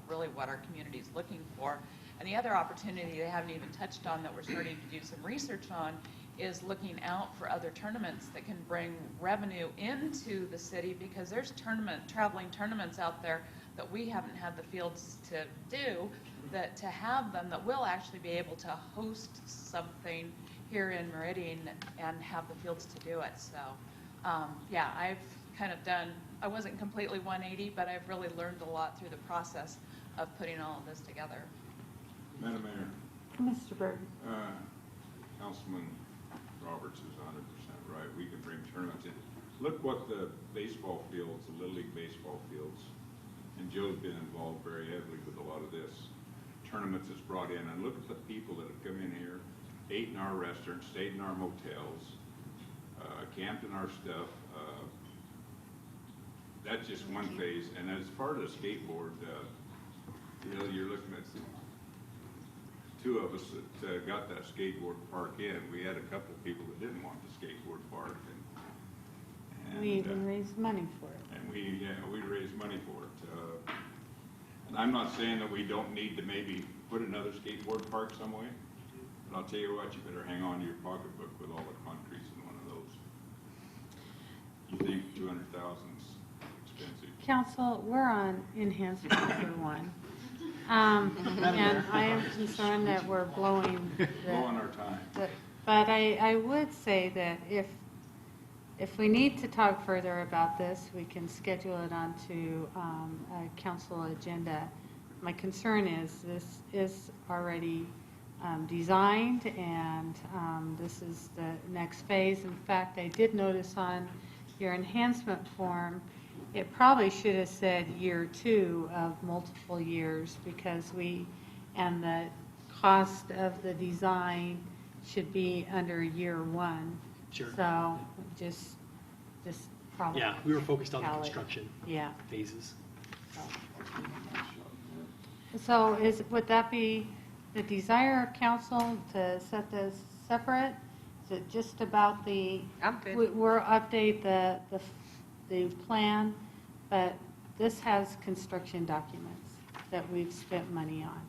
really what our community is looking for. And the other opportunity they haven't even touched on that we're starting to do some research on is looking out for other tournaments that can bring revenue into the city, because there's traveling tournaments out there that we haven't had the fields to do, that to have them, that we'll actually be able to host something here in Meridian and have the fields to do it. So yeah, I've kind of done, I wasn't completely 180, but I've really learned a lot through the process of putting all of this together. Madam Mayor, Mr. Burton. Councilman Roberts is 100% right. We can bring tournaments in. Look what the baseball fields, the Little League baseball fields, and Joe's been involved very heavily with a lot of this, tournaments that's brought in. And look at the people that have come in here, ate in our restaurants, stayed in our motels, camped in our stuff. That's just one phase. And as part of the skateboard, you know, you're looking at 2 of us that got that skateboard park in. We had a couple of people that didn't want the skateboard park. And We even raised money for it. And we raised money for it. And I'm not saying that we don't need to maybe put another skateboard park somewhere. But I'll tell you what, you better hang on to your pocketbook with all the concretes in one of those. You think 200,000's expensive? Council, we're on enhancement number one. And I am concerned that we're blowing Blowing our time. But I would say that if we need to talk further about this, we can schedule it onto a council agenda. My concern is this is already designed, and this is the next phase. In fact, I did notice on your enhancement form, it probably should have said year 2 of multiple years, because and the cost of the design should be under year 1. Sure. So just probably. Yeah, we were focused on the tally it. construction Yeah. phases. So would that be the desire of council to set this separate? Is it just about I'm good. We'll update the plan, but this has construction documents that we've spent money on.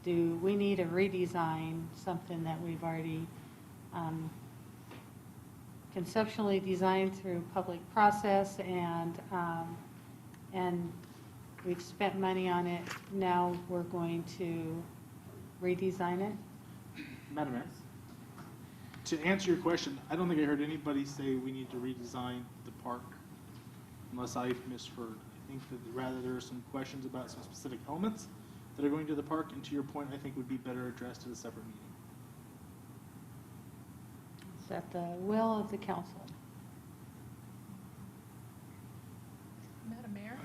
Do we need to redesign something that we've already conceptually designed through public process, and we've spent money on it, now we're going to redesign it? Madam Mayor, to answer your question, I don't think I heard anybody say we need to redesign the park, unless I misheard. I think that rather there are some questions about some specific elements that are going to the park, and to your point, I think would be better addressed at a separate meeting. Is that the will of the council? Madam Mayor,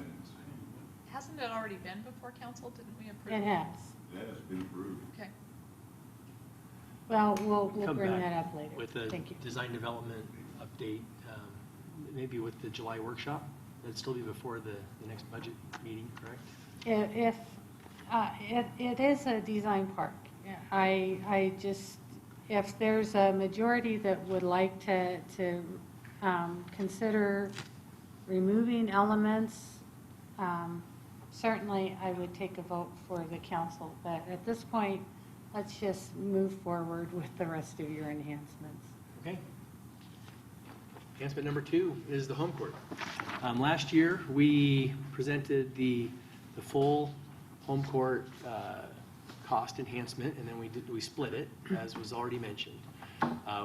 hasn't it already been before council? Didn't we approve? It has. That has been approved. Okay. Well, we'll Come bring back that up later. With the Thank you. design development update, maybe with the July workshop. That'd still be before the next budget meeting, correct? If, it is a design park. I just, if there's a majority that would like to consider removing elements, certainly I would take a vote for the council. But at this point, let's just move forward with the rest of your enhancements. Okay. Enhancement number 2 is the home court. Last year, we presented the full home court cost enhancement, and then we split it, as was already mentioned.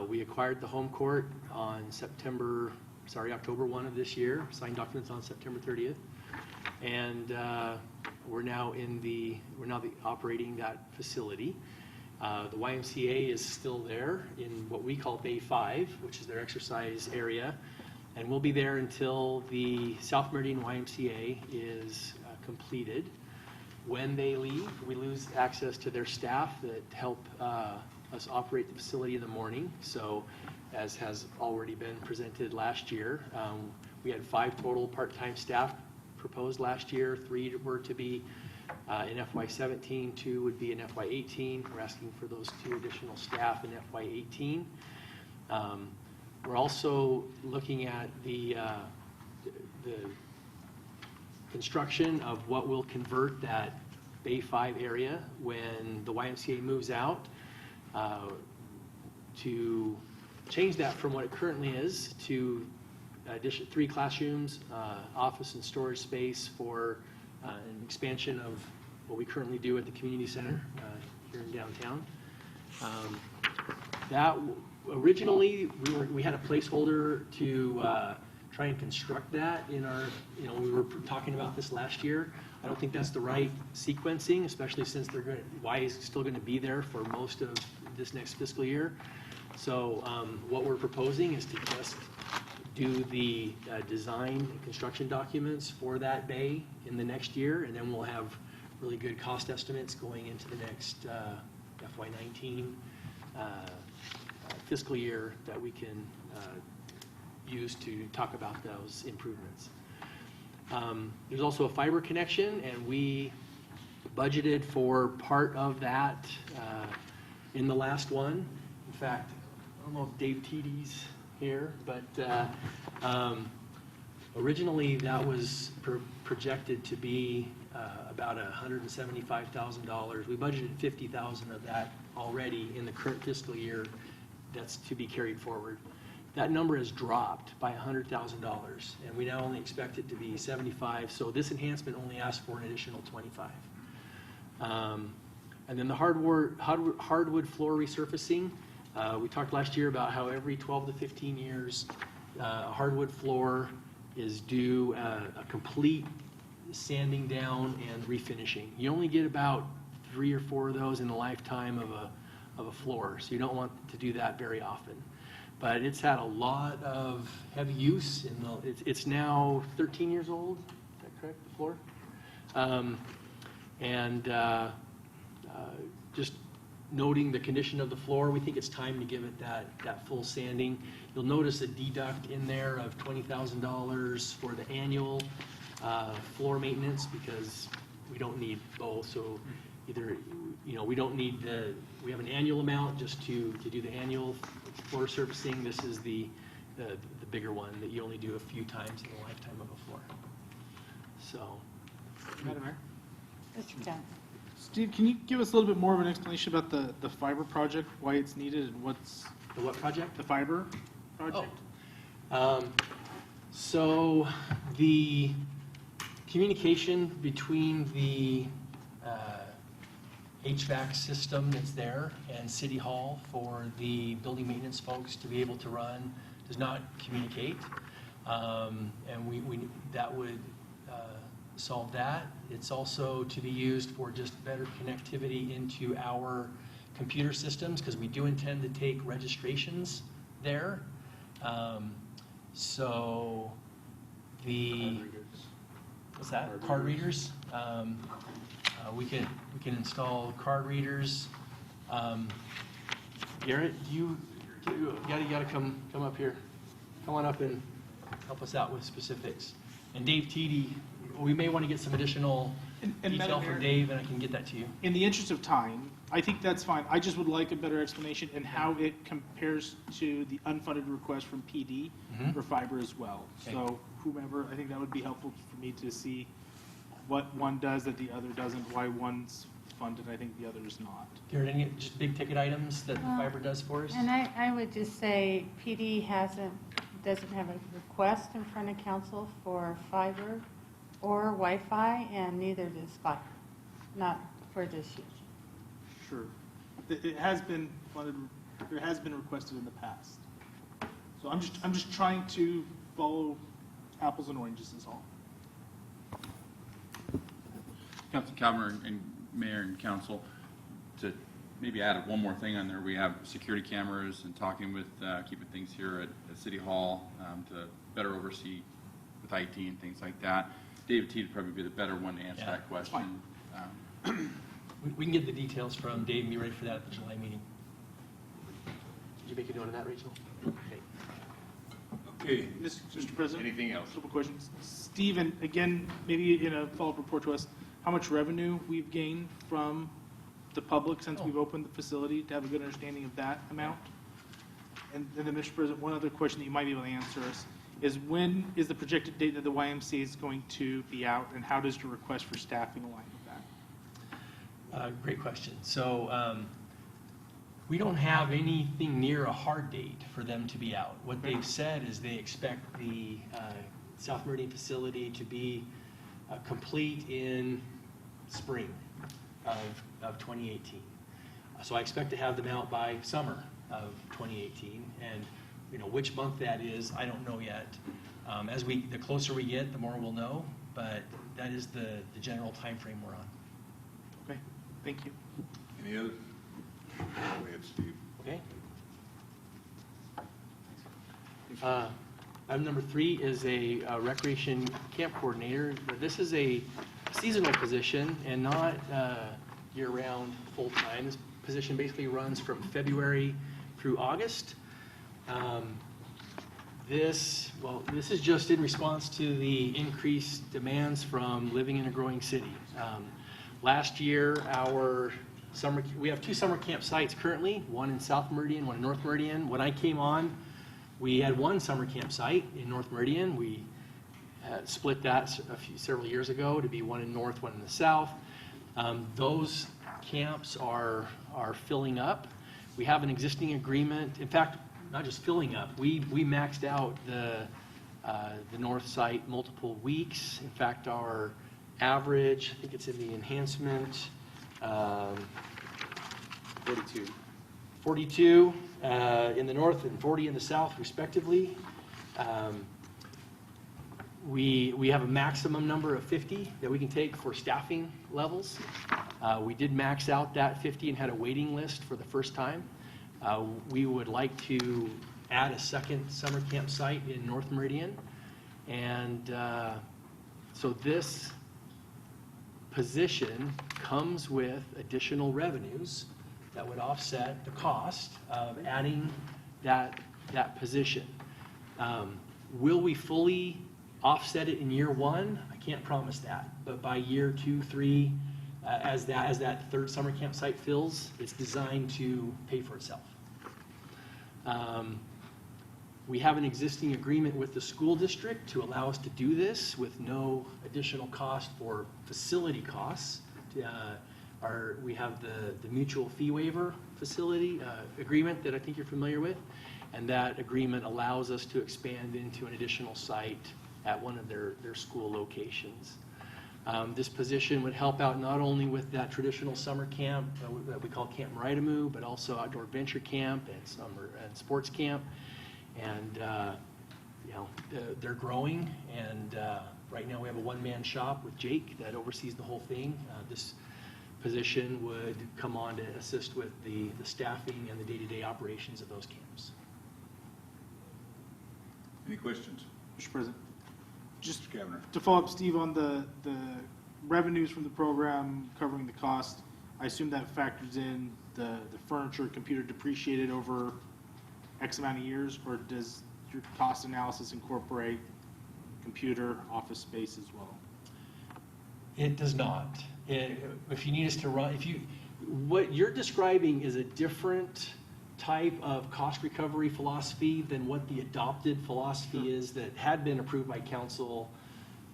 We acquired the home court on October 1 of this year, signed documents on September 30th, and we're now operating that facility. The YMCA is still there in what we call Bay 5, which is their exercise area, and we'll be there until the South Meridian YMCA is completed. When they leave, we lose access to their staff that help us operate the facility in the morning. So, as has already been presented last year, we had 5 total part-time staff proposed last year. 3 were to be in FY17, 2 would be in FY18. We're asking for those 2 additional staff in FY18. We're also looking at the construction of what will convert that Bay 5 area when the YMCA moves out, to change that from what it currently is to 3 classrooms, office and storage space for an expansion of what we currently do at the community center here in downtown. Originally, we had a placeholder to try and construct that in our, we were talking about this last year. I don't think that's the right sequencing, especially since Y is still going to be there for most of this next fiscal year. So what we're proposing is to just do the design and construction documents for that bay in the next year, and then we'll have really good cost estimates going into the next FY19 fiscal year that we can use to talk about those improvements. There's also a fiber connection, and we budgeted for part of that in the last one. In fact, I don't know if Dave Teedy's here, but originally that was projected to be about $175,000. We budgeted $50,000 of that already in the current fiscal year. That's to be carried forward. That number has dropped by $100,000, and we now only expect it to be 75. So this enhancement only asks for an additional 25. And then the hardwood floor resurfacing. We talked last year about how every 12 to 15 years, a hardwood floor is due a complete sanding down and refinishing. You only get about 3 or 4 of those in the lifetime of a floor, so you don't want to do that very often. But it's had a lot of heavy use. It's now 13 years old. Is that correct, the floor? Just noting the condition of the floor, we think it's time to give it that full sanding. You'll notice a deduct in there of $20,000 for the annual floor maintenance, because we don't need both. So either, we don't need we have an annual amount just to do the annual floor surfacing. This is the bigger one that you only do a few times in the lifetime of a floor. So. Madam Mayor? Mr. Johnson. Steve, can you give us a little bit more of an explanation about the fiber project, why it's needed, and what's... The what project? The fiber project? So the communication between the HVAC system that's there and City Hall for the building maintenance folks to be able to run does not communicate. And that would solve that. It's also to be used for just better connectivity into our computer systems, because we do intend to take registrations there. So the what's that? Card readers. We can install card readers. Garrett, you gotta come up here. Come on up and help us out with specifics. And Dave Teedy, we may want to get some additional detail from Dave, and I can get that to you. In the interest of time, I think that's fine. I just would like a better explanation and how it compares to the unfunded request from PD for fiber as well. Okay. So whomever, I think that would be helpful for me to see what one does that the other doesn't, why one's funded, I think the other is not. Garrett, any just big ticket items that the fiber does for us? And I would just say PD doesn't have a request in front of council for fiber or Wi-Fi, and neither does fiber, not for this year. Sure. It has been funded, it has been requested in the past. So I'm just trying to follow apples and oranges is all. Council Calmer and Mayor and Council, to maybe add one more thing on there, we have security cameras and talking with, keeping things here at City Hall to better oversee with IT and things like that. David T would probably be the better one to answer that question. We can get the details from Dave and be ready for that at the July meeting. Did you make a note of that, Rachel? Okay. Okay. Mr. President? Anything else? Couple questions. Steve, and again, maybe in a follow-up report to us, how much revenue we've gained from the public since we've opened the facility, to have a good understanding of that amount? And then, Mr. President, one other question that you might be able to answer us is, when is the projected date that the YMCA is going to be out, and how does the request for staffing align with that? Great question. So we don't have anything near a hard date for them to be out. What they've said is they expect the South Meridian facility to be complete in spring of 2018. So I expect to have them out by summer of 2018, and which month that is, I don't know yet. The closer we get, the more we'll know, but that is the general time frame we're on. Okay, thank you. Any other? Go ahead, Steve. Okay. Item number 3 is a recreation camp coordinator. This is a seasonal position and not year-round full-time. This position basically runs from February through August. This is just in response to the increased demands from living in a growing city. Last year, we have 2 summer camp sites currently, one in South Meridian, one in North Meridian. When I came on, we had 1 summer camp site in North Meridian. We split that several years ago to be one in north, one in the south. Those camps are filling up. We have an existing agreement. In fact, not just filling up, we maxed out the north site multiple weeks. In fact, our average, I think it's in the enhancement, 42 in the north and 40 in the south, respectively. We have a maximum number of 50 that we can take for staffing levels. We did max out that 50 and had a waiting list for the first time. We would like to add a second summer camp site in North Meridian. And so this position comes with additional revenues that would offset the cost of adding that position. Will we fully offset it in year one? I can't promise that, but by year 2, 3, as that third summer camp site fills, it's designed to pay for itself. We have an existing agreement with the school district to allow us to do this with no additional cost for facility costs. We have the mutual fee waiver facility agreement that I think you're familiar with, and that agreement allows us to expand into an additional site at one of their school locations. This position would help out not only with that traditional summer camp that we call Camp Meridian, but also outdoor adventure camp and sports camp. And they're growing, and right now we have a one-man shop with Jake that oversees the whole thing. This position would come on to assist with the staffing and the day-to-day operations of those camps. Any questions? Mr. President, just Mr. Kavner. to follow up, Steve, on the revenues from the program covering the cost, I assume that factors in the furniture, computer depreciated over X amount of years, or does your cost analysis incorporate computer, office space as well? It does not. If you need us to run, what you're describing is a different type of cost recovery philosophy than what the adopted philosophy is that had been approved by council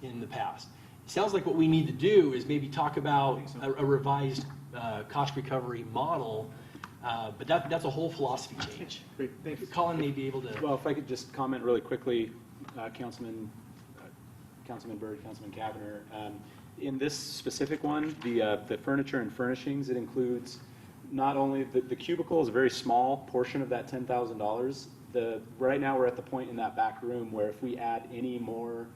in the past. It sounds like what we need to do is maybe talk about a revised cost recovery model, but that's a whole philosophy change. Great, thanks. Colin may be able to. Well, if I could just comment really quickly, Councilman Byrd, Councilman Cavanagh. In this specific one, the furniture and furnishings, it includes not only the cubicle is a very small portion of that $10,000. Right now we're at the point in that back room where if we add any more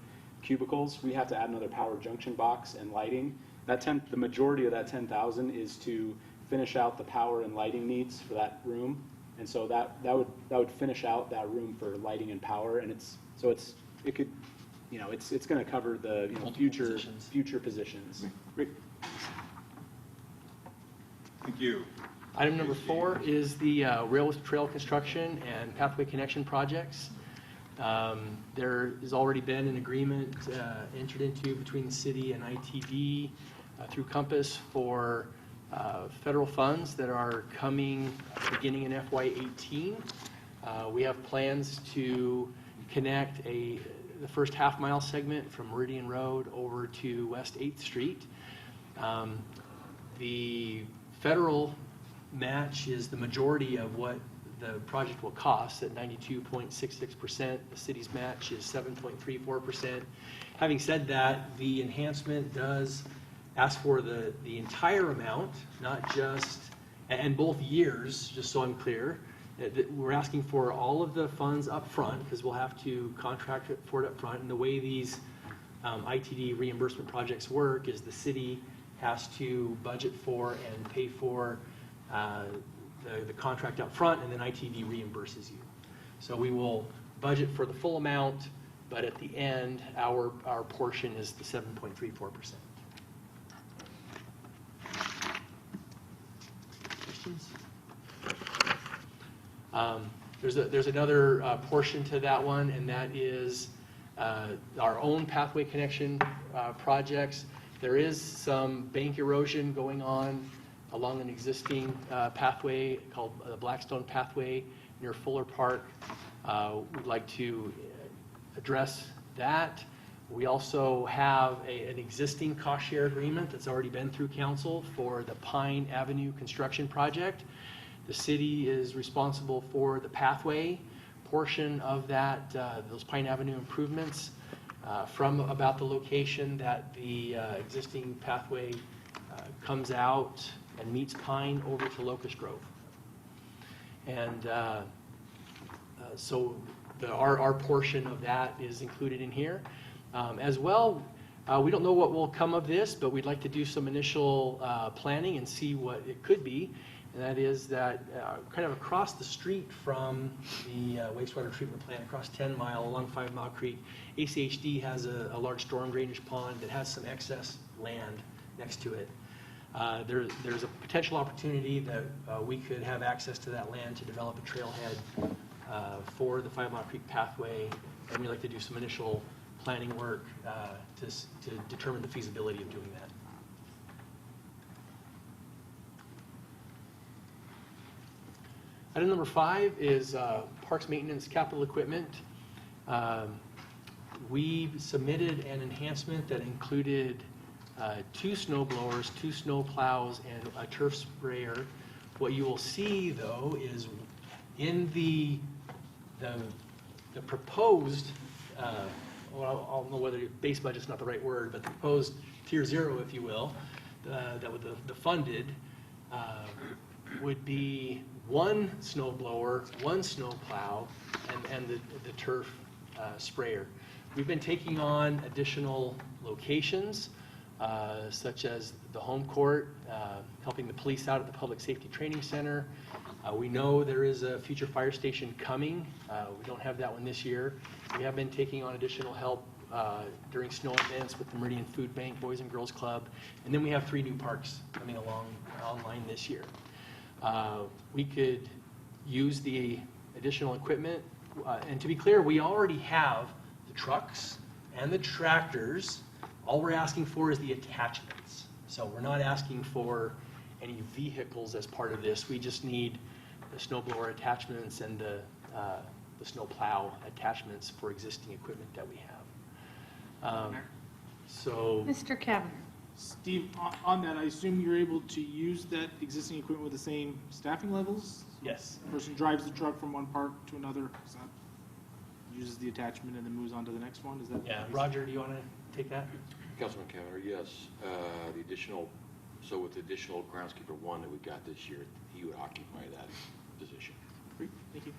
cubicles, we have to add another power junction box and lighting. The majority of that $10,000 is to finish out the power and lighting needs for that room, and so that would finish out that room for lighting and power, and it's going to cover the future positions. Great. Thank you. Item number 4 is the rail trail construction and pathway connection projects. There has already been an agreement entered into between the city and ITD through Compass for federal funds that are coming beginning in FY18. We have plans to connect the first half-mile segment from Meridian Road over to West 8th Street. The federal match is the majority of what the project will cost at 92.66%. The city's match is 7.34%. Having said that, the enhancement does ask for the entire amount, not just, and both years, just so I'm clear. We're asking for all of the funds up front because we'll have to contract for it up front. And the way these ITD reimbursement projects work is the city has to budget for and pay for the contract up front, and then ITD reimburses you. So we will budget for the full amount, but at the end, our portion is the 7.34%. Questions? There's another portion to that one, and that is our own pathway connection projects. There is some bank erosion going on along an existing pathway called the Blackstone Pathway near Fuller Park. We'd like to address that. We also have an existing cost share agreement that's already been through council for the Pine Avenue construction project. The city is responsible for the pathway portion of that, those Pine Avenue improvements from about the location that the existing pathway comes out and meets Pine over to Locust Grove. And so our portion of that is included in here. As well, we don't know what will come of this, but we'd like to do some initial planning and see what it could be. And that is that kind of across the street from the wastewater treatment plant, across 10 Mile, along 5 Mile Creek, ACHD has a large storm drainage pond that has some excess land next to it. There's a potential opportunity that we could have access to that land to develop a trailhead for the 5 Mile Creek pathway, and we'd like to do some initial planning work to determine the feasibility of doing that. Item number 5 is parks maintenance capital equipment. We submitted an enhancement that included 2 snow blowers, 2 snow plows, and a turf sprayer. What you will see, though, is in the proposed, well, I don't know whether base budget's not the right word, but the proposed tier 0, if you will, the funded would be 1 snow blower, 1 snow plow, and the turf sprayer. We've been taking on additional locations, such as the home court, helping the police out at the Public Safety Training Center. We know there is a future fire station coming. We don't have that one this year. We have been taking on additional help during snow events with the Meridian Food Bank, Boys and Girls Club, and then we have 3 new parks coming along online this year. We could use the additional equipment, and to be clear, we already have the trucks and the tractors. All we're asking for is the attachments. So we're not asking for any vehicles as part of this. We just need the snow blower attachments and the snow plow attachments for existing equipment that we have. So, Mr. Kavanaugh. Steve, on that, I assume you're able to use that existing equipment with the same staffing levels? yes. The person drives the truck from one park to another, so uses the attachment and then moves on to the next one? Is that? Yeah, Roger, do you want to take that? Councilman Cavanagh, yes. The additional, so with the additional groundskeeper 1 that we got this year, he would occupy that position. Great, thank you.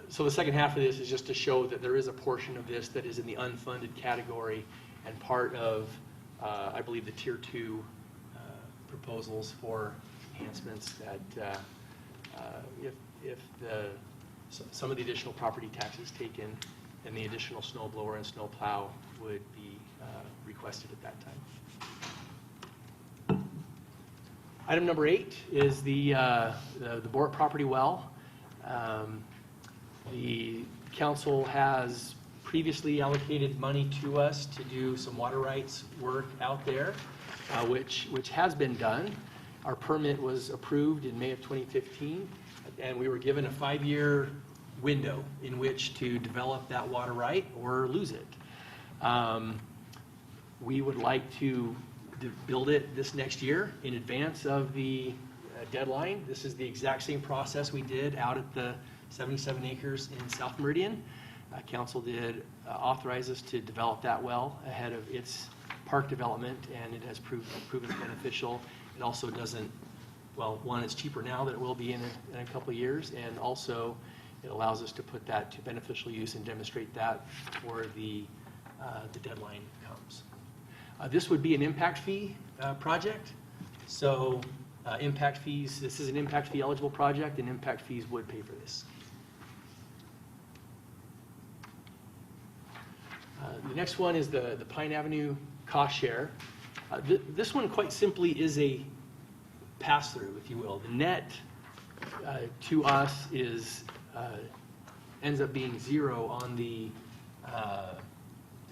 So the second half of this is just to show that there is a portion of this that is in the unfunded category and part of, I believe, the Tier 2 proposals for enhancements that if some of the additional property taxes taken and the additional snow blower and snow plow would be requested at that time. Item number 8 is the Borat property well. The council has previously allocated money to us to do some water rights work out there, which has been done. Our permit was approved in May of 2015, and we were given a 5-year window in which to develop that water right or lose it. We would like to build it this next year in advance of the deadline. This is the exact same process we did out at the 77 acres in South Meridian. Council did authorize us to develop that well ahead of its park development, and it has proven beneficial. It also doesn't, well, one, it's cheaper now than it will be in a couple of years, and also it allows us to put that to beneficial use and demonstrate that before the deadline comes. This would be an impact fee project. So impact fees, this is an impact fee eligible project, and impact fees would pay for this. The next one is the Pine Avenue cost share. This one quite simply is a pass-through, if you will. The net to us is ends up being 0 on the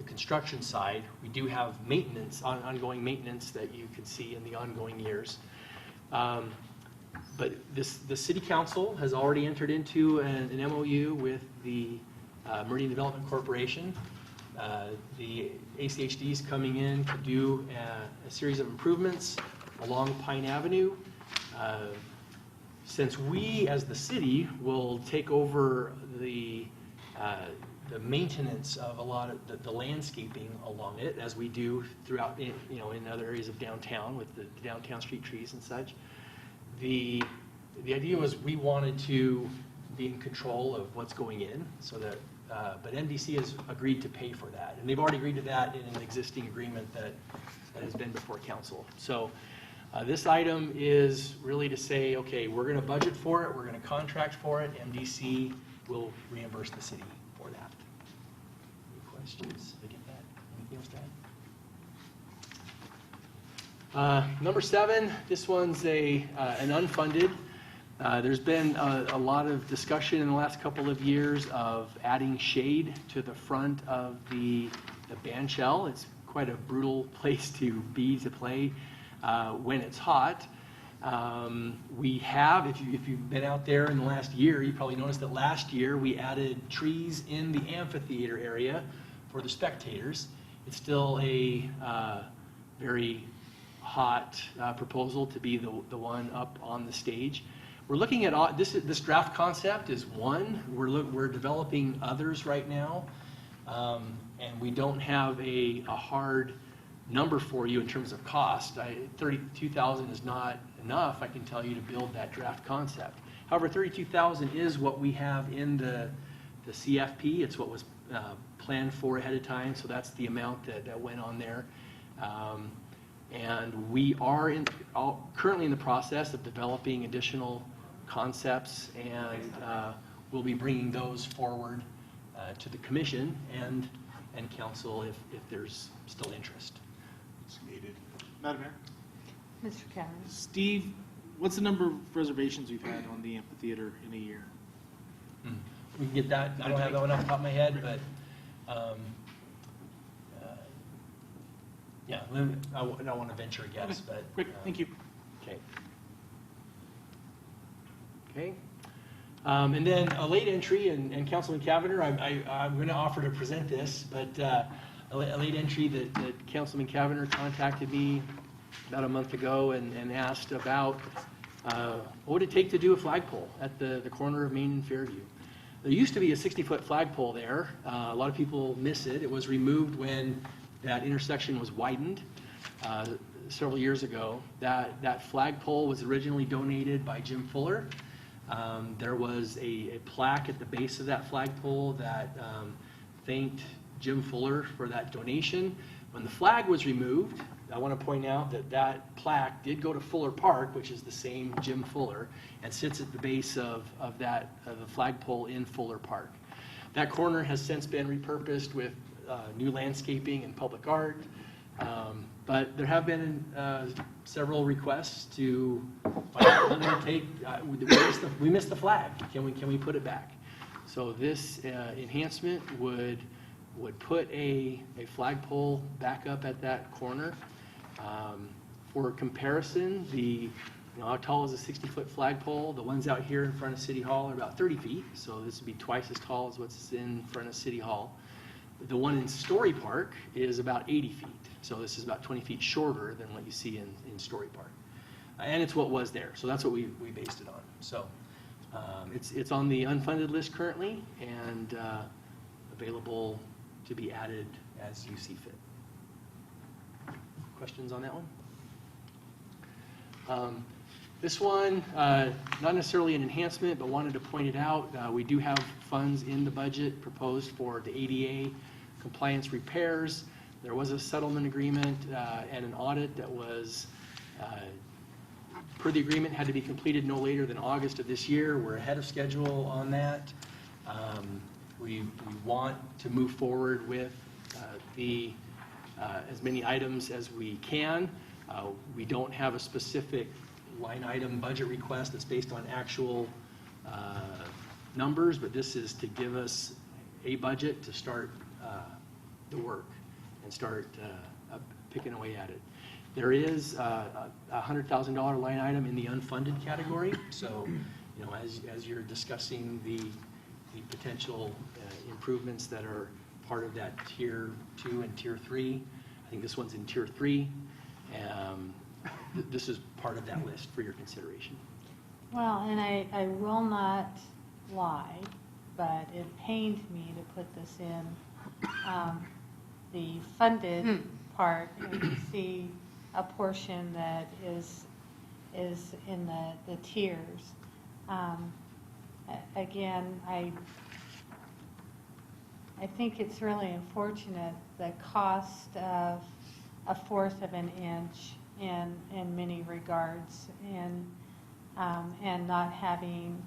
construction side. We do have maintenance, ongoing maintenance that you can see in the ongoing years. But the City Council has already entered into an MOU with the Meridian Development Corporation The ACHD is coming in to do a series of improvements along Pine Avenue. Since we, as the city, will take over the maintenance of a lot of the landscaping along it, as we do throughout, in other areas of downtown with the downtown street trees and such. The idea was we wanted to be in control of what's going in, so that, but MDC has agreed to pay for that, and they've already agreed to that in an existing agreement that has been before council. So this item is really to say, okay, we're going to budget for it, we're going to contract for it, MDC will reimburse the city for that. Any questions? Did I get that? Anything else to add? Number 7, this one's an unfunded. There's been a lot of discussion in the last couple of years of adding shade to the front of the band shell. It's quite a brutal place to play when it's hot. We have, if you've been out there in the last year, you probably noticed that last year we added trees in the amphitheater area for the spectators. It's still a very hot proposal to be the one up on the stage. We're looking at this draft concept is one. We're developing others right now, and we don't have a hard number for you in terms of cost. $32,000 is not enough, I can tell you, to build that draft concept. However, $32,000 is what we have in the CFP. It's what was planned for ahead of time, so that's the amount that went on there. And we are currently in the process of developing additional concepts, and we'll be bringing those forward to the commission and council if there's still interest. Madam Mayor? Mr. Cameron. Steve, what's the number of reservations we've had on the amphitheater in a year? We can get that. I don't have that one off the top of my head, but yeah, I don't want to venture a guess, Okay, but great, thank you. Okay. Okay. And then a late entry, and Councilman Cavanagh, I'm going to offer to present this, but a late entry that Councilman Cavanagh contacted me about a month ago and asked about what would it take to do a flagpole at the corner of Main and Fairview. There used to be a 60-foot flagpole there. A lot of people miss it. It was removed when that intersection was widened several years ago. That flagpole was originally donated by Jim Fuller. There was a plaque at the base of that flagpole that thanked Jim Fuller for that donation. When the flag was removed, I want to point out that plaque did go to Fuller Park, which is the same Jim Fuller, and sits at the base of the flagpole in Fuller Park. That corner has since been repurposed with new landscaping and public art, but there have been several requests to we missed the flag. Can we put it back? So this enhancement would put a flagpole back up at that corner. For comparison, how tall is a 60-foot flagpole? The ones out here in front of City Hall are about 30 feet, so this would be twice as tall as what's in front of City Hall. The one in Story Park is about 80 feet, so this is about 20 feet shorter than what you see in Story Park. And it's what was there, so that's what we based it on. So it's on the unfunded list currently, and available to be added as you see fit. Questions on that one? This one, not necessarily an enhancement, but wanted to point it out. We do have funds in the budget proposed for the ADA compliance repairs. There was a settlement agreement and an audit that was, per the agreement, had to be completed no later than August of this year. We're ahead of schedule on that. We want to move forward with as many items as we can. We don't have a specific line item budget request that's based on actual numbers, but this is to give us a budget to start the work and start picking away at it. There is a $100,000 line item in the unfunded category, so as you're discussing the potential improvements that are part of that Tier 2 and Tier 3. I think this one's in Tier 3. This is part of that list for your consideration. Well, and I will not lie, but it pained me to put this in the funded part, and you see a portion that is in the tiers. Again, I think it's really unfortunate the cost of a fourth of an inch in many regards, and not having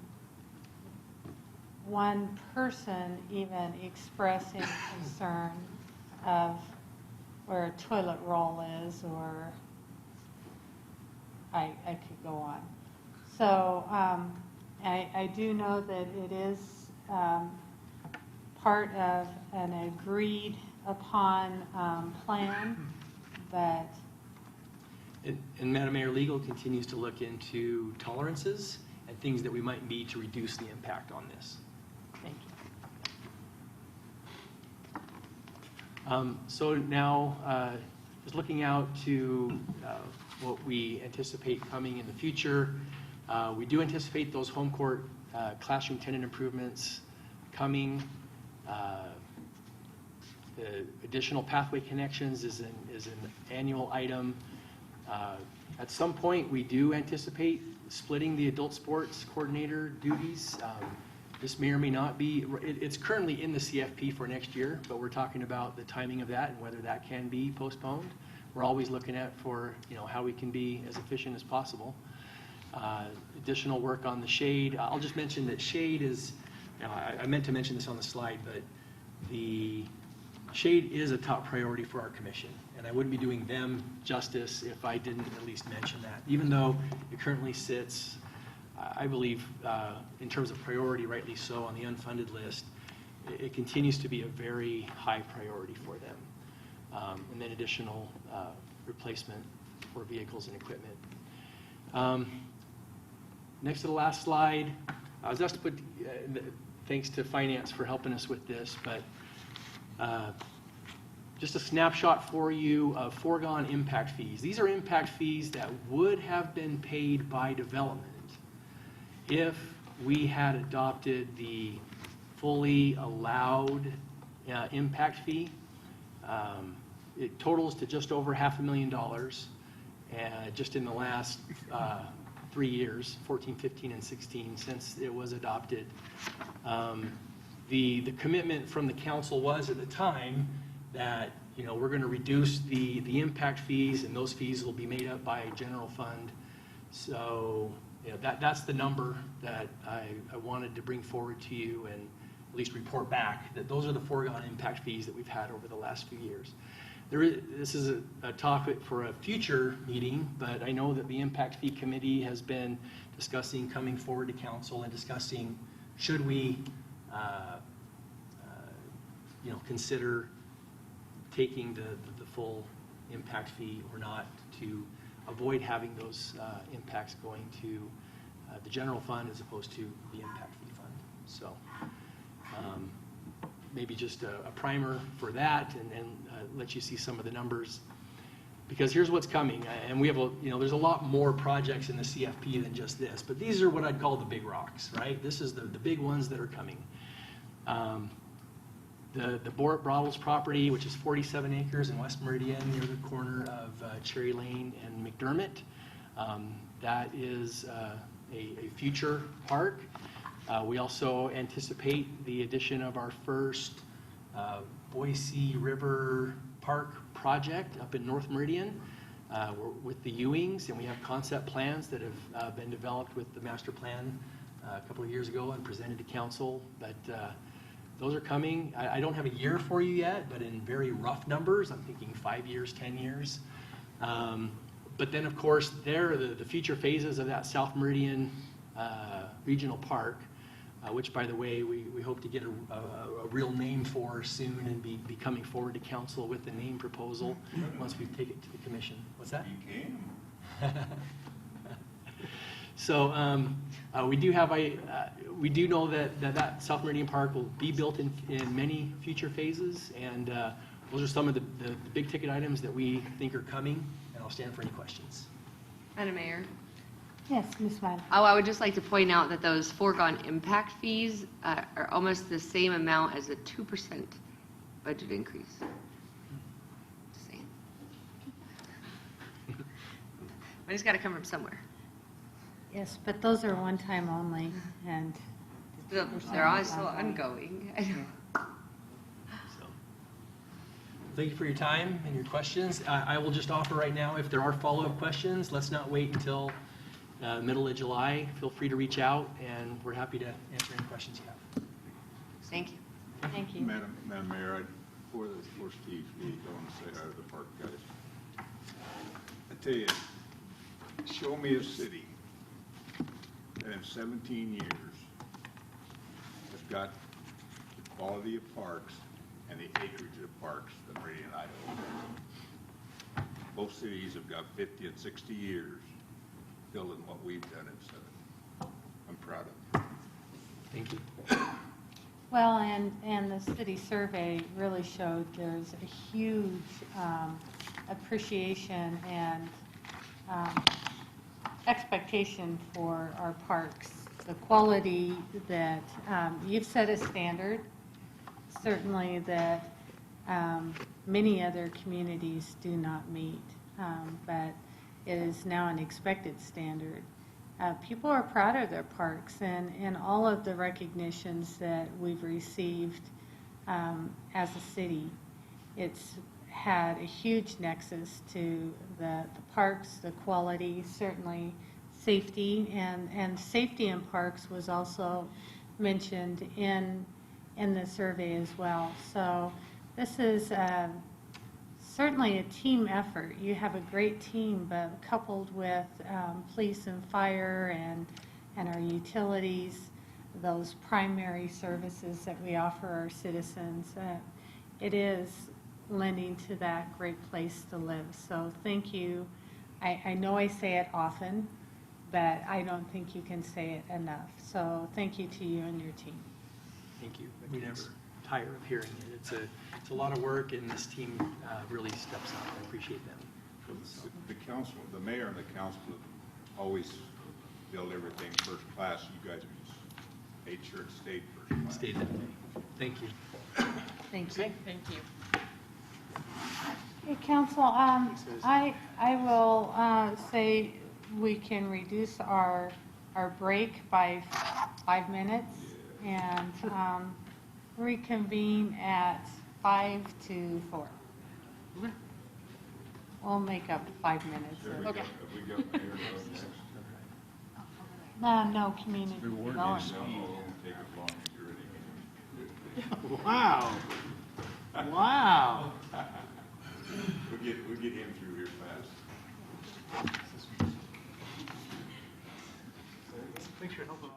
one person even expressing concern of where a toilet roll is, or I could go on. So I do know that it is part of an agreed upon plan, but And Madam Mayor, legal continues to look into tolerances and things that we might need to reduce the impact on this. thank you. So now, just looking out to what we anticipate coming in the future, we do anticipate those home court classroom tenant improvements coming. The additional pathway connections is an annual item. At some point, we do anticipate splitting the adult sports coordinator duties. This may or may not be, it's currently in the CFP for next year, but we're talking about the timing of that and whether that can be postponed. We're always looking at how we can be as efficient as possible. Additional work on the shade. I'll just mention that shade is, I meant to mention this on the slide, but the shade is a top priority for our commission, and I wouldn't be doing them justice if I didn't at least mention that. Even though it currently sits, I believe, in terms of priority, rightly so, on the unfunded list, it continues to be a very high priority for them. And then additional replacement for vehicles and equipment. Next to the last slide, I was asked to put, thanks to Finance for helping us with this, but just a snapshot for you of foregone impact fees. These are impact fees that would have been paid by development if we had adopted the fully allowed impact fee. It totals to just over $500,000, just in the last 3 years, 14, 15, and 16, since it was adopted. The commitment from the council was at the time that we're going to reduce the impact fees, and those fees will be made up by general fund. So that's the number that I wanted to bring forward to you and at least report back, that those are the foregone impact fees that we've had over the last few years. This is a topic for a future meeting, but I know that the Impact Fee Committee has been discussing coming forward to council and discussing should we consider taking the full impact fee or not, to avoid having those impacts going to the general fund as opposed to the impact fee fund. So maybe just a primer for that, and let you see some of the numbers, because here's what's coming. And we have there's a lot more projects in the CFP than just this, but these are what I'd call the big rocks, right? This is the big ones that are coming. The Borat Brothels property, which is 47 acres in West Meridian near the corner of Cherry Lane and McDermott. That is a future park. We also anticipate the addition of our first Boise River Park project up in North Meridian with the Ewings, and we have concept plans that have been developed with the master plan a couple of years ago and presented to council. But those are coming. I don't have a year for you yet, but in very rough numbers, I'm thinking 5 years, 10 years. But then, of course, the future phases of that South Meridian Regional Park, which, by the way, we hope to get a real name for soon and be coming forward to council with the name proposal once we take it to the commission. What's that? So we do have we do know that South Meridian Park will be built in many future phases, and those are some of the big ticket items that we think are coming, and I'll stand for any questions. Madam Mayor? Yes, Ms. Smiley. Oh, I would just like to point out that those foregone impact fees are almost the same amount as a 2% budget increase. Just saying. But it's got to come from somewhere. Yes, but those are one time only, and They're all still ongoing. So, thank you for your time and your questions. I will just offer right now, if there are follow-up questions, let's not wait until middle of July. Feel free to reach out, and we're happy to answer any questions you have. Thank you. thank you. Madam Mayor, before Steve speaks, I want to say, the park guys. I tell you, show me a city that in 17 years has got the quality of parks and the acreage of parks that Meridian, Idaho. Both cities have got 50 and 60 years building what we've done in 7. I'm proud of it. Thank you. Well, and the city survey really showed there's a huge appreciation and expectation for our parks. The quality that you've set a standard, certainly that many other communities do not meet, but it is now an expected standard. People are proud of their parks and all of the recognitions that we've received as a city. It's had a huge nexus to the parks, the quality, certainly safety, and safety in parks was also mentioned in the survey as well. So this is certainly a team effort. You have a great team, but coupled with police and fire and our utilities, those primary services that we offer our citizens, it is lending to that great place to live. So thank you. I know I say it often, but I don't think you can say it enough. So thank you to you and your team. Thank you. We never tire of hearing it. It's a lot of work, and this team really steps up. I appreciate them. The council, the mayor and the council always build everything first class. You guys made sure it stayed first class. Stay that way. Thank you. Thank you. Thank you. Hey, council, I will say we can reduce our break by 5 minutes and reconvene at 5 to 4. We'll make up 5 minutes. Okay. Have we got mayor next? No, community development. Take as long as you're ready. Wow. Wow. We'll get him through here fast. Thanks for helping.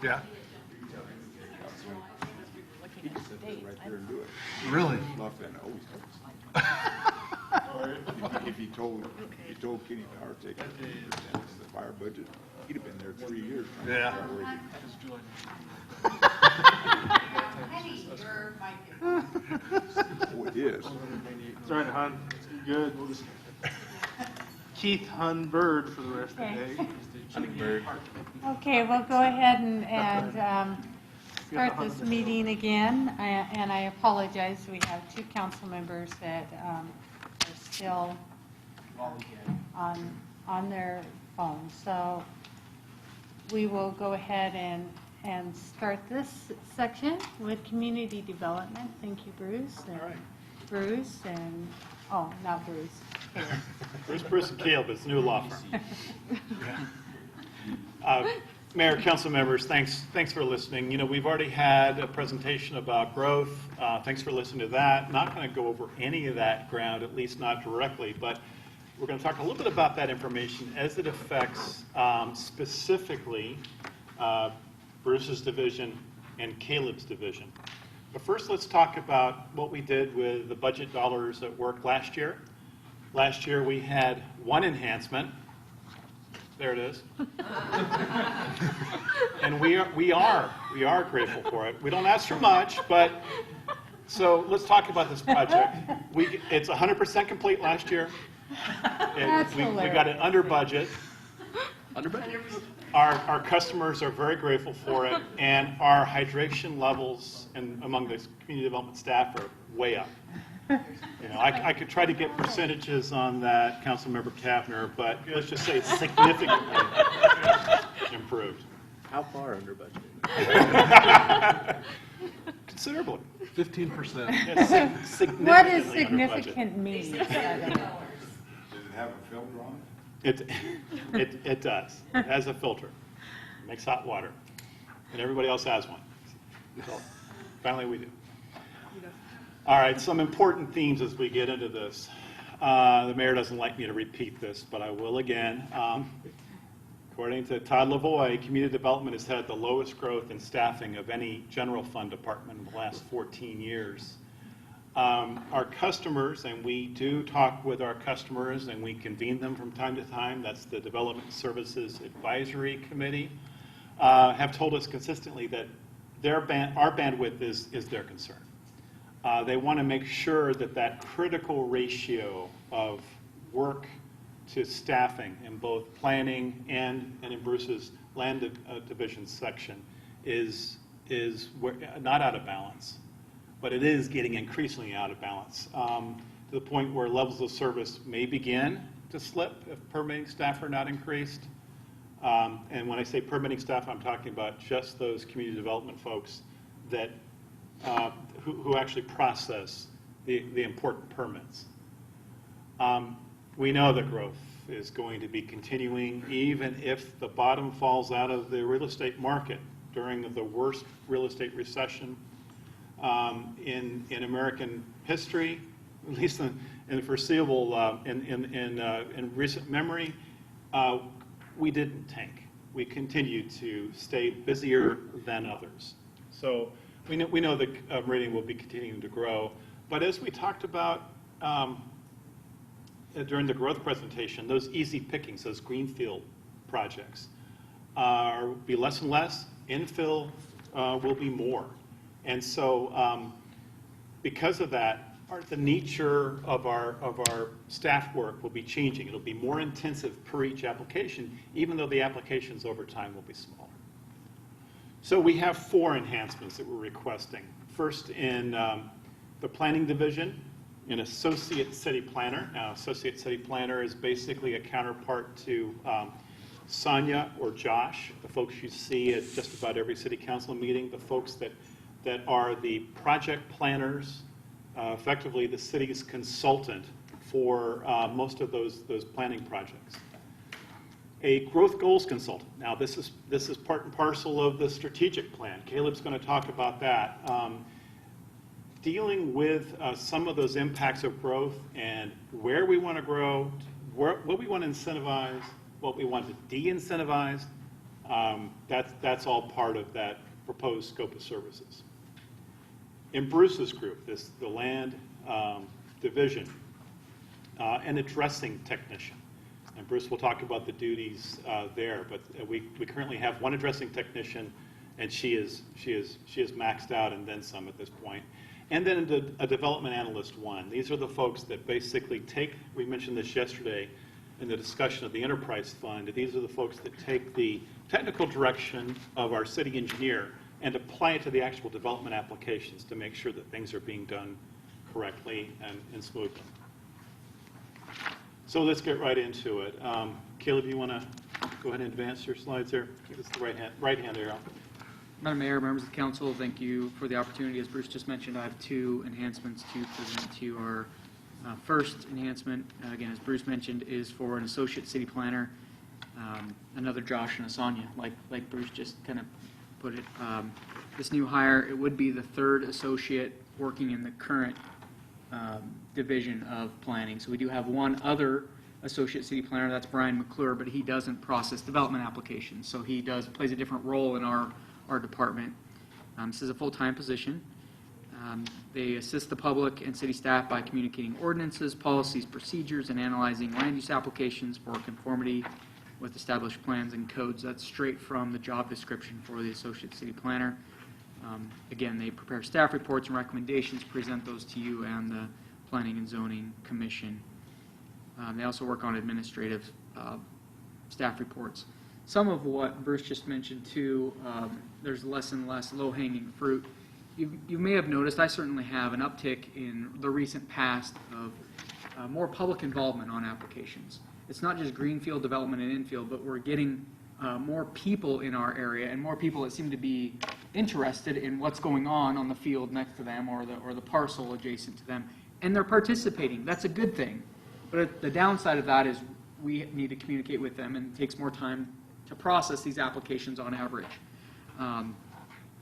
Yeah. Right there and do it. Really? Lawfan always does. If he told Kenny Power to take 100% of the fire budget, he'd have been there 3 years. trying to Yeah. figure out where it is. It's all right, Hun. You're good. Keith Hun Bird for the rest of the day. Okay, we'll go ahead and start this meeting again. And I apologize, we have two council members that are still on their phones. So we will go ahead and start this section with community development. Thank you, Bruce. All right. Bruce and, oh, not Bruce. Caleb. Bruce and Caleb, it's a new law firm. Mayor, council members, thanks for listening. You know, we've already had a presentation about growth. Thanks for listening to that. Not going to go over any of that ground, at least not directly, but we're going to talk a little bit about that information as it affects specifically Bruce's division and Caleb's division. But first, let's talk about what we did with the budget dollars that worked last year. Last year, we had one enhancement. There it is. And we are grateful for it. We don't ask for much, but so let's talk about this project. It's 100% complete last year. We got it under budget. Under budget? Our customers are very grateful for it, and our hydration levels among the community development staff are way up. You know, I could try to get percentages on that, Councilmember Kavner, but let's just say it's significantly improved. How far under budget? Considerably. 15%. Significantly What does under budget. significant mean? Does it have a filter on it? It does. It has a filter. It makes hot water. And everybody else has one. So finally we do. All right, some important themes as we get into this. The mayor doesn't like me to repeat this, but I will again. According to Todd Lavoie, community development has had the lowest growth in staffing of any general fund department in the last 14 years. Our customers, and we do talk with our customers and we convene them from time to time, that's the Development Services Advisory Committee, have told us consistently that our bandwidth is their concern. They want to make sure that that critical ratio of work to staffing in both planning and in Bruce's land division section is not out of balance, but it is getting increasingly out of balance to the point where levels of service may begin to slip if permitting staff are not increased. And when I say permitting staff, I'm talking about just those community development folks that who actually process the important permits. We know that growth is going to be continuing even if the bottom falls out of the real estate market during the worst real estate recession in American history, at least in the foreseeable, in recent memory. We didn't tank. We continued to stay busier than others. So we know that Meridian will be continuing to grow. But as we talked about during the growth presentation, those easy pickings, those greenfield projects, will be less and less. Infill will be more. And so because of that, the nature of our staff work will be changing. It'll be more intensive per each application, even though the applications over time will be smaller. So we have 4 enhancements that we're requesting. First, in the planning division, an associate city planner. Now, associate city planner is basically a counterpart to Sonia or Josh, the folks you see at just about every city council meeting, the folks that are the project planners, effectively the city's consultant for most of those planning projects. A growth goals consultant. Now, this is part and parcel of the strategic plan. Caleb's going to talk about that. Dealing with some of those impacts of growth and where we want to grow, what we want to incentivize, what we want to de-incentivize, That's all part of that proposed scope of services. In Bruce's group, the land division, an addressing technician. And Bruce will talk about the duties there, but we currently have one addressing technician, and she is maxed out and then some at this point. And then a development analyst one. These are the folks that basically take, we mentioned this yesterday in the discussion of the enterprise fund, these are the folks that take the technical direction of our city engineer and apply it to the actual development applications to make sure that things are being done correctly and smoothly. So let's get right into it. Caleb, you want to go ahead and advance your slides there? It's the right hand arrow. Madam Mayor, members of the council, thank you for the opportunity. As Bruce just mentioned, I have two enhancements to present to you. Our first enhancement, again, as Bruce mentioned, is for an associate city planner, another Josh and a Sonia, like Bruce just kind of put it. This new hire, it would be the third associate working in the current division of planning. So we do have one other associate city planner, that's Brian McClure, but he doesn't process development applications. So he plays a different role in our department. This is a full-time position. They assist the public and city staff by communicating ordinances, policies, procedures, and analyzing land use applications for conformity with established plans and codes. That's straight from the job description for the associate city planner. Again, they prepare staff reports and recommendations, present those to you and the Planning and Zoning Commission. They also work on administrative staff reports. Some of what Bruce just mentioned too, there's less and less low-hanging fruit. You may have noticed, I certainly have, an uptick in the recent past of more public involvement on applications. It's not just greenfield development and infield, but we're getting more people in our area and more people that seem to be interested in what's going on the field next to them or the parcel adjacent to them, and they're participating. That's a good thing. But the downside of that is we need to communicate with them, and it takes more time to process these applications on average.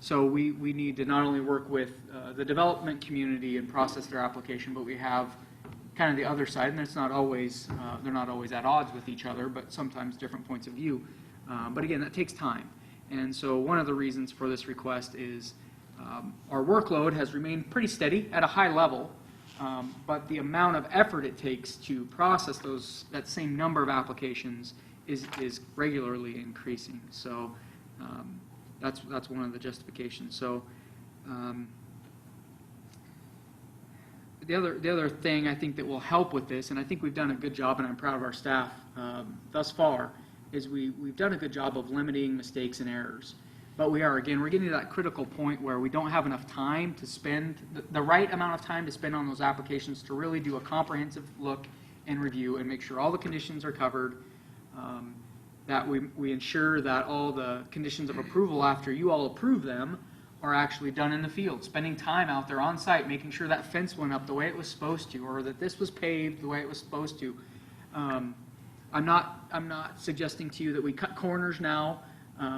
So we need to not only work with the development community and process their application, but we have kind of the other side, and it's not always, they're not always at odds with each other, but sometimes different points of view. But again, that takes time. And so one of the reasons for this request is our workload has remained pretty steady at a high level, but the amount of effort it takes to process that same number of applications is regularly increasing. So that's one of the justifications. So the other thing I think that will help with this, and I think we've done a good job, and I'm proud of our staff thus far, is we've done a good job of limiting mistakes and errors. But we're getting to that critical point where we don't have enough time to spend, the right amount of time to spend on those applications to really do a comprehensive look and review and make sure all the conditions are covered, that we ensure that all the conditions of approval after you all approve them are actually done in the field, spending time out there on site, making sure that fence went up the way it was supposed to, or that this was paved the way it was supposed to. I'm not suggesting to you that we cut corners now,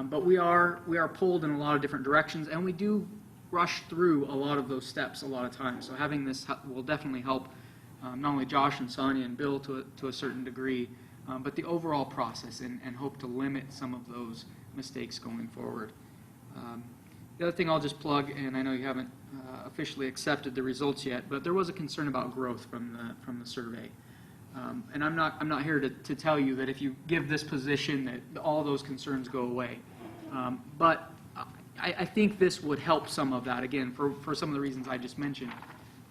but we are pulled in a lot of different directions, and we do rush through a lot of those steps a lot of times. So having this will definitely help not only Josh and Sonia and Bill to a certain degree, but the overall process, and hope to limit some of those mistakes going forward. The other thing I'll just plug, and I know you haven't officially accepted the results yet, but there was a concern about growth from the survey. And I'm not here to tell you that if you give this position that all those concerns go away. But I think this would help some of that. Again, for some of the reasons I just mentioned,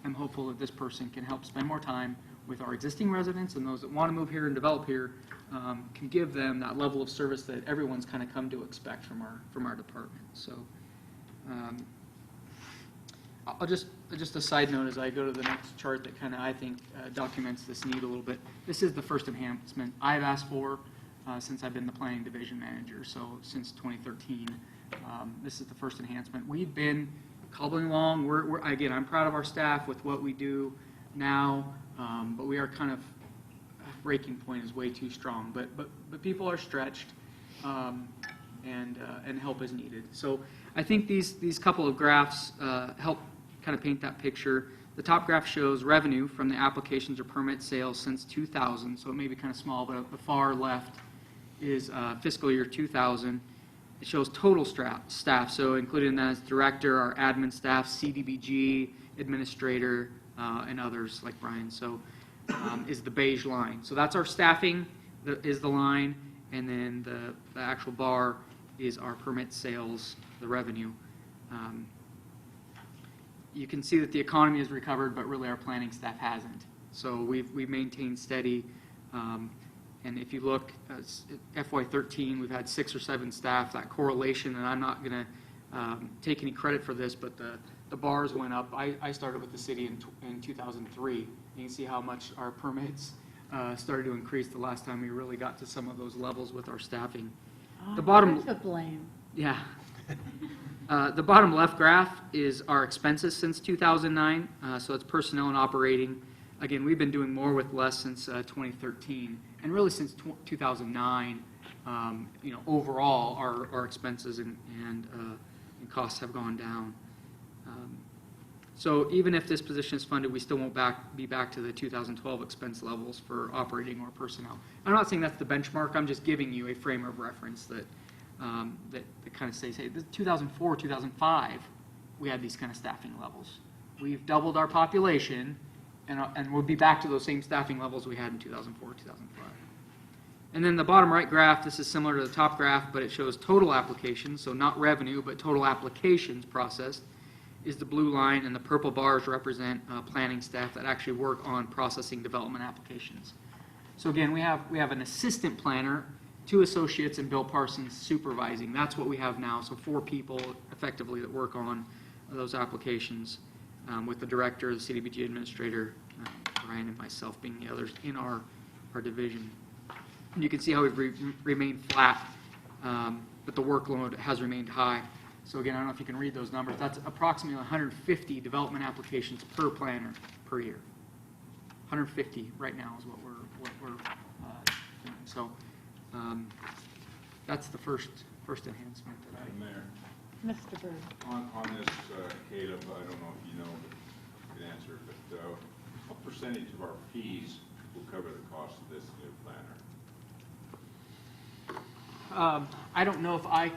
I'm hopeful that this person can help spend more time with our existing residents, and those that want to move here and develop here can give them that level of service that everyone's kind of come to expect from our department. So I'll just a side note as I go to the next chart that kind of I think documents this need a little bit. This is the first enhancement I've asked for since I've been the planning division manager, so since 2013. This is the first enhancement. We've been cobbling along. Again, I'm proud of our staff with what we do now, but we are kind of, breaking point is way too strong. But people are stretched, and help is needed. So I think these couple of graphs help kind of paint that picture. The top graph shows revenue from the applications or permit sales since 2000, so it may be kind of small, but the far left is fiscal year 2000. it shows total staff, so included in that is director, our admin staff, CDBG, administrator, and others like Brian. So is the beige line. So that's our staffing, is the line, and then the actual bar is our permit sales, the revenue. You can see that the economy has recovered, but really our planning staff hasn't. So we've maintained steady. And if you look at FY13, we've had 6 or 7 staff. That correlation, and I'm not going to take any credit for this, but the bars went up. I started with the city in 2003. You can see how much our permits started to increase the last time we really got to some of those levels with our staffing. The bottom, to blame. yeah. The bottom left graph is our expenses since 2009. So it's personnel and operating. Again, we've been doing more with less since 2013, and really since 2009. Overall, our expenses and costs have gone down. So even if this position is funded, we still won't be back to the 2012 expense levels for operating or personnel. I'm not saying that's the benchmark. I'm just giving you a frame of reference that kind of says, hey, 2004, 2005, we had these kind of staffing levels. We've doubled our population, and we'll be back to those same staffing levels we had in 2004, 2005. And then the bottom right graph, this is similar to the top graph, but it shows total applications, so not revenue, but total applications processed is the blue line, and the purple bars represent planning staff that actually work on processing development applications. So again, we have an assistant planner, 2 associates, and Bill Parsons supervising. That's what we have now. So 4 people effectively that work on those applications, with the director, the CDBG administrator, Ryan, and myself being the others in our division. And you can see how we've remained flat, but the workload has remained high. So again, I don't know if you can read those numbers. That's approximately 150 development applications per planner per year. 150 right now is what we're doing. So that's the first enhancement that Mayor, Mr. Bird. on this, Caleb, I don't know if you know, but you can answer, but what percentage of our fees will cover the cost of this new planner? I don't know if I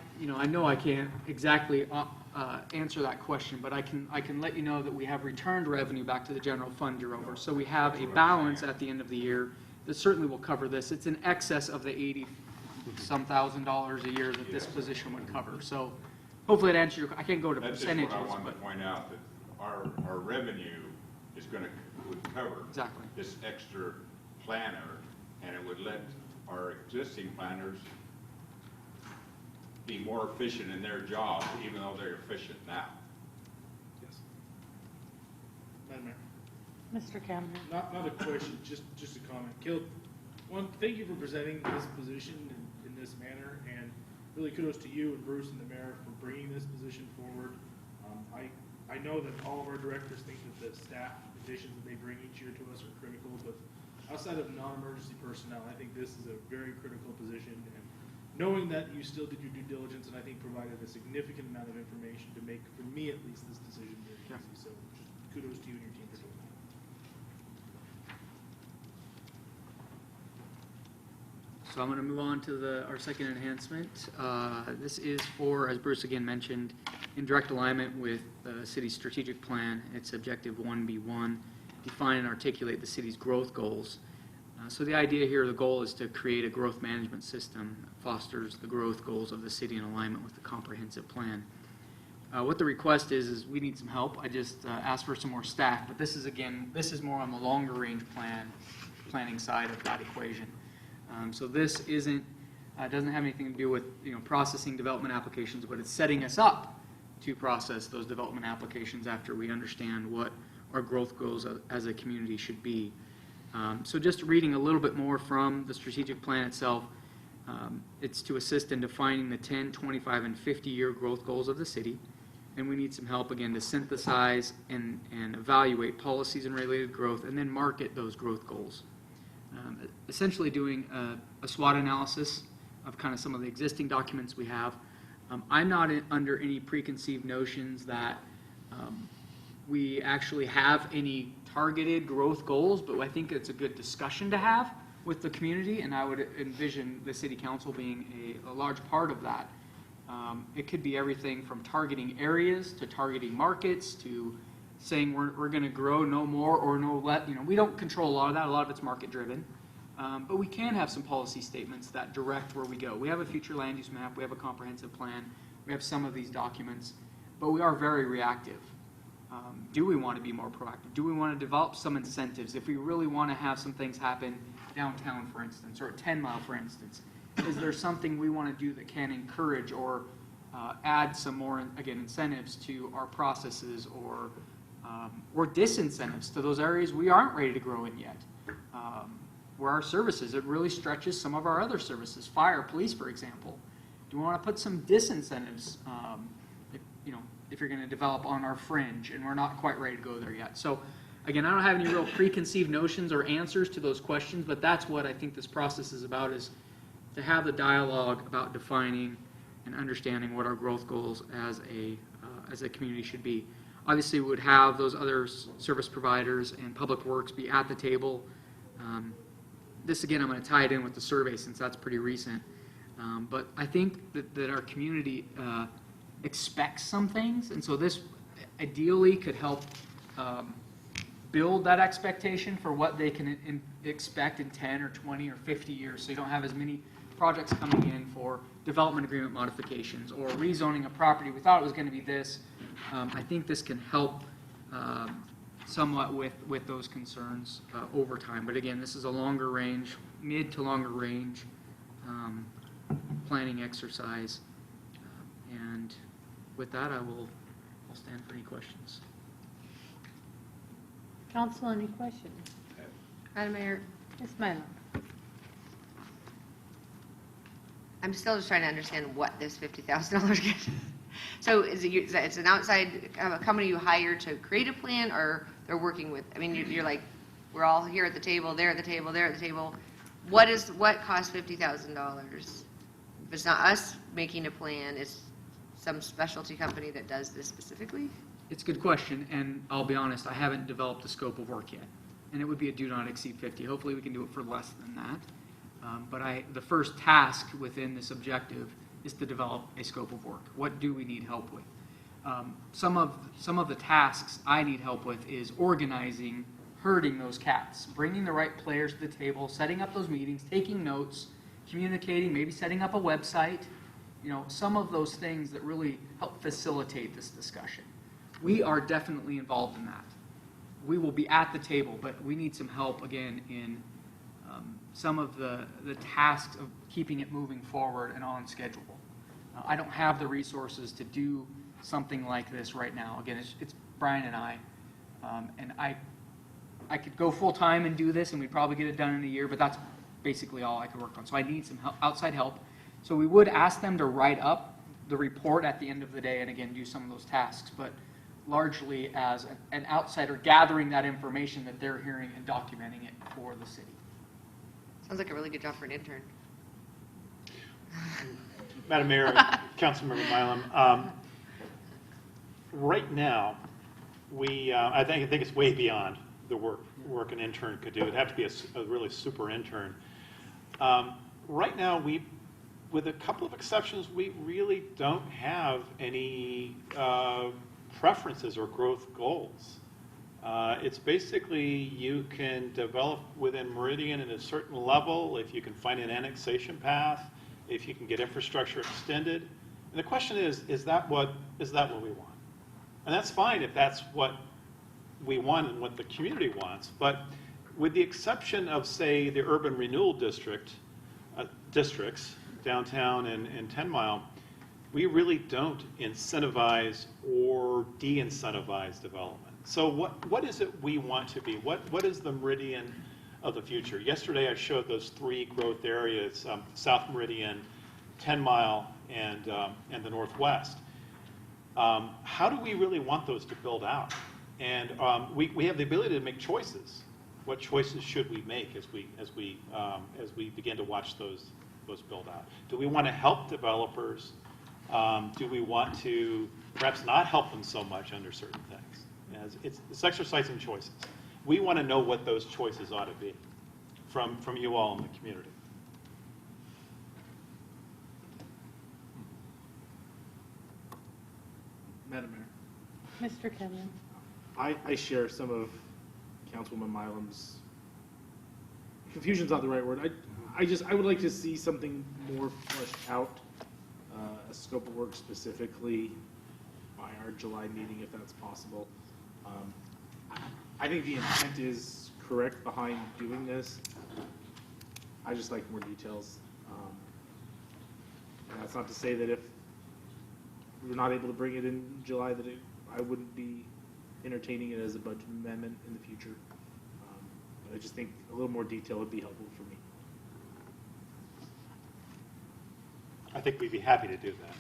know I can't exactly answer that question, but I can let you know that we have returned revenue back to the general fund year over. So we have a balance at the end of the year that certainly will cover this. It's in excess of the $80-some thousand a year that this position would cover. So hopefully it answers your. I can't go to percentages. That's just what I wanted to point out, that our revenue is would cover Exactly. this extra planner, and it would let our existing planners be more efficient in their job, even though they're efficient now. Yes. Madam Mayor. Mr. Kavner. Not a question, just a comment. Caleb, thank you for presenting this position in this manner, and really kudos to you and Bruce and the mayor for bringing this position forward. I know that all of our directors think that the staff additions that they bring each year to us are critical, but outside of non-emergency personnel, I think this is a very critical position. And knowing that you still did your due diligence and I think provided a significant amount of information to make, for me at least, this decision very easy. So just kudos to you and your team for doing that. So I'm going to move on to our second enhancement. This is for, as Bruce again mentioned, in direct alignment with the city's strategic plan. It's Objective 1B1, define and articulate the city's growth goals. So the idea here, the goal is to create a growth management system that fosters the growth goals of the city in alignment with the comprehensive plan. What the request is we need some help. I just asked for some more staff, but this is more on the longer range planning side of that equation. So this doesn't have anything to do with processing development applications, but it's setting us up to process those development applications after we understand what our growth goals as a community should be. So just reading a little bit more from the strategic plan itself, it's to assist in defining the 10, 25, and 50-year growth goals of the city. And we need some help, again, to synthesize and evaluate policies and related growth, and then market those growth goals. Essentially doing a SWOT analysis of kind of some of the existing documents we have. I'm not under any preconceived notions that we actually have any targeted growth goals, but I think it's a good discussion to have with the community, and I would envision the city council being a large part of that. It could be everything from targeting areas to targeting markets to saying we're going to grow no more or no less. We don't control a lot of that. A lot of it's market driven. But we can have some policy statements that direct where we go. We have a future land use map. We have a comprehensive plan. We have some of these documents. But we are very reactive. Do we want to be more proactive? Do we want to develop some incentives? If we really want to have some things happen downtown, for instance, or at 10 Mile, for instance, is there something we want to do that can encourage or add some more, again, incentives to our processes or disincentives to those areas we aren't ready to grow in yet? Where our services, it really stretches some of our other services, fire, police, for example. Do we want to put some disincentives, if you're going to develop on our fringe, and we're not quite ready to go there yet? So, again, I don't have any real preconceived notions or answers to those questions, but that's what I think this process is about, is to have the dialogue about defining and understanding what our growth goals as a community should be. Obviously, we would have those other service providers and public works be at the table. This, again, I'm going to tie it in with the survey since that's pretty recent. But I think that our community expects some things, and so this ideally could help build that expectation for what they can expect in 10 or 20 or 50 years, so you don't have as many projects coming in for development agreement modifications or rezoning a property. We thought it was going to be this. I think this can help somewhat with those concerns over time. But again, this is a longer range, mid to longer range planning exercise. And with that, I'll stand for any questions. Council, any questions? Madam Mayor, Ms. Mylum? I'm still just trying to understand what this $50,000 gets. So it's an outside company you hire to create a plan, or they're working with, I mean, you're like, we're all here at the table, they're at the table, they're at the table. What costs $50,000? If it's not us making a plan, it's some specialty company that does this specifically? It's a good question, and I'll be honest, I haven't developed the scope of work yet. And it would be a do not exceed 50. Hopefully we can do it for less than that. But the first task within this objective is to develop a scope of work. What do we need help with? Some of the tasks I need help with is organizing, herding those cats, bringing the right players to the table, setting up those meetings, taking notes, communicating, maybe setting up a website. Some of those things that really help facilitate this discussion. We are definitely involved in that. We will be at the table, but we need some help, again, in some of the tasks of keeping it moving forward and on schedule. I don't have the resources to do something like this right now. Again, it's Brian and I. And I could go full-time and do this, and we'd probably get it done in a year, but that's basically all I could work on. So I need some outside help. So we would ask them to write up the report at the end of the day and, again, do some of those tasks, but largely as an outsider gathering that information that they're hearing and documenting it for the city. Sounds like a really good job for an intern. Madam Mayor, Councilmember Mylum, right now, I think it's way beyond the work an intern could do. It'd have to be a really super intern. Right now, with a couple of exceptions, we really don't have any preferences or growth goals. It's basically you can develop within Meridian at a certain level if you can find an annexation path, if you can get infrastructure extended. And the question is that what we want? And that's fine if that's what we want and what the community wants. But with the exception of, say, the urban renewal districts, downtown and 10 Mile, we really don't incentivize or de-incentivize development. So what is it we want to be? What is the Meridian of the future? Yesterday I showed those three growth areas, South Meridian, 10 Mile, and the Northwest. How do we really want those to build out? And we have the ability to make choices. What choices should we make as we begin to watch those build out? Do we want to help developers? Do we want to perhaps not help them so much under certain things? It's exercising choices. We want to know what those choices ought to be from you all in the community. Madam Mayor, Mr. Kevin? I share some of Councilwoman Mylum's, confusion's not the right word. I would like to see something more fleshed out, a scope of work specifically by our July meeting, if that's possible. I think the intent is correct behind doing this. I just like more details. And that's not to say that if we're not able to bring it in July, that I wouldn't be entertaining it as a budget amendment in the future. But I just think a little more detail would be helpful for me. I think we'd be happy to do that.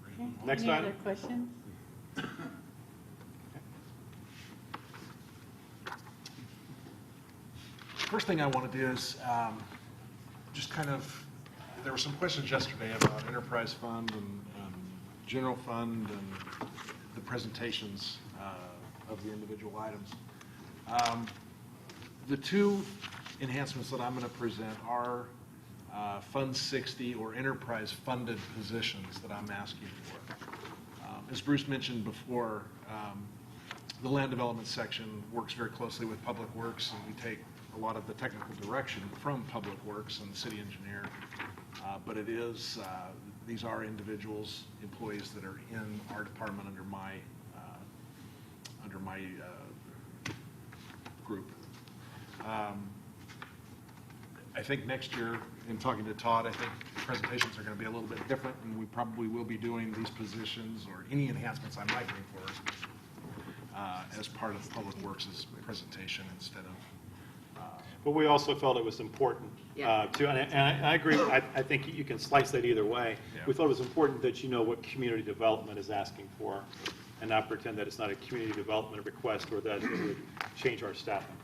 Okay. Next Any item. other questions? First thing I want to do is just kind of, there were some questions yesterday about enterprise fund and general fund and the presentations of the individual items. The two enhancements that I'm going to present are Fund 60 or enterprise funded positions that I'm asking for. As Bruce mentioned before, the land development section works very closely with Public Works, and we take a lot of the technical direction from Public Works and the city engineer. But it is, these are individuals, employees that are in our department under my group. I think next year, in talking to Todd, I think presentations are going to be a little bit different, and we probably will be doing these positions or any enhancements I might bring forward as part of Public Works' presentation instead of. But we also felt it was important to, and I agree, I think you can slice that either way. Yeah. We thought it was important that you know what community development is asking for and not pretend that it's not a community development request or that it would change our staffing.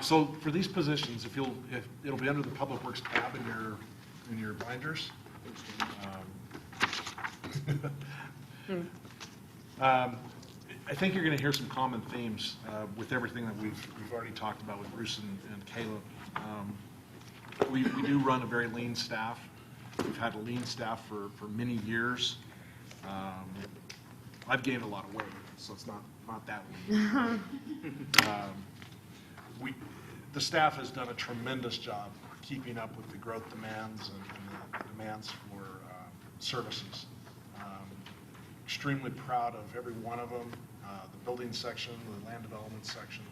So for these positions, if it'll be under the Public Works tab in your binders. I think you're going to hear some common themes with everything that we've already talked about with Bruce and Caleb. We do run a very lean staff. We've had a lean staff for many years. I've gained a lot of weight, so it's not that lean. The staff has done a tremendous job keeping up with the growth demands and the demands for services. Extremely proud of every one of them, the building section, the land development section.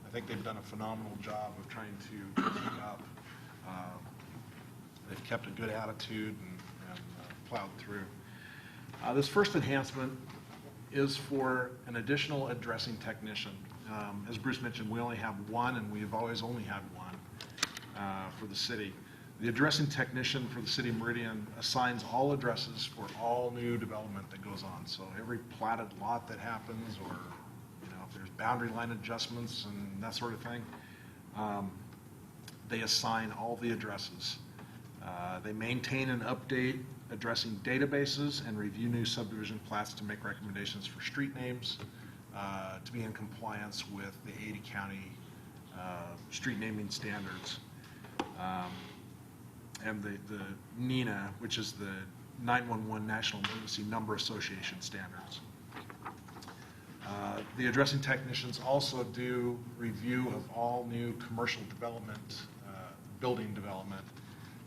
I think they've done a phenomenal job of trying to keep up. They've kept a good attitude and plowed through. This first enhancement is for an additional addressing technician. As Bruce mentioned, we only have one, and we've always only had one for the city. The addressing technician for the city of Meridian assigns all addresses for all new development that goes on. So every platted lot that happens, or if there's boundary line adjustments and that sort of thing, they assign all the addresses. They maintain and update addressing databases and review new subdivision plats to make recommendations for street names to be in compliance with the 80 county street naming standards. And the NENA, which is the 911 National Emergency Number Association standards. The addressing technicians also do review of all new commercial development, building development,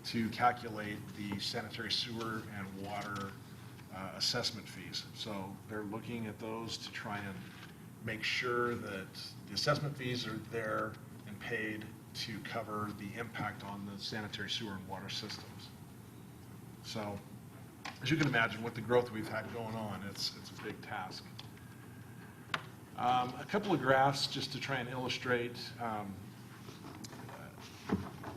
to calculate the sanitary sewer and water assessment fees. So they're looking at those to try and make sure that the assessment fees are there and paid to cover the impact on the sanitary sewer and water systems. So, as you can imagine, with the growth we've had going on, it's a big task. A couple of graphs just to try and illustrate.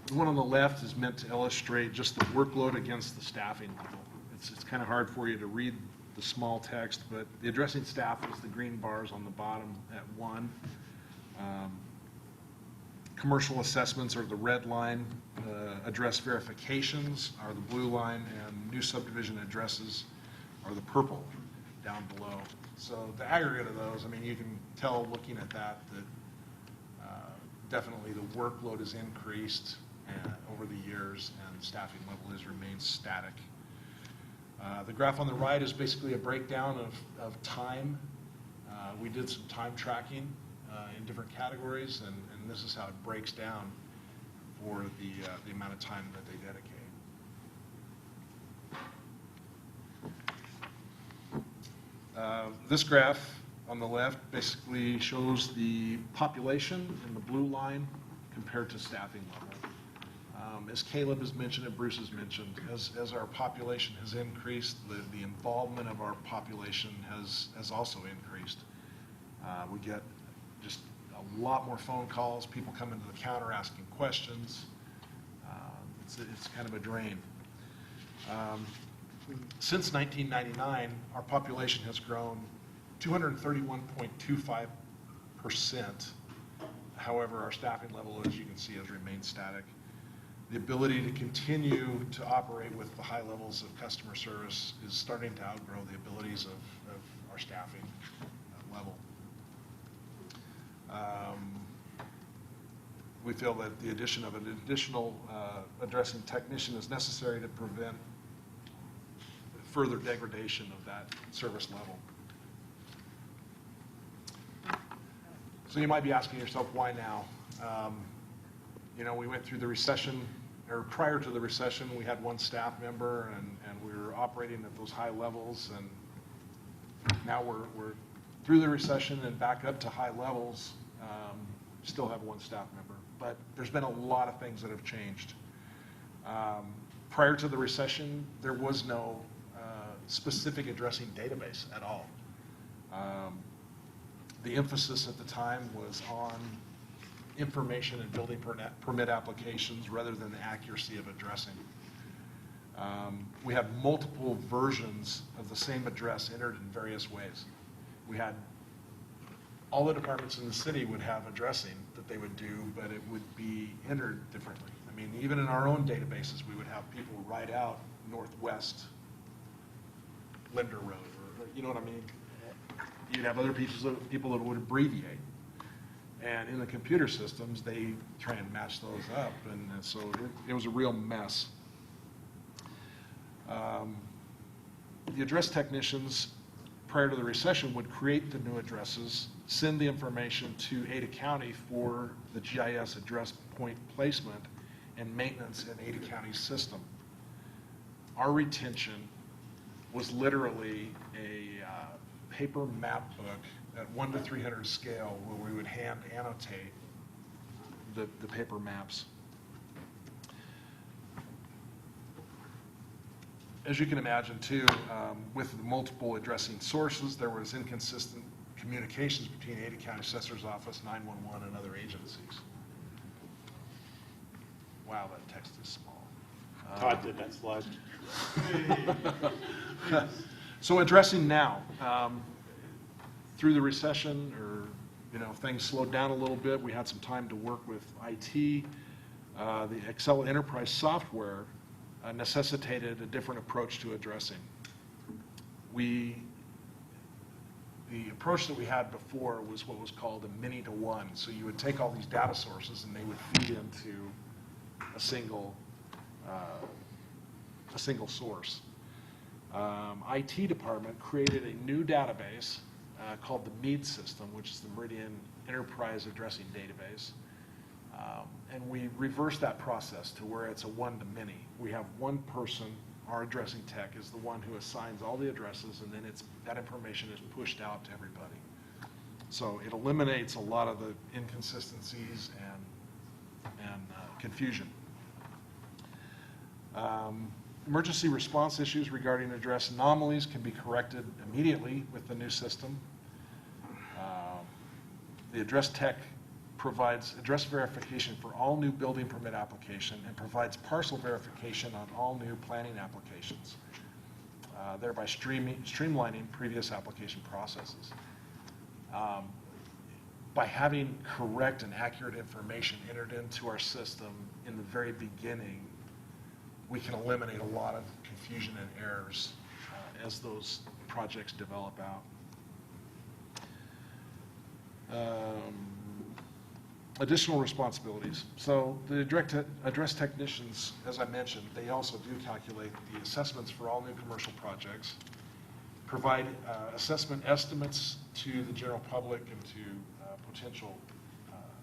The one on the left is meant to illustrate just the workload against the staffing level. It's kind of hard for you to read the small text, but the addressing staff is the green bars on the bottom at 1. Commercial assessments are the red line, address verifications are the blue line, and new subdivision addresses are the purple down below. So the aggregate of those, I mean, you can tell looking at that Definitely the workload has increased over the years, and the staffing level has remained static. The graph on the right is basically a breakdown of time. We did some time tracking in different categories, and this is how it breaks down for the amount of time that they dedicate. This graph on the left basically shows the population in the blue line compared to staffing level. As Caleb has mentioned and Bruce has mentioned, as our population has increased, the involvement of our population has also increased. We get just a lot more phone calls, people come into the counter asking questions. It's kind of a drain. Since 1999, our population has grown 231.25%. However, our staffing level, as you can see, has remained static. The ability to continue to operate with the high levels of customer service is starting to outgrow the abilities of our staffing level. We feel that the addition of an additional addressing technician is necessary to prevent further degradation of that service level. So you might be asking yourself, why now? We went through the recession, or prior to the recession, we had one staff member, and we were operating at those high levels, and now we're through the recession and back up to high levels, still have one staff member. But there's been a lot of things that have changed. Prior to the recession, there was no specific addressing database at all. The emphasis at the time was on information and building permit applications rather than the accuracy of addressing. We had multiple versions of the same address entered in various ways. We had all the departments in the city would have addressing that they would do, but it would be entered differently. I mean, even in our own databases, we would have people write out Northwest Linder Road, or you know what I mean? You'd have other people that would abbreviate. And in the computer systems, they try and match those up, and so it was a real mess. The address technicians, prior to the recession, would create the new addresses, send the information to Ada County for the GIS address point placement and maintenance in Ada County's system. Our retention was literally a paper map book at 1 to 300 scale, where we would hand annotate the paper maps. As you can imagine too, with the multiple addressing sources, there was inconsistent communications between Ada County Assessor's Office, 911, and other agencies. Wow, that text is small. Todd did that slide. So addressing now, through the recession, or things slowed down a little bit, we had some time to work with IT. The Excel Enterprise software necessitated a different approach to addressing. The approach that we had before was what was called a many-to-one. So you would take all these data sources and they would feed into a single source. IT department created a new database called the MEAD system, which is the Meridian Enterprise Addressing Database. And we reversed that process to where it's a one-to-many. We have one person, our addressing tech is the one who assigns all the addresses, and then that information is pushed out to everybody. So it eliminates a lot of the inconsistencies and confusion. Emergency response issues regarding address anomalies can be corrected immediately with the new system. The address tech provides address verification for all new building permit application and provides parcel verification on all new planning applications, thereby streamlining previous application processes. By having correct and accurate information entered into our system in the very beginning, we can eliminate a lot of confusion and errors as those projects develop out. Additional responsibilities. So the direct address technicians, as I mentioned, they also do calculate the assessments for all new commercial projects, provide assessment estimates to the general public and to potential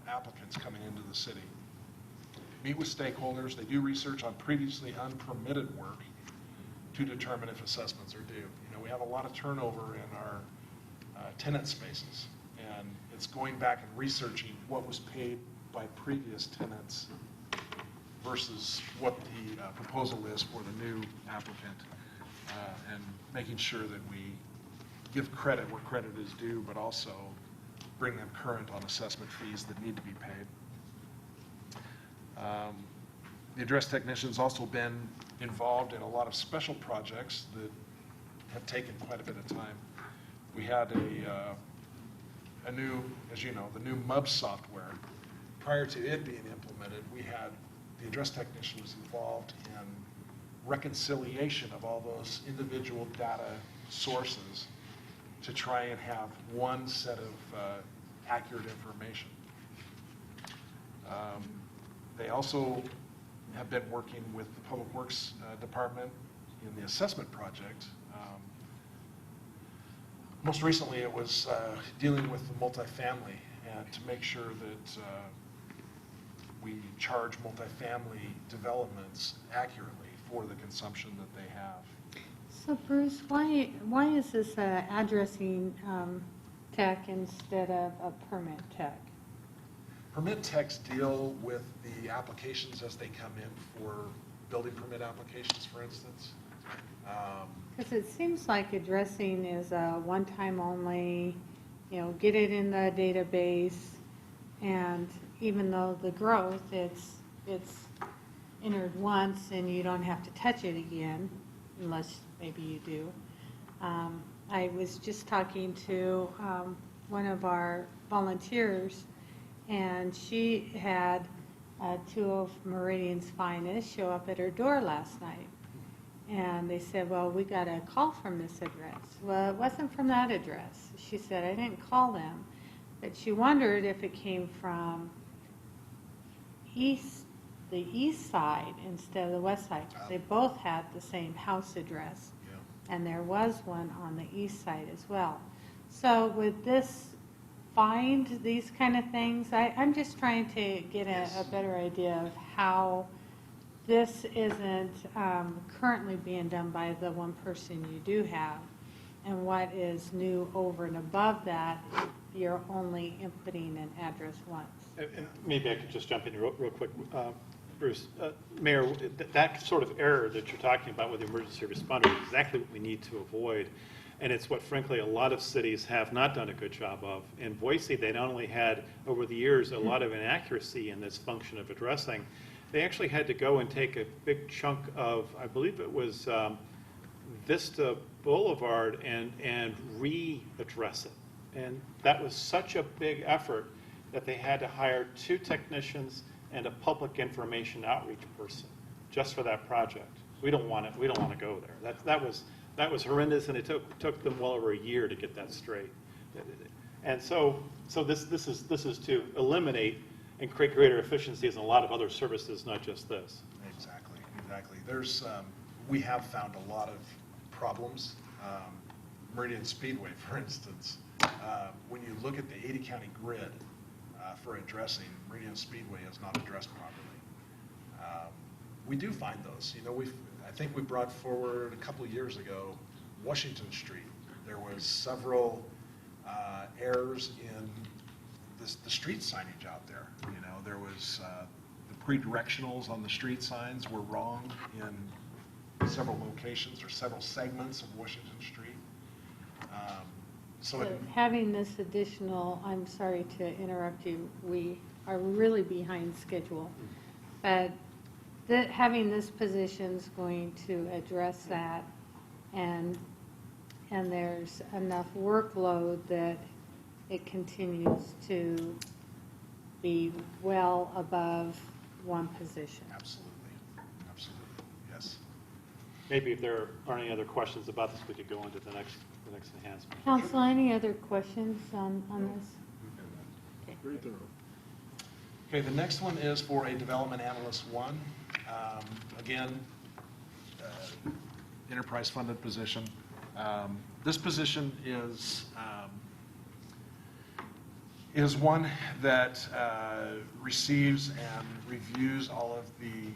applicants coming into the city. Meet with stakeholders. They do research on previously unpermitted work to determine if assessments are due. You know, we have a lot of turnover in our tenant spaces, and it's going back and researching what was paid by previous tenants versus what the proposal is for the new applicant, and making sure that we give credit where credit is due, but also bring them current on assessment fees that need to be paid. The address technician's also been involved in a lot of special projects that have taken quite a bit of time. We had a new, as you know, the new MUB software. Prior to it being implemented, we had the address technician was involved in reconciliation of all those individual data sources to try and have one set of accurate information. They also have been working with the Public Works Department in the assessment project. Most recently, it was dealing with the multifamily and to make sure that we charge multifamily developments accurately for the consumption that they have. So Bruce, why is this addressing tech instead of a permit tech? Permit techs deal with the applications as they come in for building permit applications, for instance. Because it seems like addressing is a one-time only, you know, get it in the database, and even though the growth, it's entered once and you don't have to touch it again, unless maybe you do. I was just talking to one of our volunteers, and she had two of Meridian's finest show up at her door last night. And they said, well, we got a call from this address. Well, it wasn't from that address. She said, I didn't call them. But she wondered if it came from the east side instead of the west side. They both had the same house address. Yeah. And there was one on the east side as well. So would this find these kind of things? I'm just trying to get a better idea of how this isn't currently being done by the one person you do have, and what is new over and above that, you're only inputting an address once. And maybe I could just jump in real quick, Bruce. Mayor, that sort of error that you're talking about with the emergency responder is exactly what we need to avoid. And it's what, frankly, a lot of cities have not done a good job of. In Boise, they not only had, over the years, a lot of inaccuracy in this function of addressing, they actually had to go and take a big chunk of, I believe it was Vista Boulevard, and readdress it. And that was such a big effort that they had to hire 2 technicians and a public information outreach person just for that project. We don't want it. We don't want to go there. That was horrendous, and it took them well over a year to get that straight. And so this is to eliminate and create greater efficiencies in a lot of other services, not just this. Exactly. We have found a lot of problems. Meridian Speedway, for instance, when you look at the 80-county grid for addressing, Meridian Speedway is not addressed properly. We do find those. You know, I think we brought forward a couple of years ago, Washington Street. There was several errors in the street signage out there. You know, there was the pre-directionals on the street signs were wrong in several locations or several segments of Washington Street. So having this additional, I'm sorry to interrupt you, we are really behind schedule, but having this position is going to address that, and there's enough workload that it continues to be well above one position. Absolutely, yes. Maybe if there aren't any other questions about this, we could go on to the next enhancement. Council, any other questions on this? Very thorough. Okay, the next one is for a Development Analyst 1. Again, enterprise-funded position. This position is one that receives and reviews all of the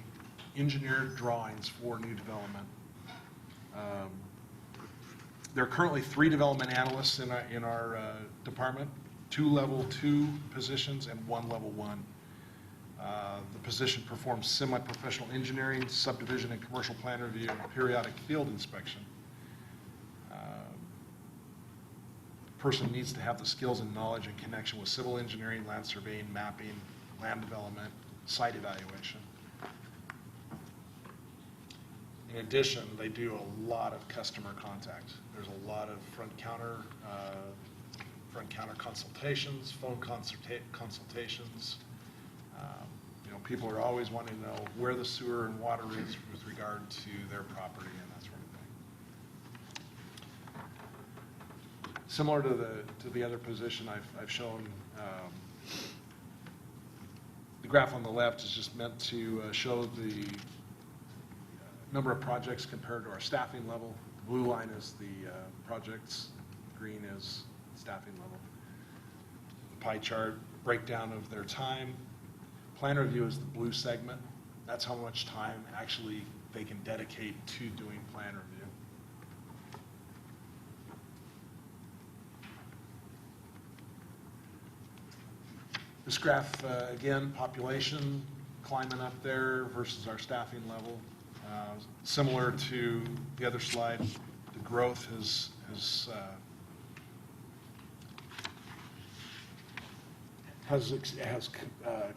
engineered drawings for new development. There are currently 3 development analysts in our department, 2 level 2 positions and 1 level 1. The position performs semi-professional engineering, subdivision and commercial plan review, and periodic field inspection. Person needs to have the skills and knowledge in connection with civil engineering, land surveying, mapping, land development, site evaluation. In addition, they do a lot of customer contact. There's a lot of front counter consultations, phone consultations. People are always wanting to know where the sewer and water is with regard to their property and that sort of thing. Similar to the other position I've shown, the graph on the left is just meant to show the number of projects compared to our staffing level. The blue line is the projects, green is staffing level. The pie chart breakdown of their time. Plan review is the blue segment. That's how much time actually they can dedicate to doing plan review. This graph, again, population climbing up there versus our staffing level. Similar to the other slide, the growth has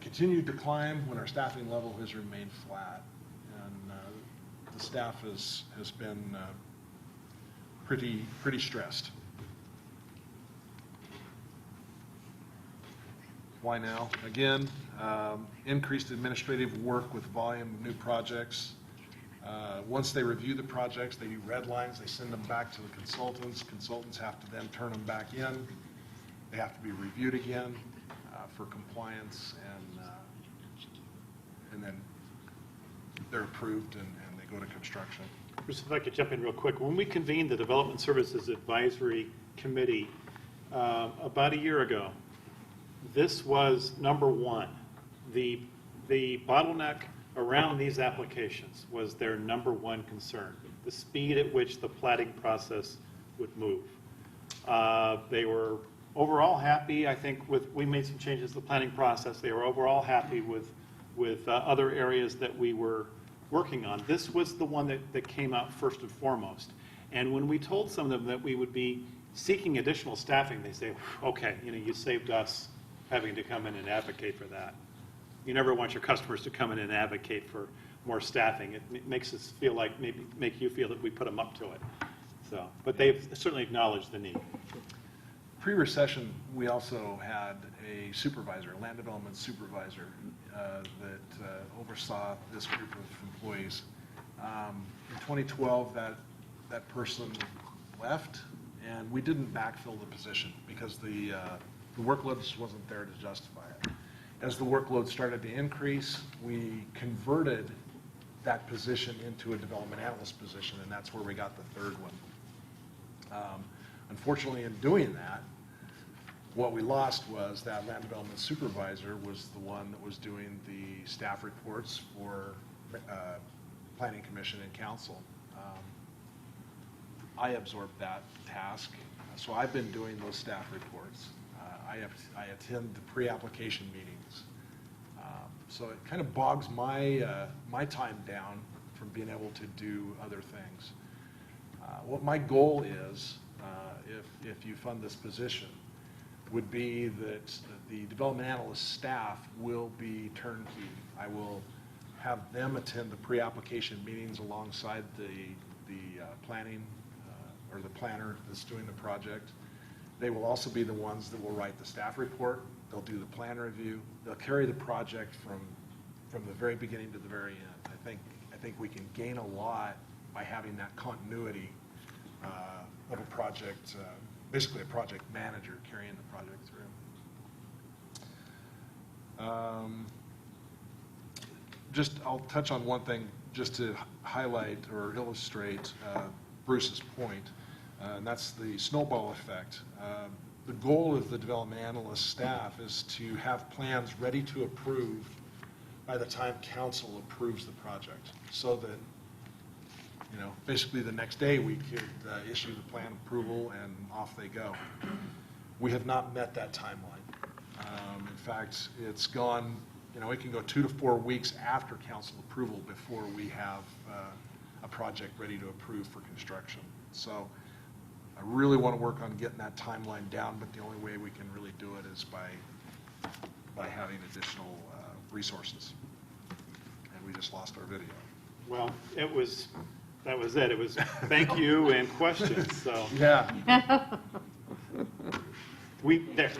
continued to climb when our staffing level has remained flat. And the staff has been pretty stressed. Why now? Again, increased administrative work with volume of new projects. Once they review the projects, they do red lines, they send them back to the consultants. Consultants have to then turn them back in. They have to be reviewed again for compliance, and then they're approved and they go to construction. Bruce, if I could jump in real quick. When we convened the Development Services Advisory Committee about a year ago, this was number one. The bottleneck around these applications was their number one concern, the speed at which the platting process would move. They were overall happy, I think, we made some changes to the planning process. They were overall happy with other areas that we were working on. This was the one that came out first and foremost. And when we told some of them that we would be seeking additional staffing, they say, okay, you saved us having to come in and advocate for that. You never want your customers to come in and advocate for more staffing. It makes us feel like, make you feel that we put them up to it. So, but they've certainly acknowledged the need. Pre-recession, we also had a supervisor, a land development supervisor, that oversaw this group of employees. In 2012, that person left, and we didn't backfill the position because the workload just wasn't there to justify it. As the workload started to increase, we converted that position into a development analyst position, and that's where we got the third one. Unfortunately, in doing that, what we lost was that land development supervisor was the one that was doing the staff reports for Planning Commission and Council. I absorbed that task, so I've been doing those staff reports. I attend the pre-application meetings. So it kind of bogs my time down from being able to do other things. What my goal is, if you fund this position, would be that the development analyst staff will be turnkey. I will have them attend the pre-application meetings alongside the planning or the planner that's doing the project. They will also be the ones that will write the staff report. They'll do the plan review. They'll carry the project from the very beginning to the very end. I think we can gain a lot by having that continuity of a project, basically a project manager carrying the project through. Just, I'll touch on one thing just to highlight or illustrate Bruce's point, and that's the snowball effect. The goal of the development analyst staff is to have plans ready to approve by the time council approves the project, so that, you know, basically the next day we could issue the plan approval and off they go. We have not met that timeline. In fact, it's gone, you know, it can go 2 to 4 weeks after council approval before we have a project ready to approve for construction. So I really want to work on getting that timeline down, but the only way we can really do it is by having additional resources. And we just lost our video. Well, that was it. It was thank you and questions, so. Yeah. There.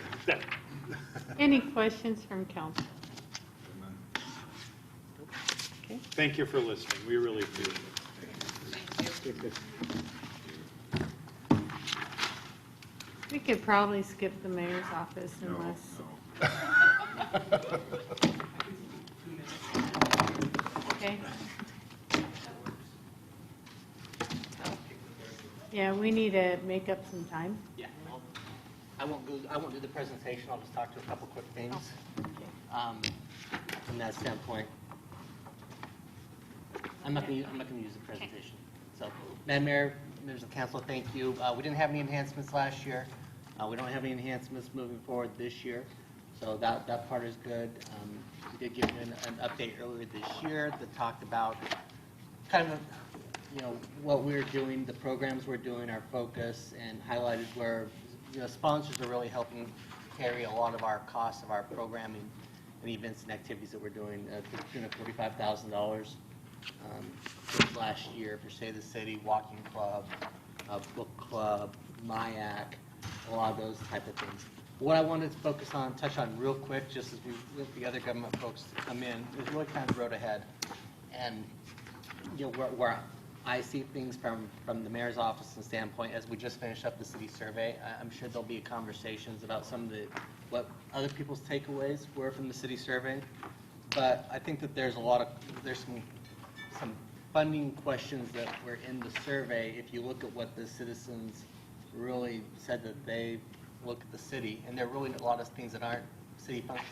Any questions from council? Okay. Thank you for listening. We really appreciate it. We could probably skip the mayor's office unless. Okay. Yeah, we need to make up some time. Yeah, I won't do the presentation, I'll just talk to a couple quick things. From that standpoint, I'm not gonna use the presentation. So, Madam Mayor, members of council, thank you. We didn't have any enhancements last year. We don't have any enhancements moving forward this year, so that part is good. We did give you an update earlier this year that talked about kind of, you know, what we're doing, the programs we're doing, our focus, and highlighted where, you know, sponsors are really helping carry a lot of our costs of our programming and events and activities that we're doing, to the tune of $45,000 this last year for Save the City, Walking Club, Book Club, MIAC, a lot of those type of things. What I wanted to focus on, touch on real quick, just as we let the other government folks come in, is really kind of road ahead. And, you know, where I see things from the mayor's office and standpoint, as we just finished up the city survey, I'm sure there'll be conversations about some of what other people's takeaways were from the city survey. But I think that there's some funding questions that were in the survey. If you look at what the citizens really said that they look at the city, and there are really a lot of things that aren't city functions.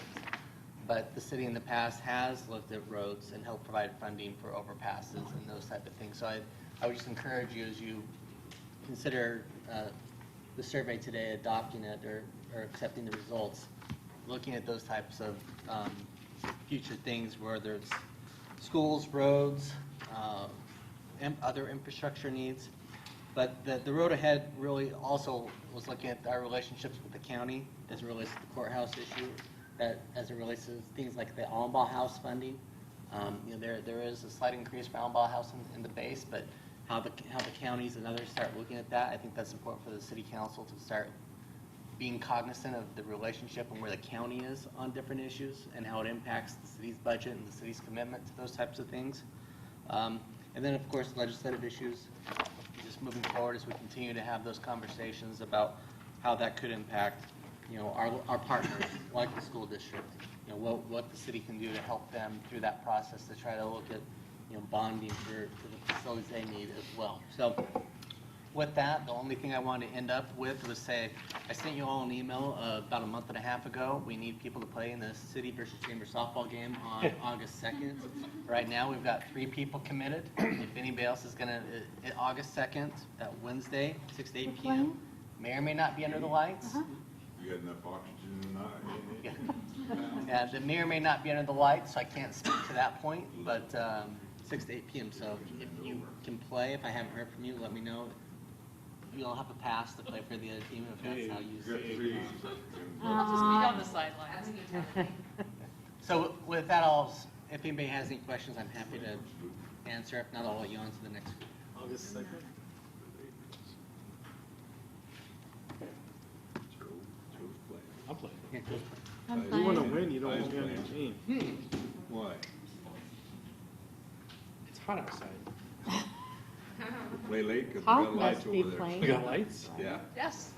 But the city in the past has looked at roads and helped provide funding for overpasses and those type of things. So I would just encourage you, as you consider the survey today, adopting it or accepting the results, looking at those types of future things, where there's schools, roads, other infrastructure needs. But the road ahead really also was looking at our relationships with the county as it relates to the courthouse issue, that as it relates to things like the Allenbaugh House funding. You know, there is a slight increase for Allenbaugh House in the base, but how the counties and others start looking at that, I think that's important for the city council to start being cognizant of the relationship and where the county is on different issues and how it impacts the city's budget and the city's commitment to those types of things. And then, of course, legislative issues, just moving forward as we continue to have those conversations about how that could impact, you know, our partners, like the school district, you know, what the city can do to help them through that process to try to look at, you know, bonding for the facilities they need as well. So with that, the only thing I wanted to end up with was say, I sent you all an email about a month and a half ago. We need people to play in the City versus Chamber softball game on August 2nd. Right now, we've got 3 people committed. If anybody else is going to, August 2nd, that Wednesday, 6 to 8 p.m., may or may not be under the lights. You got enough oxygen tonight? Yeah, that may or may not be under the lights, so I can't speak to that point, but 6 to 8 p.m. So if you can play, if I haven't heard from you, let me know. You'll have a pass to play for the other team if that's how you see it. I'll just be on the sidelines. So with that, if anybody has any questions, I'm happy to answer. If not, I'll let you on to the next one. August 2nd? I'll play. You want to win, you don't want to be on your team. Why? It's hot outside. Play late because we Paul got lights must be over there. playing. We got lights? Yeah. Yes.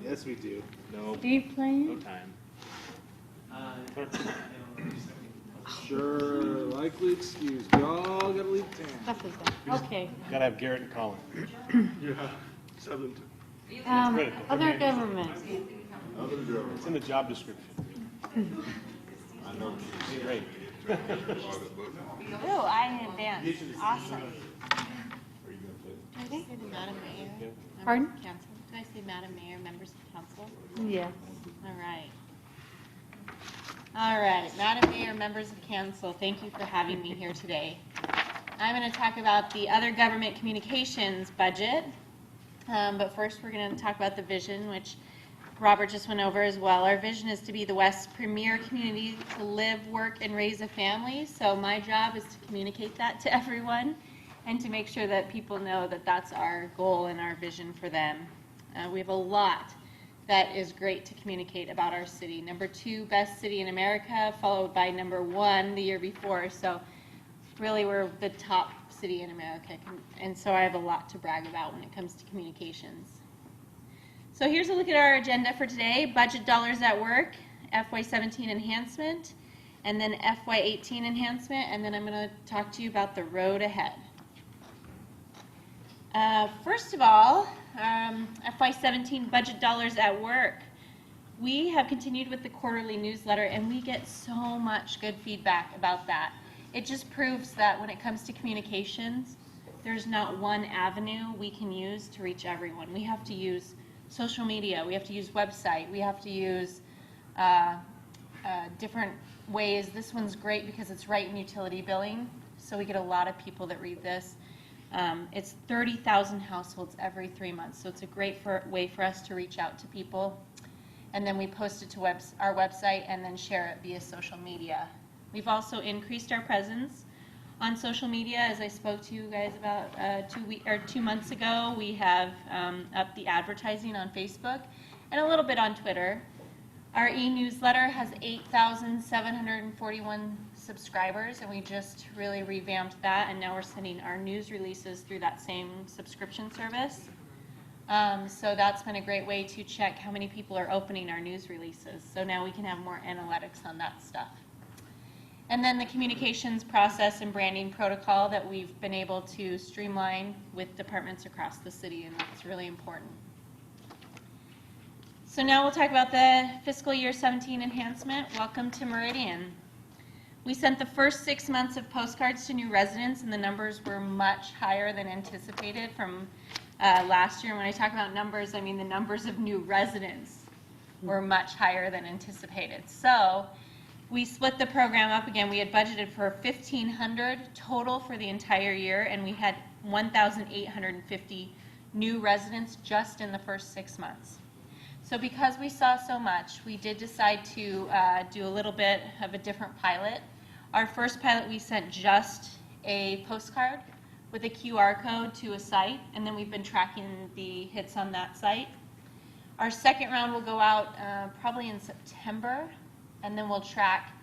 Yes, we do. No. Steve playing? No time. Sure, likely excused. Y'all gotta leave town. Stuff is done. Okay. Gotta have Garrett and Colin. Yeah, 7 to. critical. Other government. It's in the job description. I know. Great. Ooh, I advanced. Awesome. Are you gonna play? Madam Mayor. Pardon? members of Council. Did I say Madam Mayor, members of council? Yes. All right. All right, Madam Mayor, members of council, thank you for having me here today. I'm going to talk about the other government communications budget, but first we're going to talk about the vision, which Robert just went over as well. Our vision is to be the West's premier community to live, work, and raise a family, so my job is to communicate that to everyone and to make sure that people know that that's our goal and our vision for them. We have a lot that is great to communicate about our city. Number 2, best city in America, followed by number 1 the year before. So really we're the top city in America. And so I have a lot to brag about when it comes to communications. So here's a look at our agenda for today. Budget dollars at work, FY17 enhancement, and then FY18 enhancement. And then I'm going to talk to you about the road ahead. First of all, FY17 budget dollars at work. We have continued with the quarterly newsletter and we get so much good feedback about that. It just proves that when it comes to communications, there's not one avenue we can use to reach everyone. We have to use social media, we have to use website, we have to use different ways. This one's great because it's right in utility billing, so we get a lot of people that read this. It's 30,000 households every 3 months, so it's a great way for us to reach out to people. And then we post it to our website and then share it via social media. We've also increased our presence on social media. As I spoke to you guys about 2 months ago, we have upped the advertising on Facebook and a little bit on Twitter. Our e-newsletter has 8,741 subscribers, and we just really revamped that, and now we're sending our news releases through that same subscription service. So that's been a great way to check how many people are opening our news releases. So now we can have more analytics on that stuff. And then the communications process and branding protocol that we've been able to streamline with departments across the city, and that's really important. So now we'll talk about the fiscal year 17 enhancement. Welcome to Meridian. We sent the first 6 months of postcards to new residents, and the numbers were much higher than anticipated from last year. And when I talk about numbers, I mean the numbers of new residents were much higher than anticipated. So we split the program up again. We had budgeted for 1,500 total for the entire year, and we had 1,850 new residents just in the first 6 months. So because we saw so much, we did decide to do a little bit of a different pilot. Our first pilot, we sent just a postcard with a QR code to a site, and then we've been tracking the hits on that site. Our second round will go out probably in September, and then we'll track.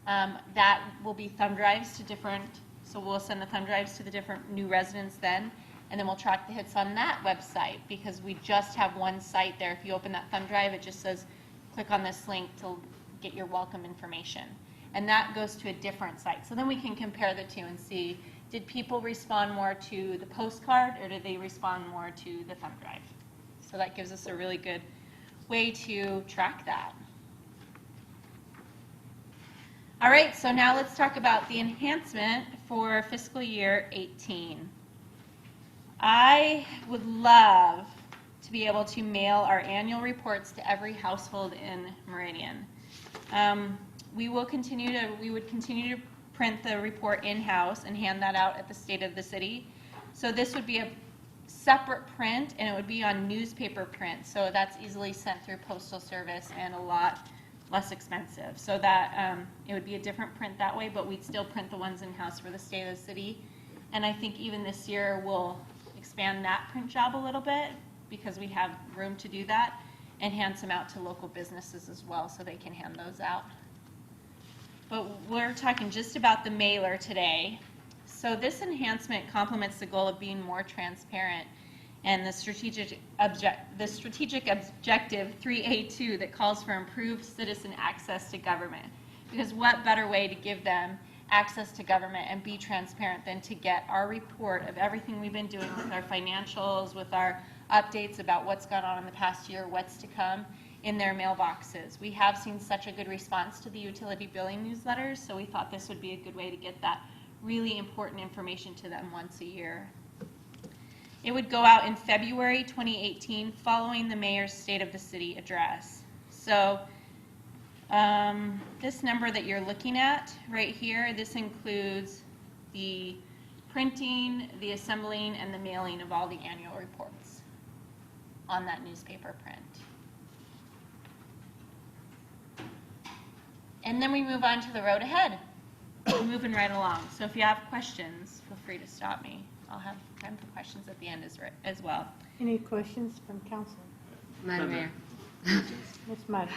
That will be thumb drives to different, so we'll send the thumb drives to the different new residents then. And then we'll track the hits on that website because we just have one site there. If you open that thumb drive, it just says, click on this link to get your welcome information. And that goes to a different site. So then we can compare the two and see, did people respond more to the postcard or did they respond more to the thumb drive? So that gives us a really good way to track that. All right, so now let's talk about the enhancement for fiscal year 18. I would love to be able to mail our annual reports to every household in Meridian. We would continue to print the report in-house and hand that out at the state of the city. So this would be a separate print, and it would be on newspaper print. So that's easily sent through postal service and a lot less expensive. So that it would be a different print that way, but we'd still print the ones in-house for the state of the city. And I think even this year we'll expand that print job a little bit because we have room to do that and hand some out to local businesses as well so they can hand those out. But we're talking just about the mailer today. So this enhancement complements the goal of being more transparent and the strategic objective 3A2 that calls for improved citizen access to government. Because what better way to give them access to government and be transparent than to get our report of everything we've been doing with our financials, with our updates about what's gone on in the past year, what's to come, in their mailboxes. We have seen such a good response to the utility billing newsletters, so we thought this would be a good way to get that really important information to them once a year. It would go out in February 2018 following the mayor's State of the City address. So this number that you're looking at right here, this includes the printing, the assembling, and the mailing of all the annual reports on that newspaper print. And then we move on to the road ahead. We're moving right along. So if you have questions, feel free to stop me. I'll have time for questions at the end as well. Any questions from council? Madam Mayor. Ms. Muddy?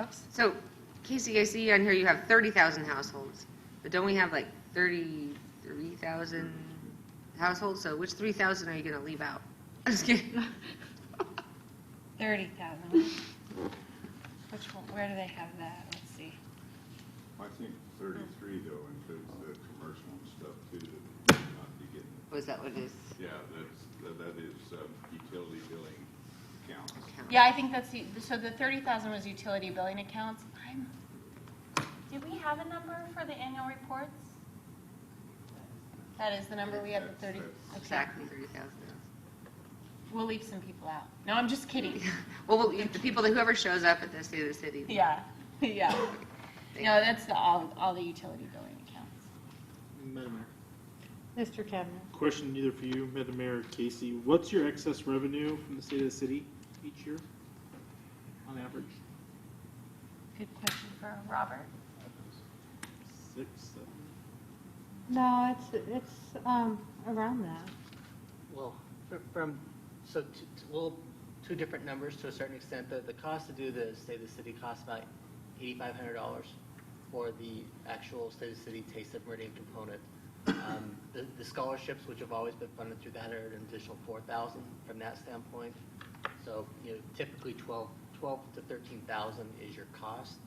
Oops. So, Casey, I see on here you have 30,000 households, but don't we have like 33,000 households? So which 3,000 are you going to leave out? I'm just kidding. 30,000. Which one? Where do they have that? Let's see. I think 33 though includes the commercial and stuff too that you not be getting. Was that what it is? Yeah, that is utility billing accounts. Yeah, I think that's so the 30,000 was utility billing accounts. Did we have a number for the annual reports? That is the number we had, the 30. Exactly 30,000. We'll leave some people out. No, I'm just kidding. Well, the people that whoever shows up at the State of the City. Yeah, yeah. No, that's all the utility billing accounts. Madam Mayor. Mr. Kavner? Question either for you, Madam Mayor, or Casey. What's your excess revenue from the State of the City each year, on average? Good question for Robert. 6, 7? No, it's around that. Well, two different numbers to a certain extent. The cost to do the State of the City costs about $8,500 for the actual State of the City Taste of Meridian component. The scholarships, which have always been funded through that, are an additional $4,000 from that standpoint. So, typically 12 to 13,000 is your cost.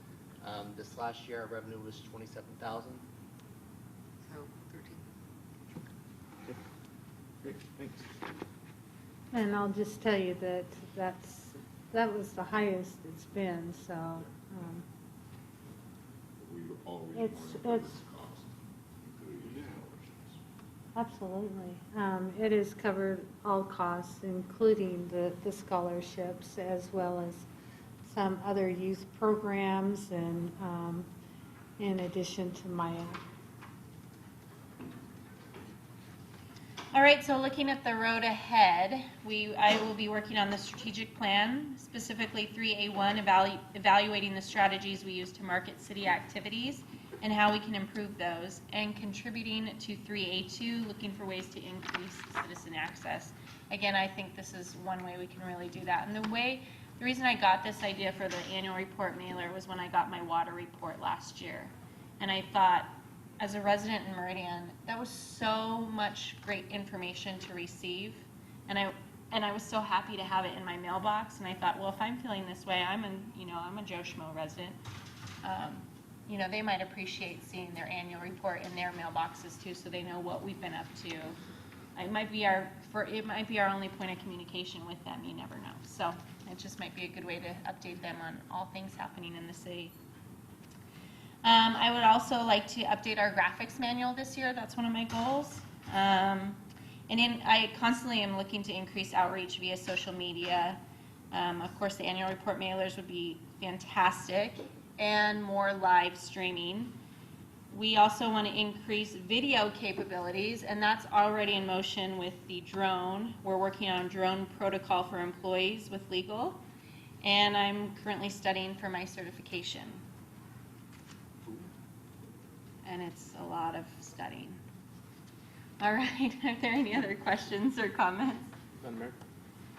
This last year, our revenue was 27,000. So 13. Great, thanks. And I'll just tell you that that was the highest it's been, so We always it's monitor this cost, including absolutely. It has covered all costs, including the scholarships, as well as some other youth programs, and in addition to Maya. All right, so looking at the road ahead, I will be working on the strategic plan, specifically 3A1, evaluating the strategies we use to market city activities and how we can improve those, and contributing to 3A2, looking for ways to increase citizen access. Again, I think this is one way we can really do that. And the reason I got this idea for the annual report mailer was when I got my water report last year. And I thought, as a resident in Meridian, that was so much great information to receive, and I was so happy to have it in my mailbox. And I thought, well, if I'm feeling this way, I'm a Joe Schmo resident. They might appreciate seeing their annual report in their mailboxes too, so they know what we've been up to. It might be our only point of communication with them. You never know. So it just might be a good way to update them on all things happening in the city. I would also like to update our graphics manual this year. That's one of my goals. I constantly am looking to increase outreach via social media. Of course, the annual report mailers would be fantastic, and more live streaming. We also want to increase video capabilities, and that's already in motion with the drone. We're working on drone protocol for employees with legal, and I'm currently studying for my certification. And it's a lot of studying. All right, are there any other questions or comments? Madam Mayor?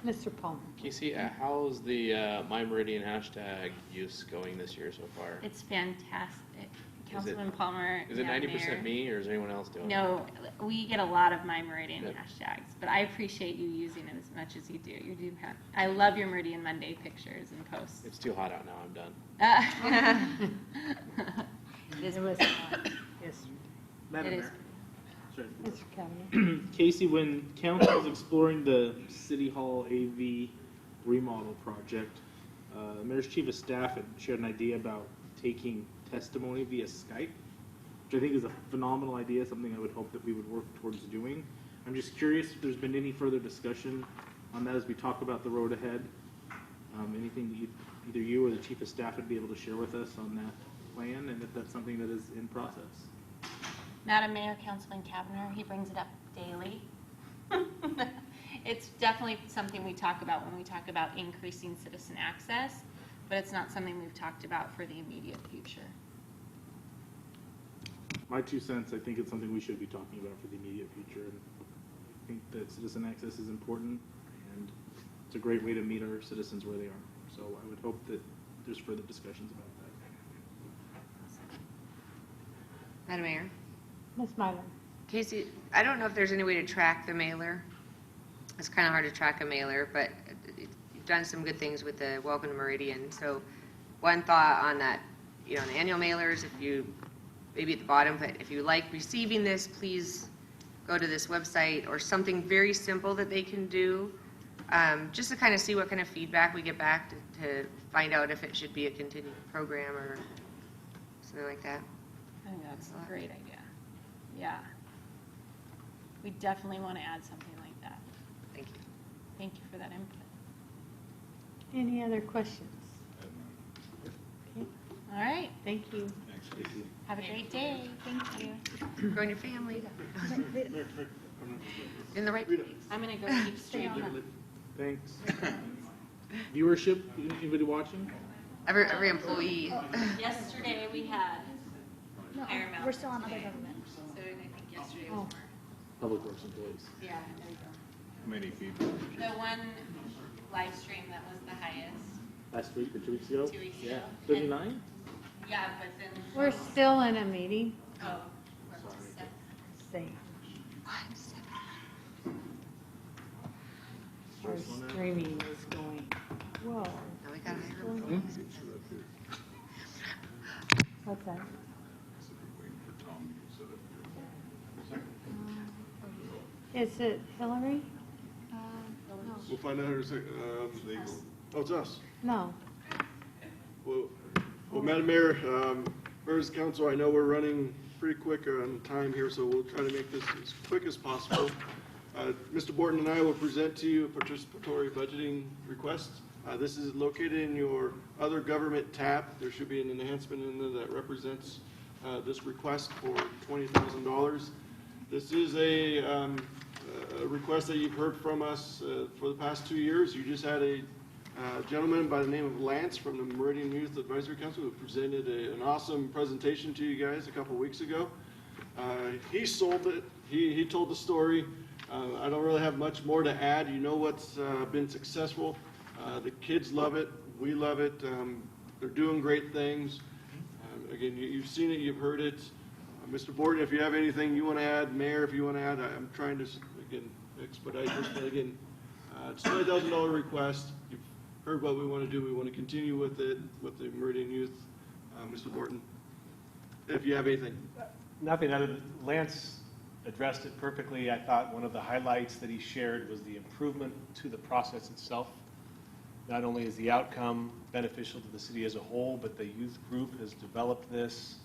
Mr. Palmer? Casey, how's the My Meridian hashtag use going this year so far? It's fantastic. Councilman Palmer. Is it Madam 90% Mayor. me, or is anyone else doing it? No, we get a lot of my Meridian Good. hashtags, but I appreciate you using it as much as you do. You do have, I love your Meridian Monday pictures and posts. It's too hot out now, I'm done. It is. Yes. Madam It is. Mayor. Sorry. Mr. Kavanaugh. Casey, when council was exploring the City Hall AV remodel project, Mayor's Chief of Staff had shared an idea about taking testimony via Skype, which I think is a phenomenal idea, something I would hope that we would work towards doing. I'm just curious if there's been any further discussion on that as we talk about the road ahead. Anything that either you or the Chief of Staff would be able to share with us on that plan, and if that's something that is in process. Madam Mayor, Councilman Kavanaugh, he brings it up daily. It's definitely something we talk about when we talk about increasing citizen access, but it's not something we've talked about for the immediate future. My 2 cents, I think it's something we should be talking about for the immediate future. And I think that citizen access is important, and it's a great way to meet our citizens where they are. So I would hope that there's further discussions about that. Madam Mayor? Ms. Mylum. Casey, I don't know if there's any way to track the mailer. It's kind of hard to track a mailer, but you've done some good things with the Welcome to Meridian. So one thought on that, you know, on the annual mailers, if you, maybe at the bottom, but if you like receiving this, please go to this website, or something very simple that they can do, just to kind of see what kind of feedback we get back to find out if it should be a continued program or something like that. I think that's a great idea. Yeah. We definitely want to add something like that. Thank you. Thank you for that input. Any other questions? Okay. All right. Thank you. Thanks, Casey. Have a great day. Thank you. Growing your family. In the right place. I'm going to go keep streaming. Thanks. Viewership, anybody watching? Every employee. Yesterday we had No, higher amount. we're still on other government. So I think yesterday Oh. was more. Public Works employees. Yeah, there you go. Many people. The one live stream that was the highest. Last week or 2 weeks ago? 2 weeks Yeah. ago. 39? Yeah, but then. We're still in a meeting. Oh, we're up to 7. Say. Our streaming is going, whoa. Now we got to hire What's going employees. What's that? Waiting for Tom to set up here. Is it Hillary? We'll find out in a second. Oh, it's us. No. Well, Madam Mayor, members of the council, I know we're running pretty quick on time here, so we'll try to make this as quick as possible. Mr. Borton and I will present to you a participatory budgeting request. This is located in your other government tab. There should be an enhancement in there that represents this request for $20,000. This is a request that you've heard from us for the past 2 years. You just had a gentleman by the name of Lance from the Meridian Youth Advisory Council who presented an awesome presentation to you guys a couple weeks ago. He sold it. He told the story. I don't really have much more to add. You know what's been successful. The kids love it. We love it. They're doing great things. Again, you've seen it. You've heard it. Mr. Borton, if you have anything you want to add, Mayor, if you want to add, I'm trying to, again, expedite this, but again, it's a $20,000 request. You've heard what we want to do. We want to continue with it, with the Meridian Youth. Mr. Borton, if you have anything. Nothing other than Lance addressed it perfectly. I thought one of the highlights that he shared was the improvement to the process itself. Not only is the outcome beneficial to the city as a whole, but the youth group has developed this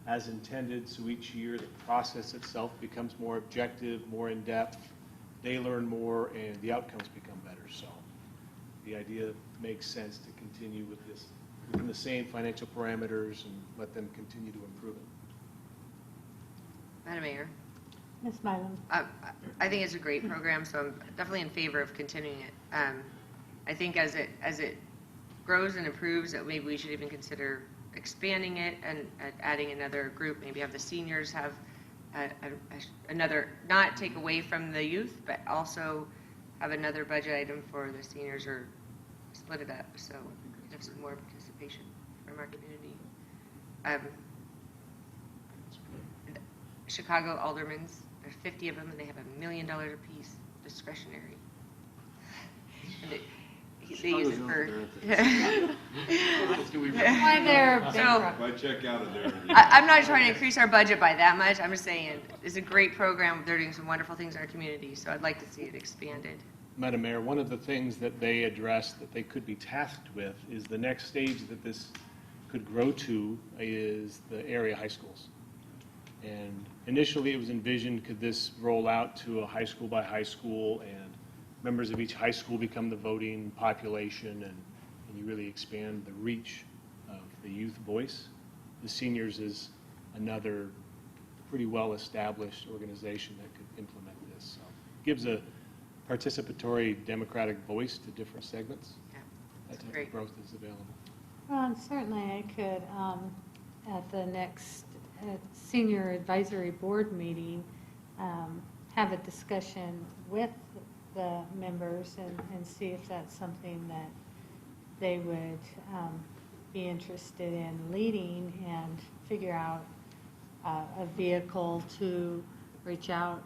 as intended, so each year the process itself becomes more objective, more in-depth. They learn more, and the outcomes become better. So the idea makes sense to continue with this within the same financial parameters and let them continue to improve it. Madam Mayor? Ms. Mylum. I think it's a great program, so I'm definitely in favor of continuing it. I think as it grows and improves, that maybe we should even consider expanding it and adding another group. Maybe have the seniors have another, not take away from the youth, but also have another budget item for the seniors, or split it up so we have some more participation from our community. Chicago aldermans. There's 50 of them, and they have $1 million apiece, discretionary. And they use it for. Why they're So, bankrupt. If I check out of there. I'm not trying to increase our budget by that much. I'm just saying it's a great program. They're doing some wonderful things in our community, so I'd like to see it expanded. Madam Mayor, one of the things that they addressed that they could be tasked with is the next stage that this could grow to is the area high schools. And initially it was envisioned, could this roll out to a high school by high school and members of each high school become the voting population and you really expand the reach of the youth voice. The seniors is another pretty well-established organization that could implement this. So gives a participatory democratic voice to different segments. Yeah, That type great. of growth is available. Well, and certainly I could, at the next senior advisory board meeting, have a discussion with the members and see if that's something that they would be interested in leading and figure out a vehicle to reach out.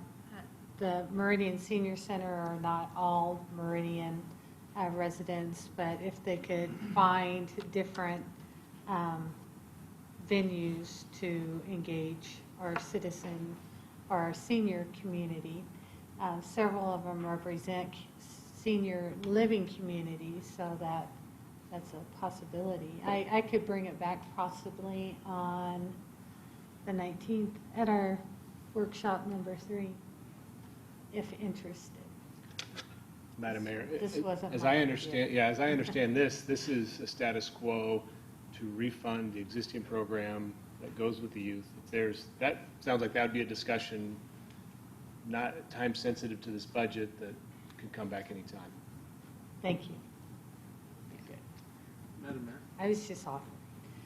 The Meridian Senior Center are not all Meridian residents, but if they could find different venues to engage our citizen or our senior community. Several of them represent senior living communities, so that's a possibility. I could bring it back possibly on the 19th at our workshop number 3, if interested. Madam Mayor, This wasn't as my I idea. understand, as I understand this is a status quo to refund the existing program that goes with the youth. That sounds like that would be a discussion, not time sensitive to this budget, that could come back anytime. Thank you. Madam Mayor? I was just offering.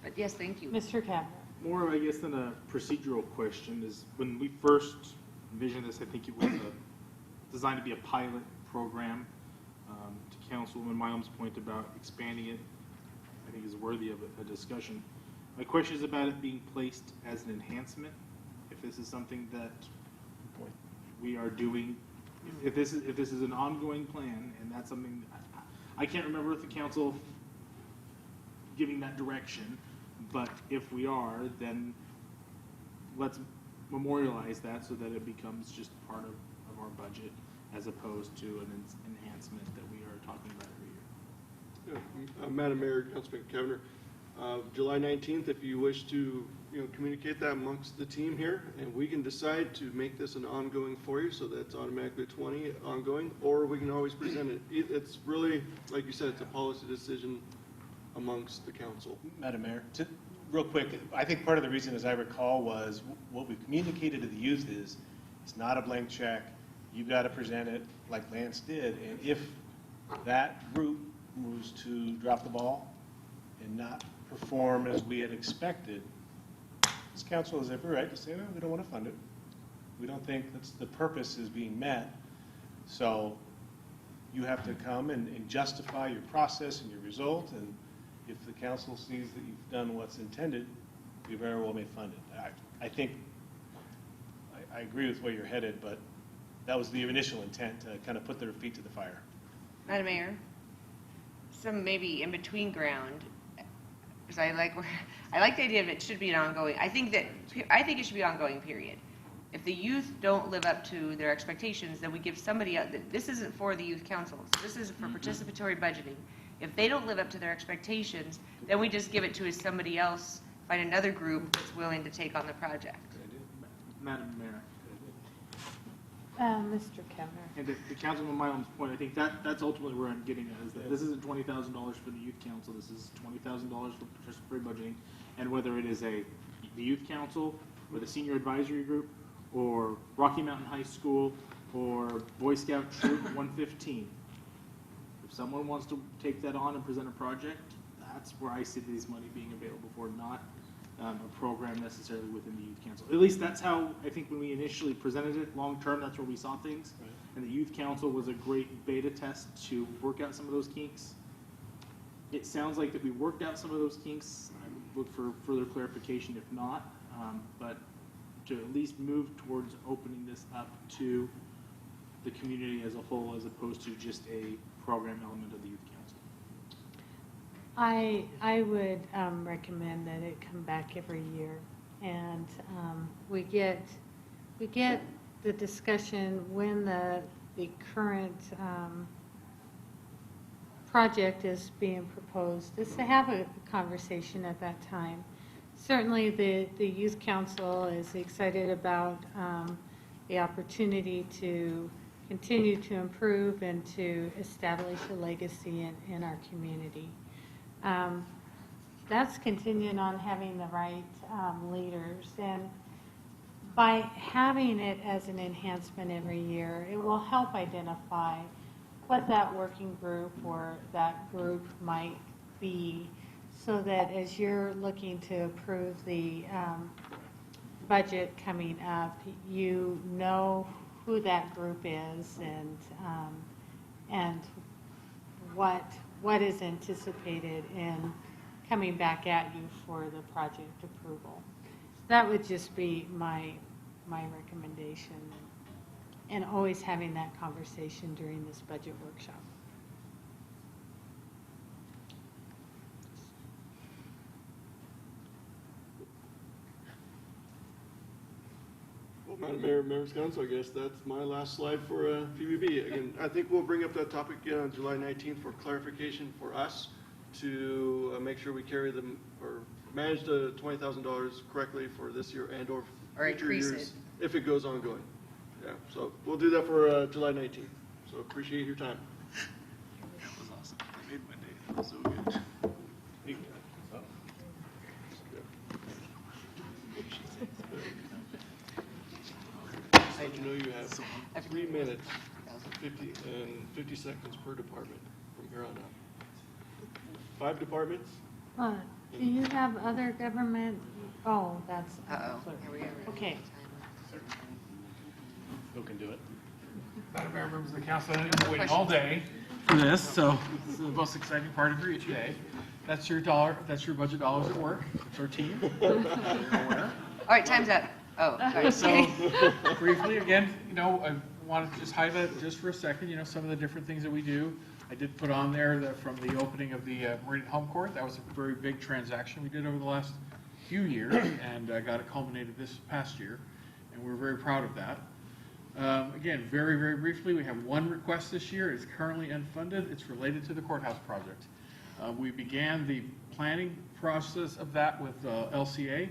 But yes, thank you. Mr. Kavner. More, I guess, than a procedural question is when we first envisioned this, I think it was designed to be a pilot program. To Councilwoman Milam's point about expanding it, I think is worthy of a discussion. My question is about it being placed as an enhancement. If this is something that we are doing, if this is an ongoing plan, and that's something I can't remember if the council giving that direction, but if we are, then let's memorialize that so that it becomes just part of our budget as opposed to an enhancement that we are talking about every year. Madam Mayor, Councilman Kevner, July 19th, if you wish to, communicate that amongst the team here, and we can decide to make this an ongoing for you, so that's automatically 20 ongoing, or we can always present it. It's really, like you said, it's a policy decision amongst the council. Madam Mayor, real quick, I think part of the reason, as I recall, was what we communicated to the youth is it's not a blank check. You've got to present it like Lance did, and if that group moves to drop the ball and not perform as we had expected, this council has every right to say, no, we don't want to fund it. We don't think the purpose is being met. So you have to come and justify your process and your result, and if the council sees that you've done what's intended, you very well may fund it. I think, I agree with where you're headed, but that was the initial intent, to kind of put their feet to the fire. Madam Mayor, some maybe in-between ground, because I like the idea of it should be an ongoing. I think it should be ongoing, period. If the youth don't live up to their expectations, then we give somebody else. This isn't for the youth councils. This is for participatory budgeting. If they don't live up to their expectations, then we just give it to somebody else, find another group that's willing to take on the project. Madam Mayor. Mr. Kavner. And to Councilman Milam's point, I think that's ultimately where I'm getting at, is that this isn't $20,000 for the youth council, this is $20,000 for participatory budgeting, and whether it is the youth council, or the senior advisory group, or Rocky Mountain High School, or Boy Scout Troop 115. If someone wants to take that on and present a project, that's where I see this money being available for, not a program necessarily within the youth council. At least that's how I think when we initially presented it, long term, that's where we saw things. Right. And the youth council was a great beta test to work out some of those kinks. It sounds like that we worked out some of those kinks. I would look for further clarification if not, but to at least move towards opening this up to the community as a whole, as opposed to just a program element of the youth council? I would recommend that it come back every year, and we get the discussion when the current project is being proposed, is to have a conversation at that time. Certainly, the youth council is excited about the opportunity to continue to improve and to establish a legacy in our community. That's contingent on having the right leaders, and by having it as an enhancement every year, it will help identify what that working group or that group might be, so that as you're looking to approve the budget coming up, you know who that group is and what is anticipated in coming back at you for the project approval. That would just be my recommendation, and always having that conversation during this budget workshop. Well, Madam Mayor, members of council, I guess that's my last slide for PBB. Again, I think we'll bring up that topic again on July 19th for clarification for us to make sure we carry them or manage the $20,000 correctly for this year and or future years if it goes ongoing. Yeah, so we'll do that for July 19th. So appreciate your time. That was awesome. That made my day. That was so good. Let you know you have 3 minutes, 50 seconds per department from here on out. 5 departments? Do you have other government? Oh, that's. Okay. Who can do it? Madam Mayor, members of the council, I know you've been waiting all day for this, so this is the most exciting part of your day. That's your dollar, that's your budget dollars at work. It's our team. All right, time's up. Oh, sorry. So briefly, again, I wanted to just highlight just for a second, some of the different things that we do. I did put on there from the opening of the Meridian Home Court. That was a very big transaction we did over the last few years, and got it culminated this past year, and we're very proud of that. Again, very, very briefly, we have one request this year. It's currently unfunded. It's related to the courthouse project. We began the planning process of that with LCA.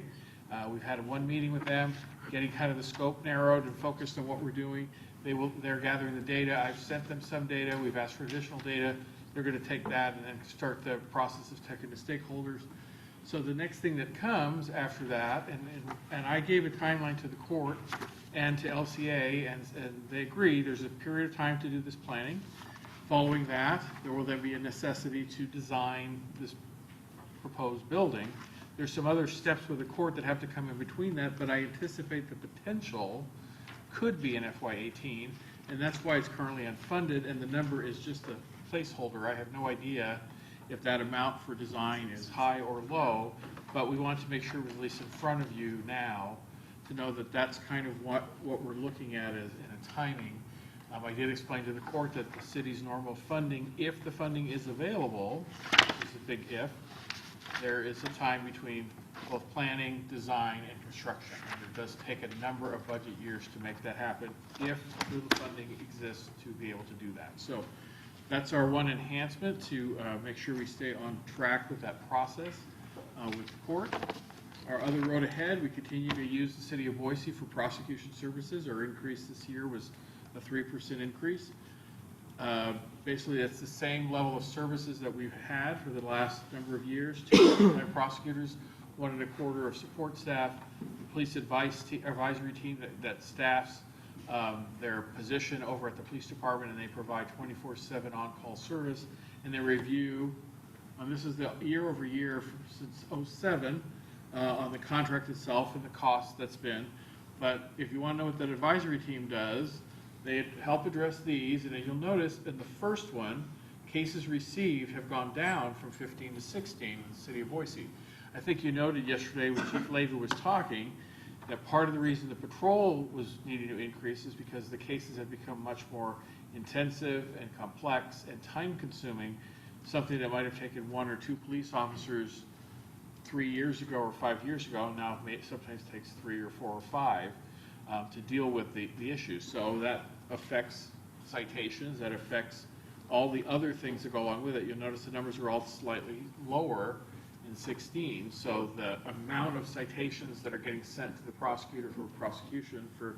We've had one meeting with them, getting kind of the scope narrowed and focused on what we're doing. They're gathering the data. I've sent them some data. We've asked for additional data. They're going to take that and then start the process of talking to stakeholders. So the next thing that comes after that, and I gave a timeline to the court and to LCA, and they agree there's a period of time to do this planning. Following that, there will then be a necessity to design this proposed building. There's some other steps with the court that have to come in between that, but I anticipate the potential could be in FY18, and that's why it's currently unfunded, and the number is just a placeholder. I have no idea if that amount for design is high or low, but we want to make sure we're at least in front of you now to know that that's kind of what we're looking at as in a timing. I did explain to the court that the city's normal funding, if the funding is available, is a big if, there is a time between both planning, design, and construction. And it does take a number of budget years to make that happen if the funding exists to be able to do that. So that's our one enhancement to make sure we stay on track with that process with the court. Our other road ahead, we continue to use the city of Boise for prosecution services. Our increase this year was a 3% increase. Basically, that's the same level of services that we've had for the last number of years. 2 full-time prosecutors, 1.25 of support staff, the police advisory team that staffs their position over at the police department, and they provide 24/7 on-call service, and they review, and this is the year over year since '07 on the contract itself and the cost that's been. But if you want to know what that advisory team does, they help address these, and as you'll notice in the first one, cases received have gone down from 15 to 16 in the city of Boise. I think you noted yesterday when Chief Laver was talking that part of the reason the patrol was needing to increase is because the cases had become much more intensive and complex and time-consuming, something that might have taken 1 or 2 police officers 3 years ago or 5 years ago, now sometimes takes 3 or 4 or 5 to deal with the issues. So that affects citations, that affects all the other things that go along with it. You'll notice the numbers are all slightly lower in 16, so the amount of citations that are getting sent to the prosecutor for prosecution for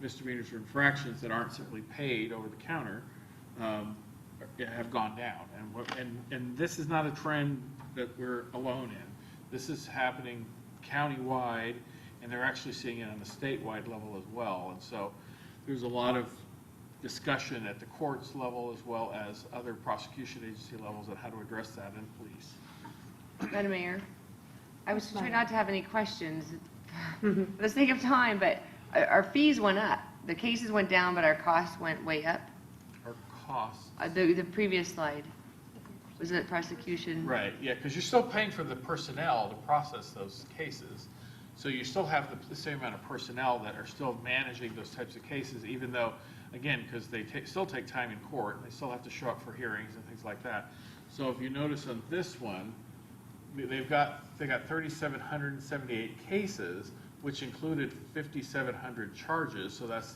misdemeanors or infractions that aren't simply paid over the counter have gone down. And this is not a trend that we're alone in. This is happening countywide, and they're actually seeing it on a statewide level as well. And so there's a lot of discussion at the courts level as well as other prosecution agency levels on how to address that in police. Madam Mayor, I was trying not to have any questions for the sake of time, but our fees went up. The cases went down, but our costs went way up. Our costs? The previous slide. Was it prosecution? Right, yeah, because you're still paying for the personnel to process those cases. So you still have the same amount of personnel that are still managing those types of cases, even though, again, because they still take time in court, and they still have to show up for hearings and things like that. So if you notice on this one, they got 3,778 cases, which included 5,700 charges, so that's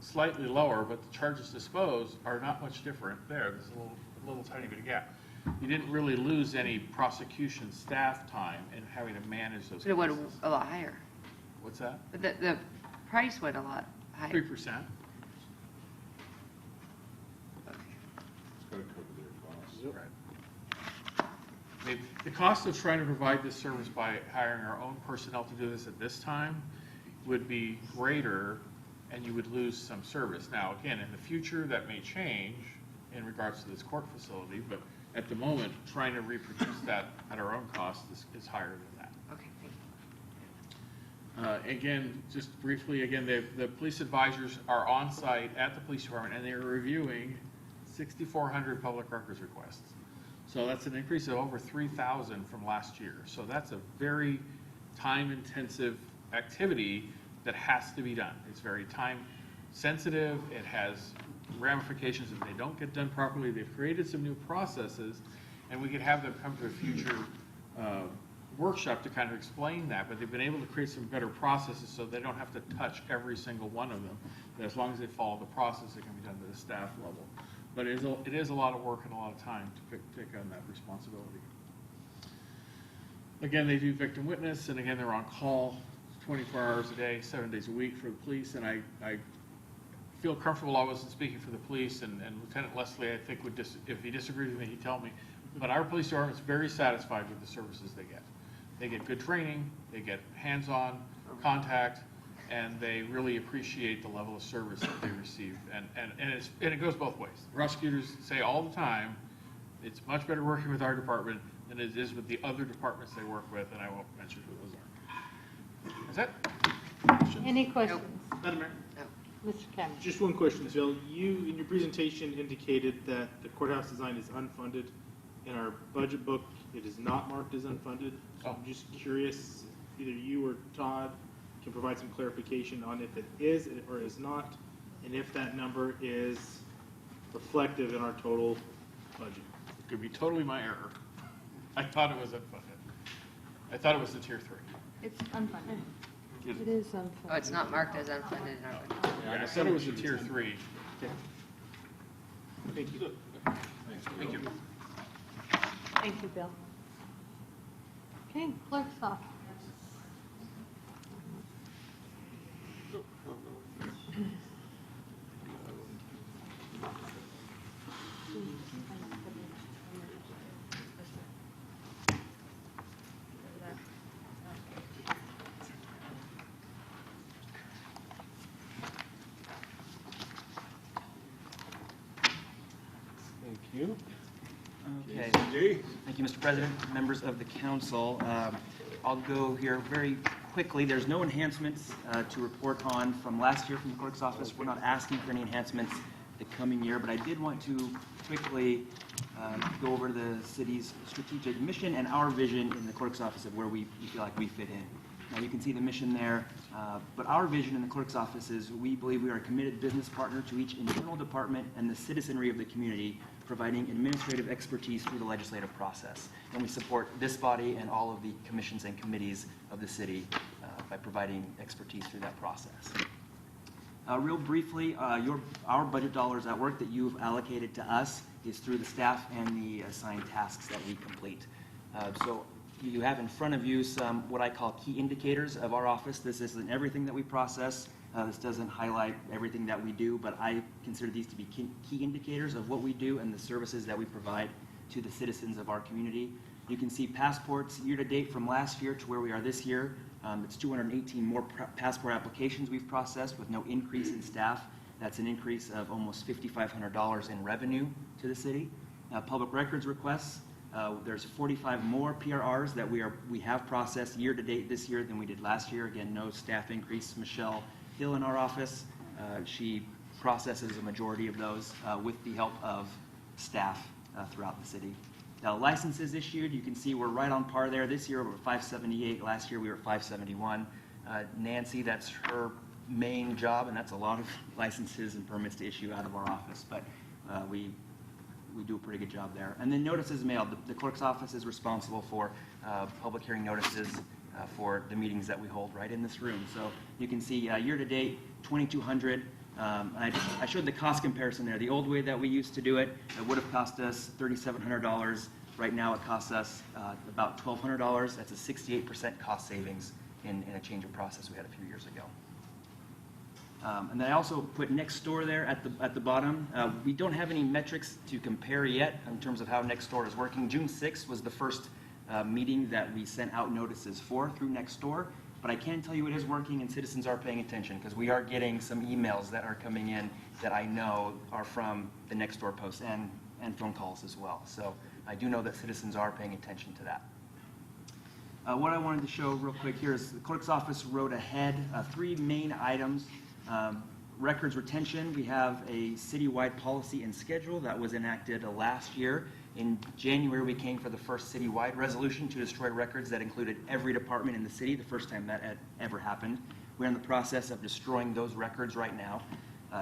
slightly lower, but the charges disposed are not much different there. There's a little tiny bit of gap. You didn't really lose any prosecution staff time in having to manage those cases. But it went a lot higher. What's that? But the price went a lot higher. 3%. It's got to cover their costs. Right. The cost of trying to provide this service by hiring our own personnel to do this at this time would be greater, and you would lose some service. Now, again, in the future, that may change in regards to this court facility, but at the moment, trying to reproduce that at our own cost is higher than that. Okay, thank you. Again, just briefly, again, the police advisors are on site at the police department, and they're reviewing 6,400 public records requests. So that's an increase of over 3,000 from last year. So that's a very time-intensive activity that has to be done. It's very time-sensitive. It has ramifications if they don't get done properly. They've created some new processes, and we could have them come to a future workshop to kind of explain that, but they've been able to create some better processes so they don't have to touch every single one of them. But as long as they follow the process, it can be done to the staff level. But it is a lot of work and a lot of time to take on that responsibility. Again, they do victim witness, and again, they're on call 24 hours a day, 7 days a week for the police, and I feel comfortable. I wasn't speaking for the police, and Lieutenant Leslie, I think, would if he disagrees with me, he'd tell me. But our police department is very satisfied with the services they get. They get good training, they get hands-on contact, and they really appreciate the level of service that they receive. And it goes both ways. Prosecutors say all the time, it's much better working with our department than it is with the other departments they work with, and I won't mention who those are. Is that? Any questions? Madam Mayor? Mr. Cameron? Just one question, Phil. You, in your presentation, indicated that the courthouse design is unfunded. In our budget book, it is not marked as unfunded. So I'm just curious, either you or Todd can provide some clarification on if it is or is not, and if that number is reflective in our total budget. It could be totally my error. I thought it was unfunded. I thought it was the tier 3. It's unfunded. It is unfunded. Oh, it's not marked as unfunded in our budget. Yeah, I said it was a tier 3. Thank you. Thank you. Thank you, Bill. Okay, clerk's office. Thank you. Okay. Thank you, Mr. President, members of the council. I'll go here very quickly. There's no enhancements to report on from last year from the clerk's office. We're not asking for any enhancements the coming year, but I did want to quickly go over the city's strategic mission and our vision in the clerk's office of where we feel like we fit in. You can see the mission there. But our vision in the clerk's office is we believe we are a committed business partner to each internal department and the citizenry of the community, providing administrative expertise through the legislative process. And we support this body and all of the commissions and committees of the city by providing expertise through that process. Real briefly, our budget dollars at work that you've allocated to us is through the staff and the assigned tasks that we complete. So you have in front of you some what I call key indicators of our office. This isn't everything that we process. This doesn't highlight everything that we do, but I consider these to be key indicators of what we do and the services that we provide to the citizens of our community. You can see passports year to date from last year to where we are this year. It's 218 more passport applications we've processed with no increase in staff. That's an increase of almost $5,500 in revenue to the city. Public records requests, there's 45 more PRRs that we have processed year to date this year than we did last year. Again, no staff increase. Michelle Hill in our office, she processes a majority of those with the help of staff throughout the city. Now, licenses issued, you can see we're right on par there. This year we're 578. Last year we were 571. Nancy, that's her main job, and that's a lot of licenses and permits to issue out of our office, but we do a pretty good job there. And then notices mailed. The clerk's office is responsible for public hearing notices for the meetings that we hold right in this room. So you can see year to date, 2,200. I showed the cost comparison there. The old way that we used to do it, it would have cost us $3,700. Right now it costs us about $1,200. That's a 68% cost savings in a change of process we had a few years ago. And then I also put next door there at the bottom. We don't have any metrics to compare yet in terms of how next door is working. June 6th was the first meeting that we sent out notices for through next door. But I can tell you it is working and citizens are paying attention because we are getting some emails that are coming in that I know are from the next door posts and phone calls as well. So I do know that citizens are paying attention to that. What I wanted to show real quick here is the clerk's office wrote ahead 3 main items. Records retention, we have a citywide policy and schedule that was enacted last year. In January, we came for the first citywide resolution to destroy records that included every department in the city, the first time that had ever happened. We're in the process of destroying those records right now.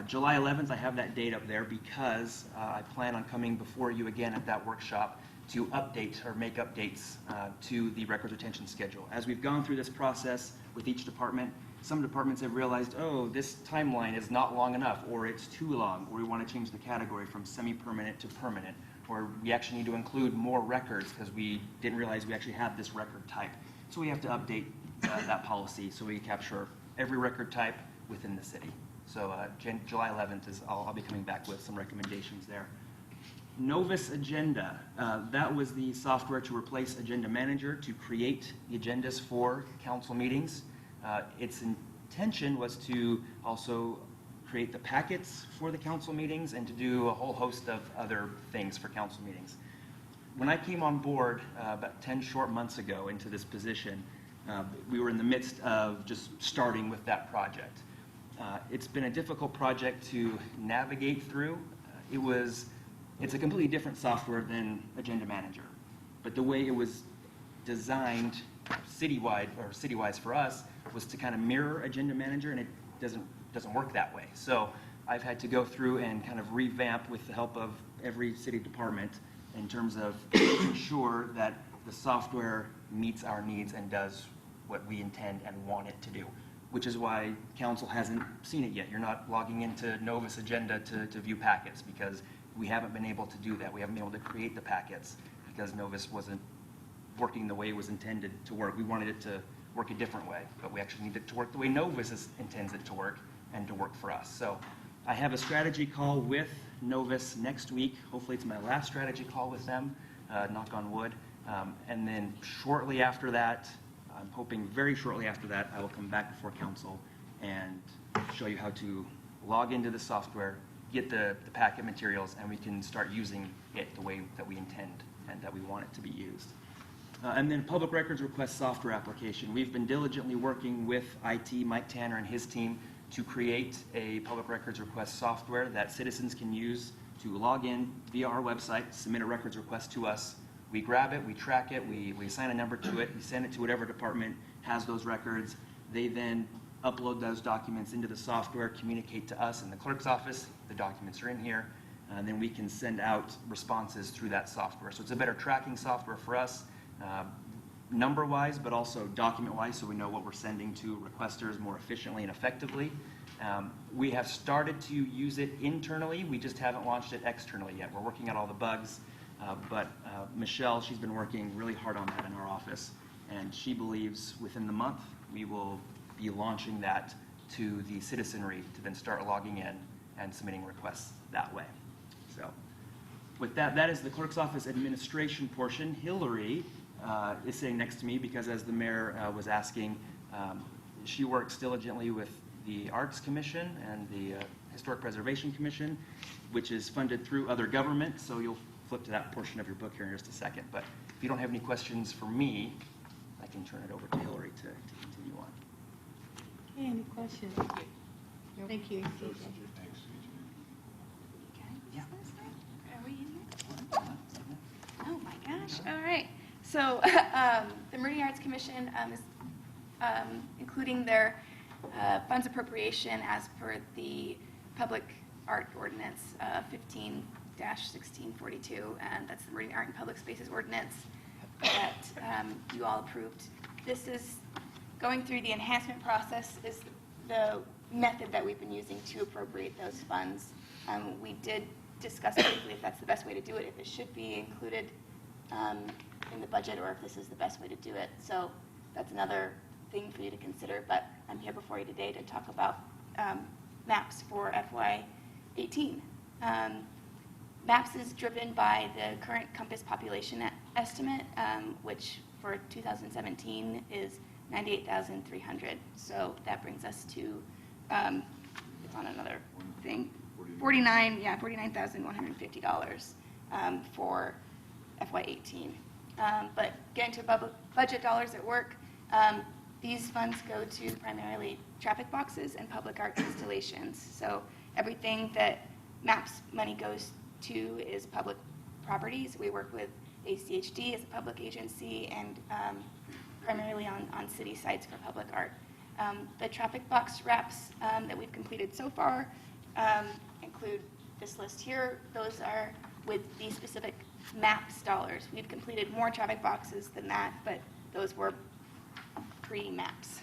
July 11th, I have that date up there because I plan on coming before you again at that workshop to update or make updates to the records retention schedule. As we've gone through this process with each department, some departments have realized, oh, this timeline is not long enough, or it's too long, or we want to change the category from semi-permanent to permanent, or we actually need to include more records because we didn't realize we actually had this record type. So we have to update that policy so we capture every record type within the city. So July 11th is I'll be coming back with some recommendations there. Novus Agenda, that was the software to replace Agenda Manager to create the agendas for council meetings. Its intention was to also create the packets for the council meetings and to do a whole host of other things for council meetings. When I came on board about 10 short months ago into this position, we were in the midst of just starting with that project. It's been a difficult project to navigate through. It's a completely different software than Agenda Manager, but the way it was designed citywide for us was to kind of mirror Agenda Manager, and it doesn't work that way. So I've had to go through and kind of revamp with the help of every city department in terms of making sure that the software meets our needs and does what we intend and want it to do, which is why council hasn't seen it yet. You're not logging into Novus Agenda to view packets because we haven't been able to do that. We haven't been able to create the packets because Novus wasn't working the way it was intended to work. We wanted it to work a different way, but we actually need it to work the way Novus intends it to work and to work for us. So I have a strategy call with Novus next week. Hopefully it's my last strategy call with them, knock on wood. And then shortly after that, I'm hoping very shortly after that, I will come back before council and show you how to log into the software, get the packet materials, and we can start using it the way that we intend and that we want it to be used. And then public records request software application. We've been diligently working with IT, Mike Tanner and his team, to create a public records request software that citizens can use to log in via our website, submit a records request to us. We grab it, we track it, we assign a number to it, we send it to whatever department has those records. They then upload those documents into the software, communicate to us in the clerk's office. The documents are in here. And then we can send out responses through that software. So it's a better tracking software for us, number-wise, but also document-wise, so we know what we're sending to requesters more efficiently and effectively. We have started to use it internally. We just haven't launched it externally yet. We're working out all the bugs. But Michelle, she's been working really hard on that in our office. And she believes within the month, we will be launching that to the citizenry to then start logging in and submitting requests that way. So with that, that is the clerk's office administration portion. Hillary is sitting next to me because, as the mayor was asking, she works diligently with the Arts Commission and the Historic Preservation Commission, which is funded through other government. So you'll flip to that portion of your book here in just a second. But if you don't have any questions for me, I can turn it over to Hillary to continue on. Okay, any questions? Thank you. Are we in here? Oh my gosh, all right. So the Meridian Arts Commission is including their funds appropriation as per the Public Art Ordinance 15-1642, and that's the Meridian Art and Public Spaces Ordinance that you all approved. This is going through the enhancement process is the method that we've been using to appropriate those funds. We did discuss briefly if that's the best way to do it, if it should be included in the budget, or if this is the best way to do it. So that's another thing for you to consider, but I'm here before you today to talk about MAPS for FY18. MAPS is driven by the current Compass population estimate, which for 2017 is 98,300. So that brings us to, on another thing, $49,150 for FY18. But getting to budget dollars at work, these funds go to primarily traffic boxes and public art installations. So everything that MAPS money goes to is public properties. We work with ACHD as a public agency and primarily on city sites for public art. The traffic box wraps that we've completed so far include this list here. Those are with the specific MAPS dollars. We've completed more traffic boxes than that, but those were pre-MAPS.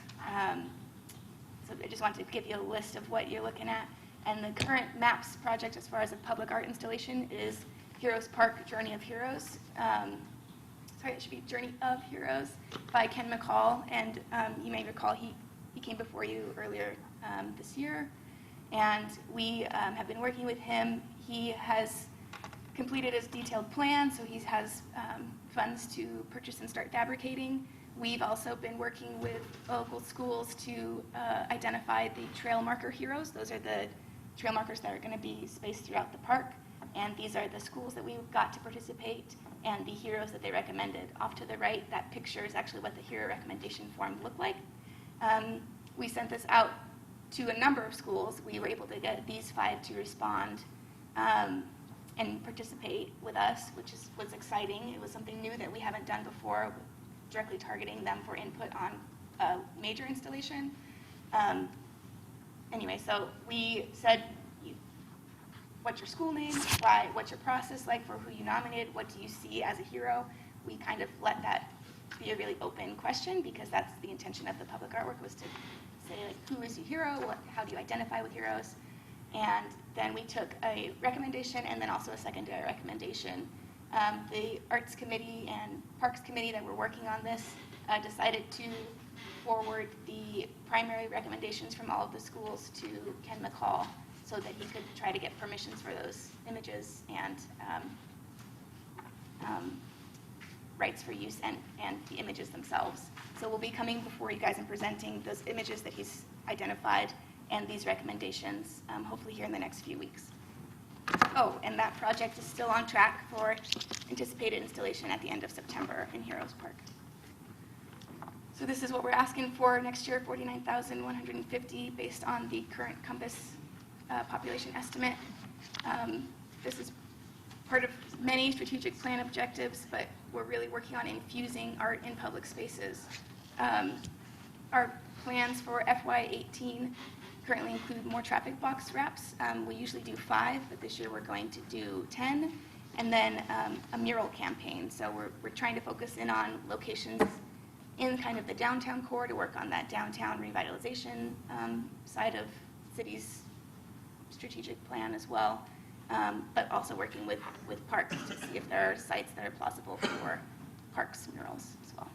So I just wanted to give you a list of what you're looking at. And the current MAPS project as far as a public art installation is Heroes Park Journey of Heroes. Sorry, it should be Journey of Heroes by Ken McCall. And you may recall he came before you earlier this year. And we have been working with him. He has completed his detailed plan, so he has funds to purchase and start fabricating. We've also been working with local schools to identify the trail marker heroes. Those are the trail markers that are going to be spaced throughout the park. And these are the schools that we got to participate and the heroes that they recommended. Off to the right, that picture is actually what the hero recommendation form looked like. We sent this out to a number of schools. We were able to get these 5 to respond and participate with us, which was exciting. It was something new that we haven't done before, directly targeting them for input on a major installation. Anyway, so we said, what's your school name? Why? What's your process like for who you nominated? What do you see as a hero? We kind of let that be a really open question because that's the intention of the public artwork, was to say, like, who is your hero? How do you identify with heroes? And then we took a recommendation and then also a secondary recommendation. The Arts Committee and Parks Committee that were working on this decided to forward the primary recommendations from all of the schools to Ken McCall so that he could try to get permissions for those images and rights for use and the images themselves. So we'll be coming before you guys and presenting those images that he's identified and these recommendations, hopefully here in the next few weeks. Oh, and that project is still on track for anticipated installation at the end of September in Heroes Park. So this is what we're asking for next year, $49,150 based on the current Compass population estimate. This is part of many strategic plan objectives, but we're really working on infusing art in public spaces. Our plans for FY18 currently include more traffic box wraps. We usually do 5, but this year we're going to do 10. And then a mural campaign. So we're trying to focus in on locations in kind of the downtown core to work on that downtown revitalization side of city's strategic plan as well, but also working with parks to see if there are sites that are plausible for parks murals as well.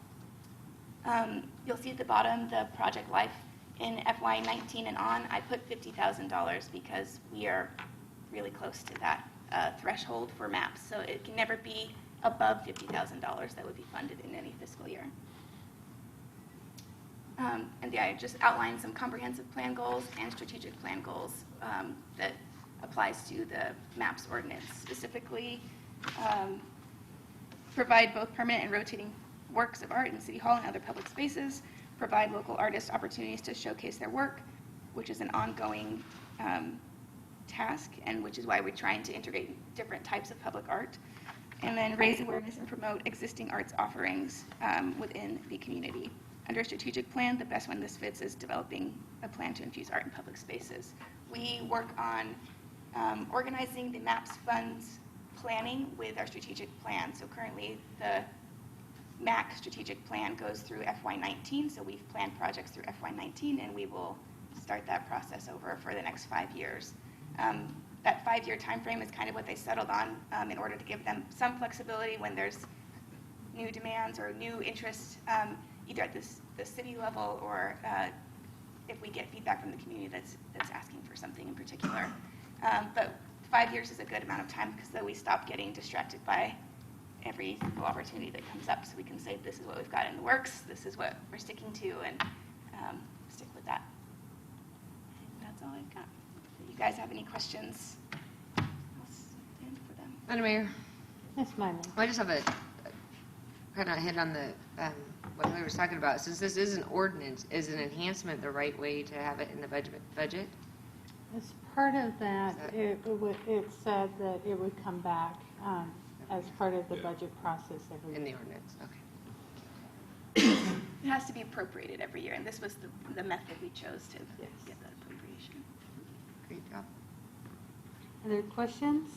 You'll see at the bottom the project life in FY19 and on. I put $50,000 because we are really close to that threshold for maps, so it can never be above $50,000 that would be funded in any fiscal year. And yeah, I just outlined some comprehensive plan goals and strategic plan goals that applies to the MAPS ordinance. Specifically, provide both permanent and rotating works of art in City Hall and other public spaces, provide local artists opportunities to showcase their work, which is an ongoing task, and which is why we're trying to integrate different types of public art, and then raise awareness and promote existing arts offerings within the community. Under a strategic plan, the best one this fits is developing a plan to infuse art in public spaces. We work on organizing the MAPS funds planning with our strategic plan. So currently the MAC strategic plan goes through FY19, so we've planned projects through FY19, and we will start that process over for the next 5 years. That 5-year time frame is kind of what they settled on in order to give them some flexibility when there's new demands or new interests, either at the city level or if we get feedback from the community that's asking for something in particular. But 5 years is a good amount of time because then we stop getting distracted by every single opportunity that comes up, so we can say this is what we've got in the works, this is what we're sticking to, and stick with that. That's all I've got. If you guys have any questions, I'll stand for them. Madam Mayor, Ms. Miley. I just have a kind of hit on the what we were talking about. Since this is an ordinance, is an enhancement the right way to have it in the budget? As part of that, it said that it would come back as part of the budget process every year. In the ordinance, okay. It has to be appropriated every year, and this was the method we chose to get that appropriation. Great job. Other questions?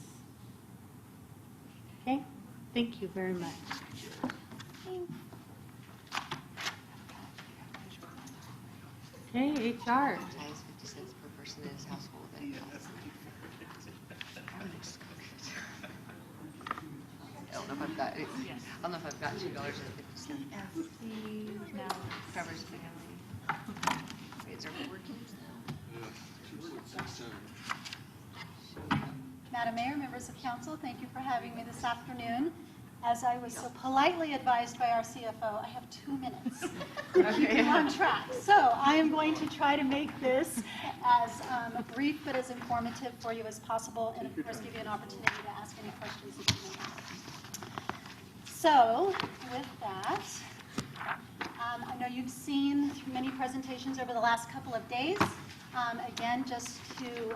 Okay, thank you very much. Okay, HR. 50 cents per person in his household. I don't know if I've got $2.50. Now covers family. Is there more kids Madam Mayor, members of council, thank you for having me this afternoon. As I was so politely advised by our CFO, I have 2 minutes to keep you on track. So I am going to try to make this as brief but as informative for you as possible, and of course give you an opportunity to ask any questions that you may have. So with that, I know you've seen many presentations over the last couple of days. Again, just to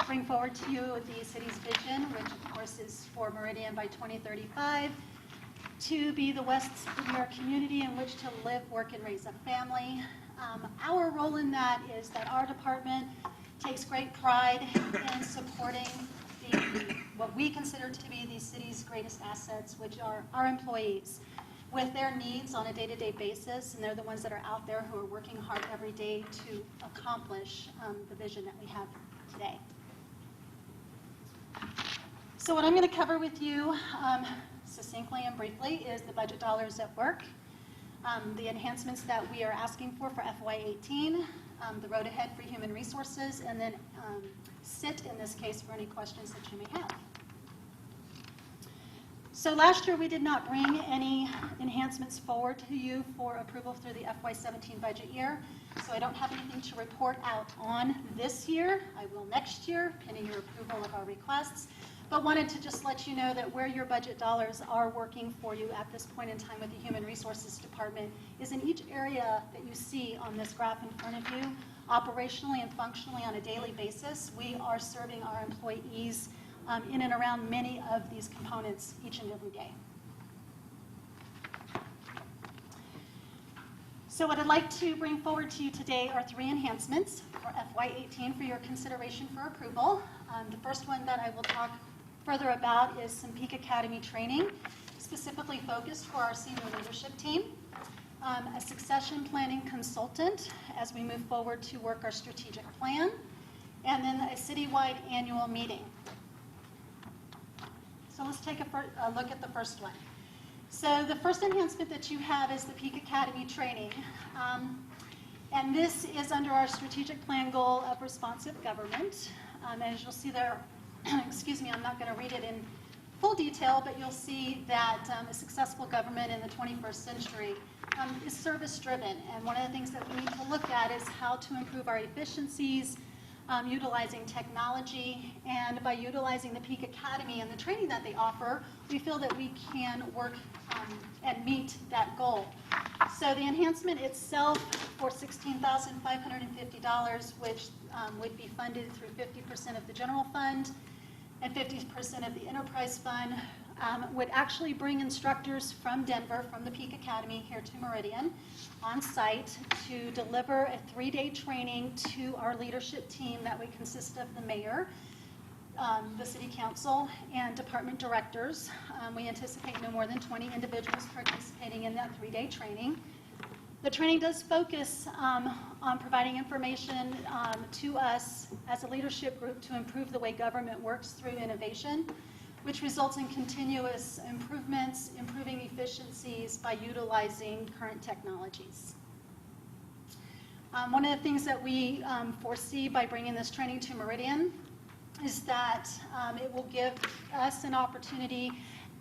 bring forward to you the city's vision, which of course is for Meridian by 2035, to be the West New York community in which to live, work, and raise a family. Our role in that is that our department takes great pride in supporting what we consider to be the city's greatest assets, which are our employees, with their needs on a day-to-day basis, and they're the ones that are out there who are working hard every day to accomplish the vision that we have today. So what I'm going to cover with you succinctly and briefly is the budget dollars at work, the enhancements that we are asking for FY18, the road ahead for human resources, and then sit in this case for any questions that you may have. So last year we did not bring any enhancements forward to you for approval through the FY17 budget year, so I don't have anything to report out on this year. I will next year, pending your approval of our requests, but wanted to just let you know that where your budget dollars are working for you at this point in time with the Human Resources Department is in each area that you see on this graph in front of you, operationally and functionally on a daily basis. We are serving our employees in and around many of these components each and every day. So what I'd like to bring forward to you today are 3 enhancements for FY18 for your consideration for approval. The first one that I will talk further about is some Peak Academy training, specifically focused for our senior leadership team, a succession planning consultant as we move forward to work our strategic plan, and then a citywide annual meeting. So let's take a look at the first one. So the first enhancement that you have is the Peak Academy training. And this is under our strategic plan goal of responsive government. As you'll see there, excuse me, I'm not going to read it in full detail, but you'll see that a successful government in the 21st century is service-driven. And one of the things that we need to look at is how to improve our efficiencies, utilizing technology, and by utilizing the Peak Academy and the training that they offer, we feel that we can work and meet that goal. So the enhancement itself for $16,550, which would be funded through 50% of the general fund and 50% of the enterprise fund, would actually bring instructors from Denver, from the Peak Academy here to Meridian on site to deliver a 3-day training to our leadership team that would consist of the mayor, the city council, and department directors. We anticipate no more than 20 individuals participating in that 3-day training. The training does focus on providing information to us as a leadership group to improve the way government works through innovation, which results in continuous improvements, improving efficiencies by utilizing current technologies. One of the things that we foresee by bringing this training to Meridian is that it will give us an opportunity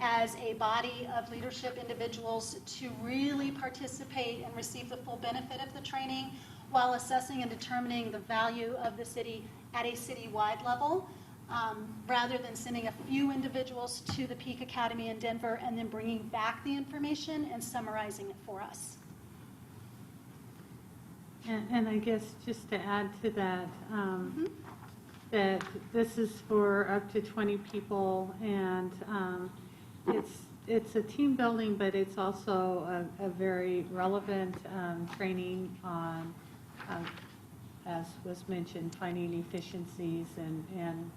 as a body of leadership individuals to really participate and receive the full benefit of the training while assessing and determining the value of the city at a citywide level, rather than sending a few individuals to the Peak Academy in Denver and then bringing back the information and summarizing it for us. And I guess just to add to that, that this is for up to 20 people, and it's a team building, but it's also a very relevant training on, as was mentioned, finding efficiencies and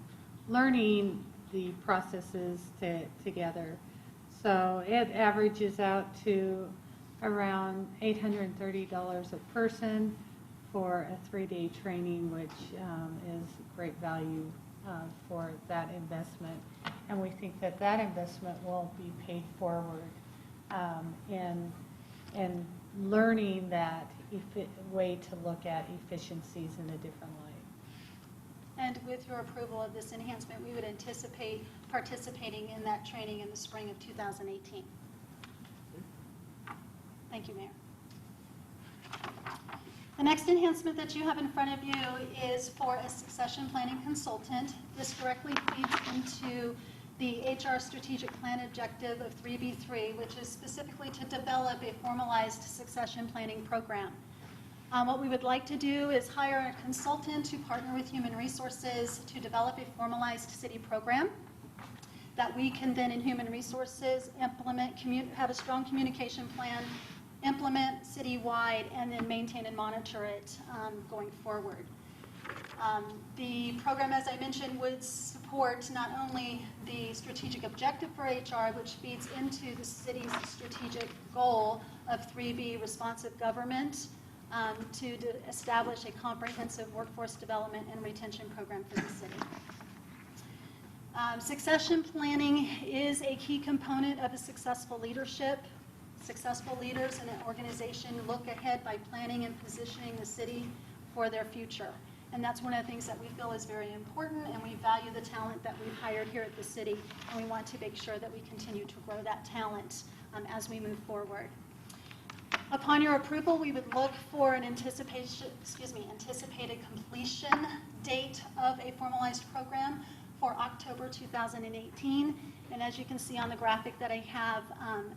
learning the processes together. So it averages out to around $830 a person for a 3-day training, which is great value for that investment. And we think that that investment will be paid forward in learning that way to look at efficiencies in a different light. And with your approval of this enhancement, we would anticipate participating in that training in the spring of 2018. Thank you, Mayor. The next enhancement that you have in front of you is for a succession planning consultant. This directly feeds into the HR strategic plan objective of 3B3, which is specifically to develop a formalized succession planning program. What we would like to do is hire a consultant to partner with human resources to develop a formalized city program that we can then in human resources implement, have a strong communication plan, implement citywide, and then maintain and monitor it going forward. The program, as I mentioned, would support not only the strategic objective for HR, which feeds into the city's strategic goal of 3B, responsive government, to establish a comprehensive workforce development and retention program for the city. Succession planning is a key component of a successful leadership. Successful leaders in an organization look ahead by planning and positioning the city for their future. And that's one of the things that we feel is very important, and we value the talent that we've hired here at the city, and we want to make sure that we continue to grow that talent as we move forward. Upon your approval, we would look for an anticipated completion date of a formalized program for October 2018. And as you can see on the graphic that I have,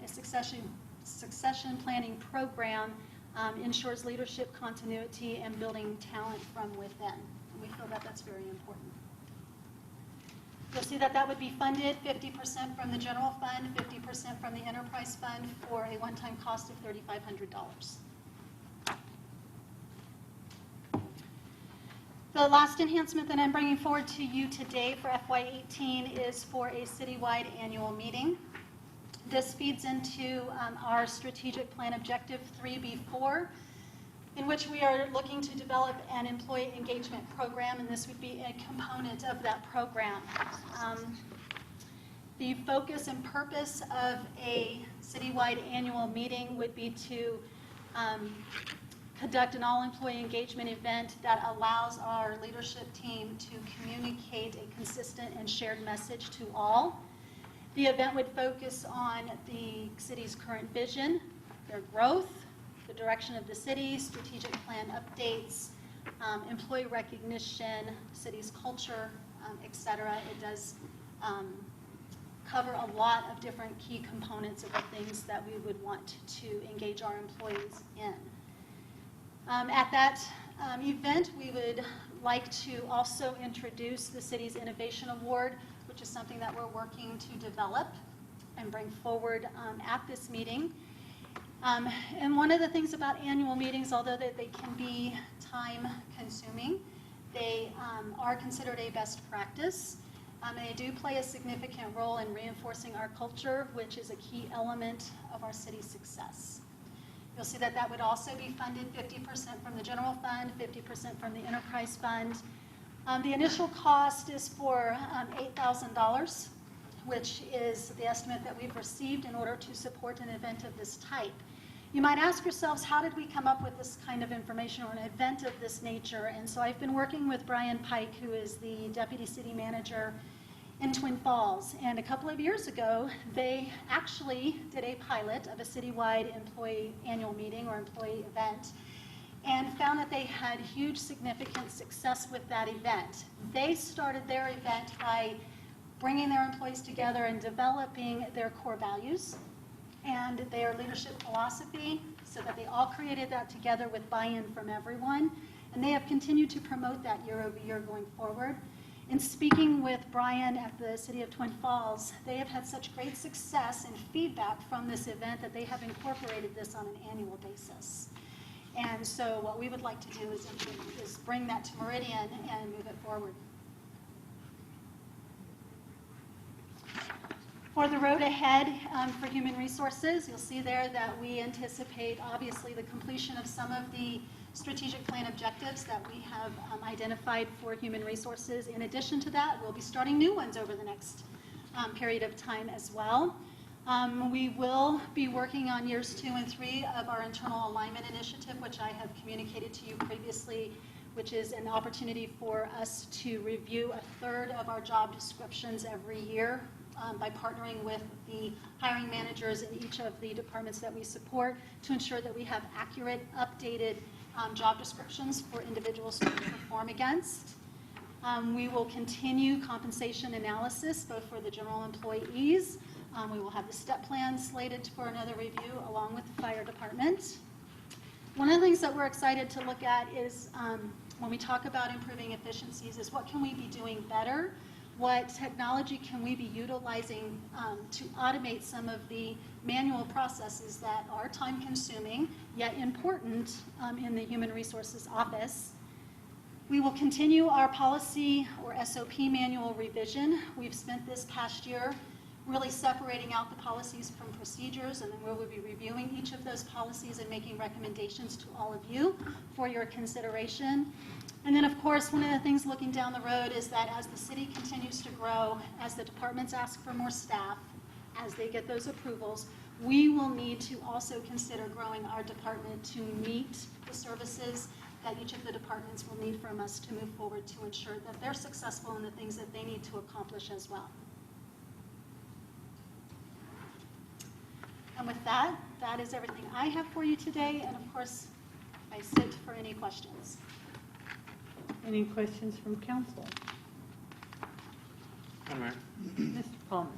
a succession planning program ensures leadership continuity and building talent from within. And we feel that that's very important. You'll see that that would be funded 50% from the general fund, 50% from the enterprise fund for a one-time cost of $3,500. The last enhancement that I'm bringing forward to you today for FY18 is for a citywide annual meeting. This feeds into our strategic plan objective 3B4, in which we are looking to develop an employee engagement program, and this would be a component of that program. The focus and purpose of a citywide annual meeting would be to conduct an all-employee engagement event that allows our leadership team to communicate a consistent and shared message to all. The event would focus on the city's current vision, their growth, the direction of the city, strategic plan updates, employee recognition, city's culture, etc. It does cover a lot of different key components of the things that we would want to engage our employees in. At that event, we would like to also introduce the city's Innovation Award, which is something that we're working to develop and bring forward at this meeting. And one of the things about annual meetings, although they can be time-consuming, they are considered a best practice. And they do play a significant role in reinforcing our culture, which is a key element of our city's success. You'll see that that would also be funded 50% from the general fund, 50% from the enterprise fund. The initial cost is for $8,000, which is the estimate that we've received in order to support an event of this type. You might ask yourselves, how did we come up with this kind of information or an event of this nature? And so I've been working with Brian Pike, who is the Deputy City Manager in Twin Falls. And a couple of years ago, they actually did a pilot of a citywide employee annual meeting or employee event and found that they had huge significant success with that event. They started their event by bringing their employees together and developing their core values and their leadership philosophy so that they all created that together with buy-in from everyone. And they have continued to promote that year over year going forward. In speaking with Brian at the City of Twin Falls, they have had such great success and feedback from this event that they have incorporated this on an annual basis. And so what we would like to do is bring that to Meridian and move it forward. For the road ahead for human resources, you'll see there that we anticipate obviously the completion of some of the strategic plan objectives that we have identified for human resources. In addition to that, we'll be starting new ones over the next period of time as well. We will be working on years 2 and 3 of our internal alignment initiative, which I have communicated to you previously, which is an opportunity for us to review a third of our job descriptions every year by partnering with the hiring managers in each of the departments that we support to ensure that we have accurate, updated job descriptions for individuals to perform against. We will continue compensation analysis both for the general employees. We will have the step plan slated for another review along with the fire department. One of the things that we're excited to look at is when we talk about improving efficiencies is what can we be doing better? What technology can we be utilizing to automate some of the manual processes that are time-consuming, yet important in the Human Resources Office? We will continue our policy or SOP manual revision. We've spent this past year really separating out the policies from procedures, and then we will be reviewing each of those policies and making recommendations to all of you for your consideration. And then, of course, one of the things looking down the road is that as the city continues to grow, as the departments ask for more staff, as they get those approvals, we will need to also consider growing our department to meet the services that each of the departments will need from us to move forward to ensure that they're successful in the things that they need to accomplish as well. And with that, that is everything I have for you today, and of course, I sit for any questions. Any questions from council? Madam Mr. Palmer.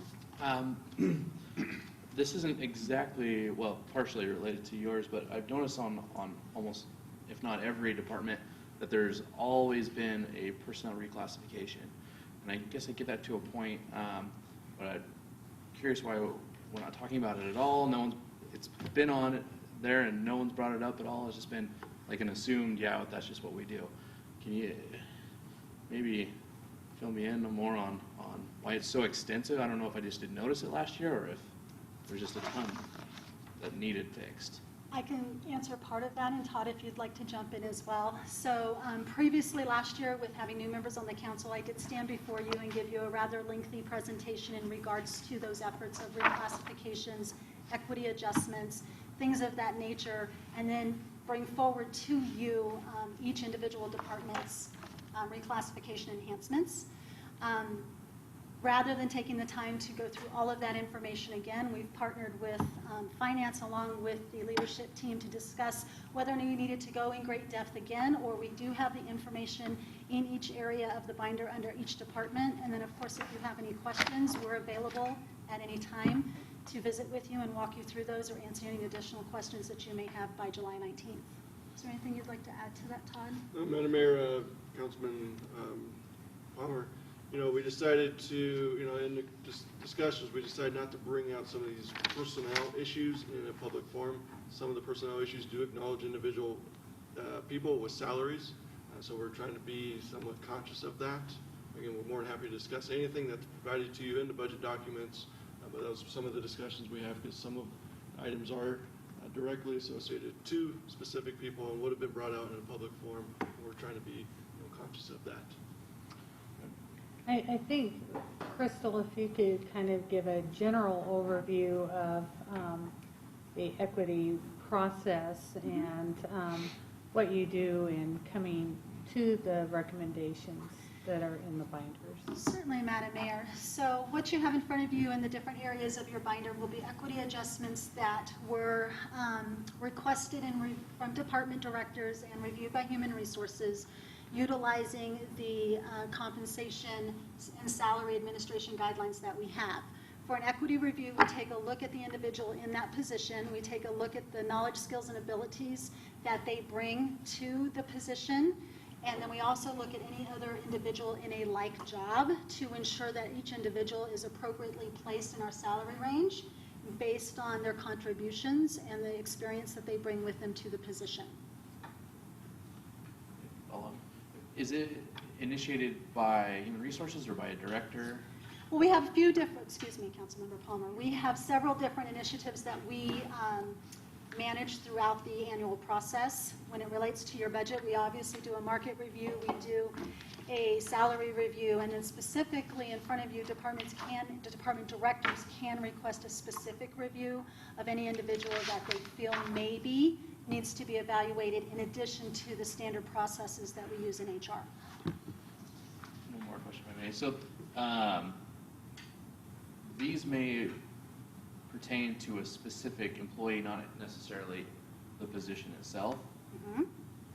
This isn't exactly, well, partially related to yours, but I've noticed on almost, if not every department, that there's always been a personnel reclassification. And I guess I get that to a point, but I'm curious why we're not talking about it at all. No one's, it's been on there and no one's brought it up at all. It's just been like an assumed, yeah, that's just what we do. Can you maybe fill me in more on why it's so extensive. I don't know if I just didn't notice it last year or if there's just a ton that needed fixed. I can answer part of that, and Todd, if you'd like to jump in as well. So previously last year, with having new members on the council, I did stand before you and give you a rather lengthy presentation in regards to those efforts of reclassifications, equity adjustments, things of that nature, and then bring forward to you each individual department's reclassification enhancements. Rather than taking the time to go through all of that information again, we've partnered with finance along with the leadership team to discuss whether we needed to go in great depth again, or we do have the information in each area of the binder under each department. And then, of course, if you have any questions, we're available at any time to visit with you and walk you through those or answer any additional questions that you may have by July 19th. Is there anything you'd like to add to that, Todd? Madam Mayor, Councilman Palmer, we decided to, in the discussions, we decided not to bring out some of these personnel issues in a public forum. Some of the personnel issues do acknowledge individual people with salaries, so we're trying to be somewhat conscious of that. Again, we're more than happy to discuss anything that's provided to you in the budget documents, but those are some of the discussions we have, because some of the items are directly associated to specific people and would have been brought out in a public forum. We're trying to be conscious of that. I think, Crystal, if you could kind of give a general overview of the equity process and what you do in coming to the recommendations that are in the binders. Certainly, Madam Mayor. So what you have in front of you in the different areas of your binder will be equity adjustments that were requested from department directors and reviewed by Human Resources, utilizing the compensation and salary administration guidelines that we have. For an equity review, we take a look at the individual in that position. We take a look at the knowledge, skills, and abilities that they bring to the position. And then we also look at any other individual in a like job to ensure that each individual is appropriately placed in our salary range based on their contributions and the experience that they bring with them to the position. Is it initiated by Human Resources or by a director? Well, we have a few different, excuse me, Councilmember Palmer. We have several different initiatives that we manage throughout the annual process. When it relates to your budget, we obviously do a market review, we do a salary review, and then specifically in front of you, department directors can request a specific review of any individual that they feel maybe needs to be evaluated in addition to the standard processes that we use in HR. One more question, if I may. So these may pertain to a specific employee, not necessarily the position itself? Mm-hmm.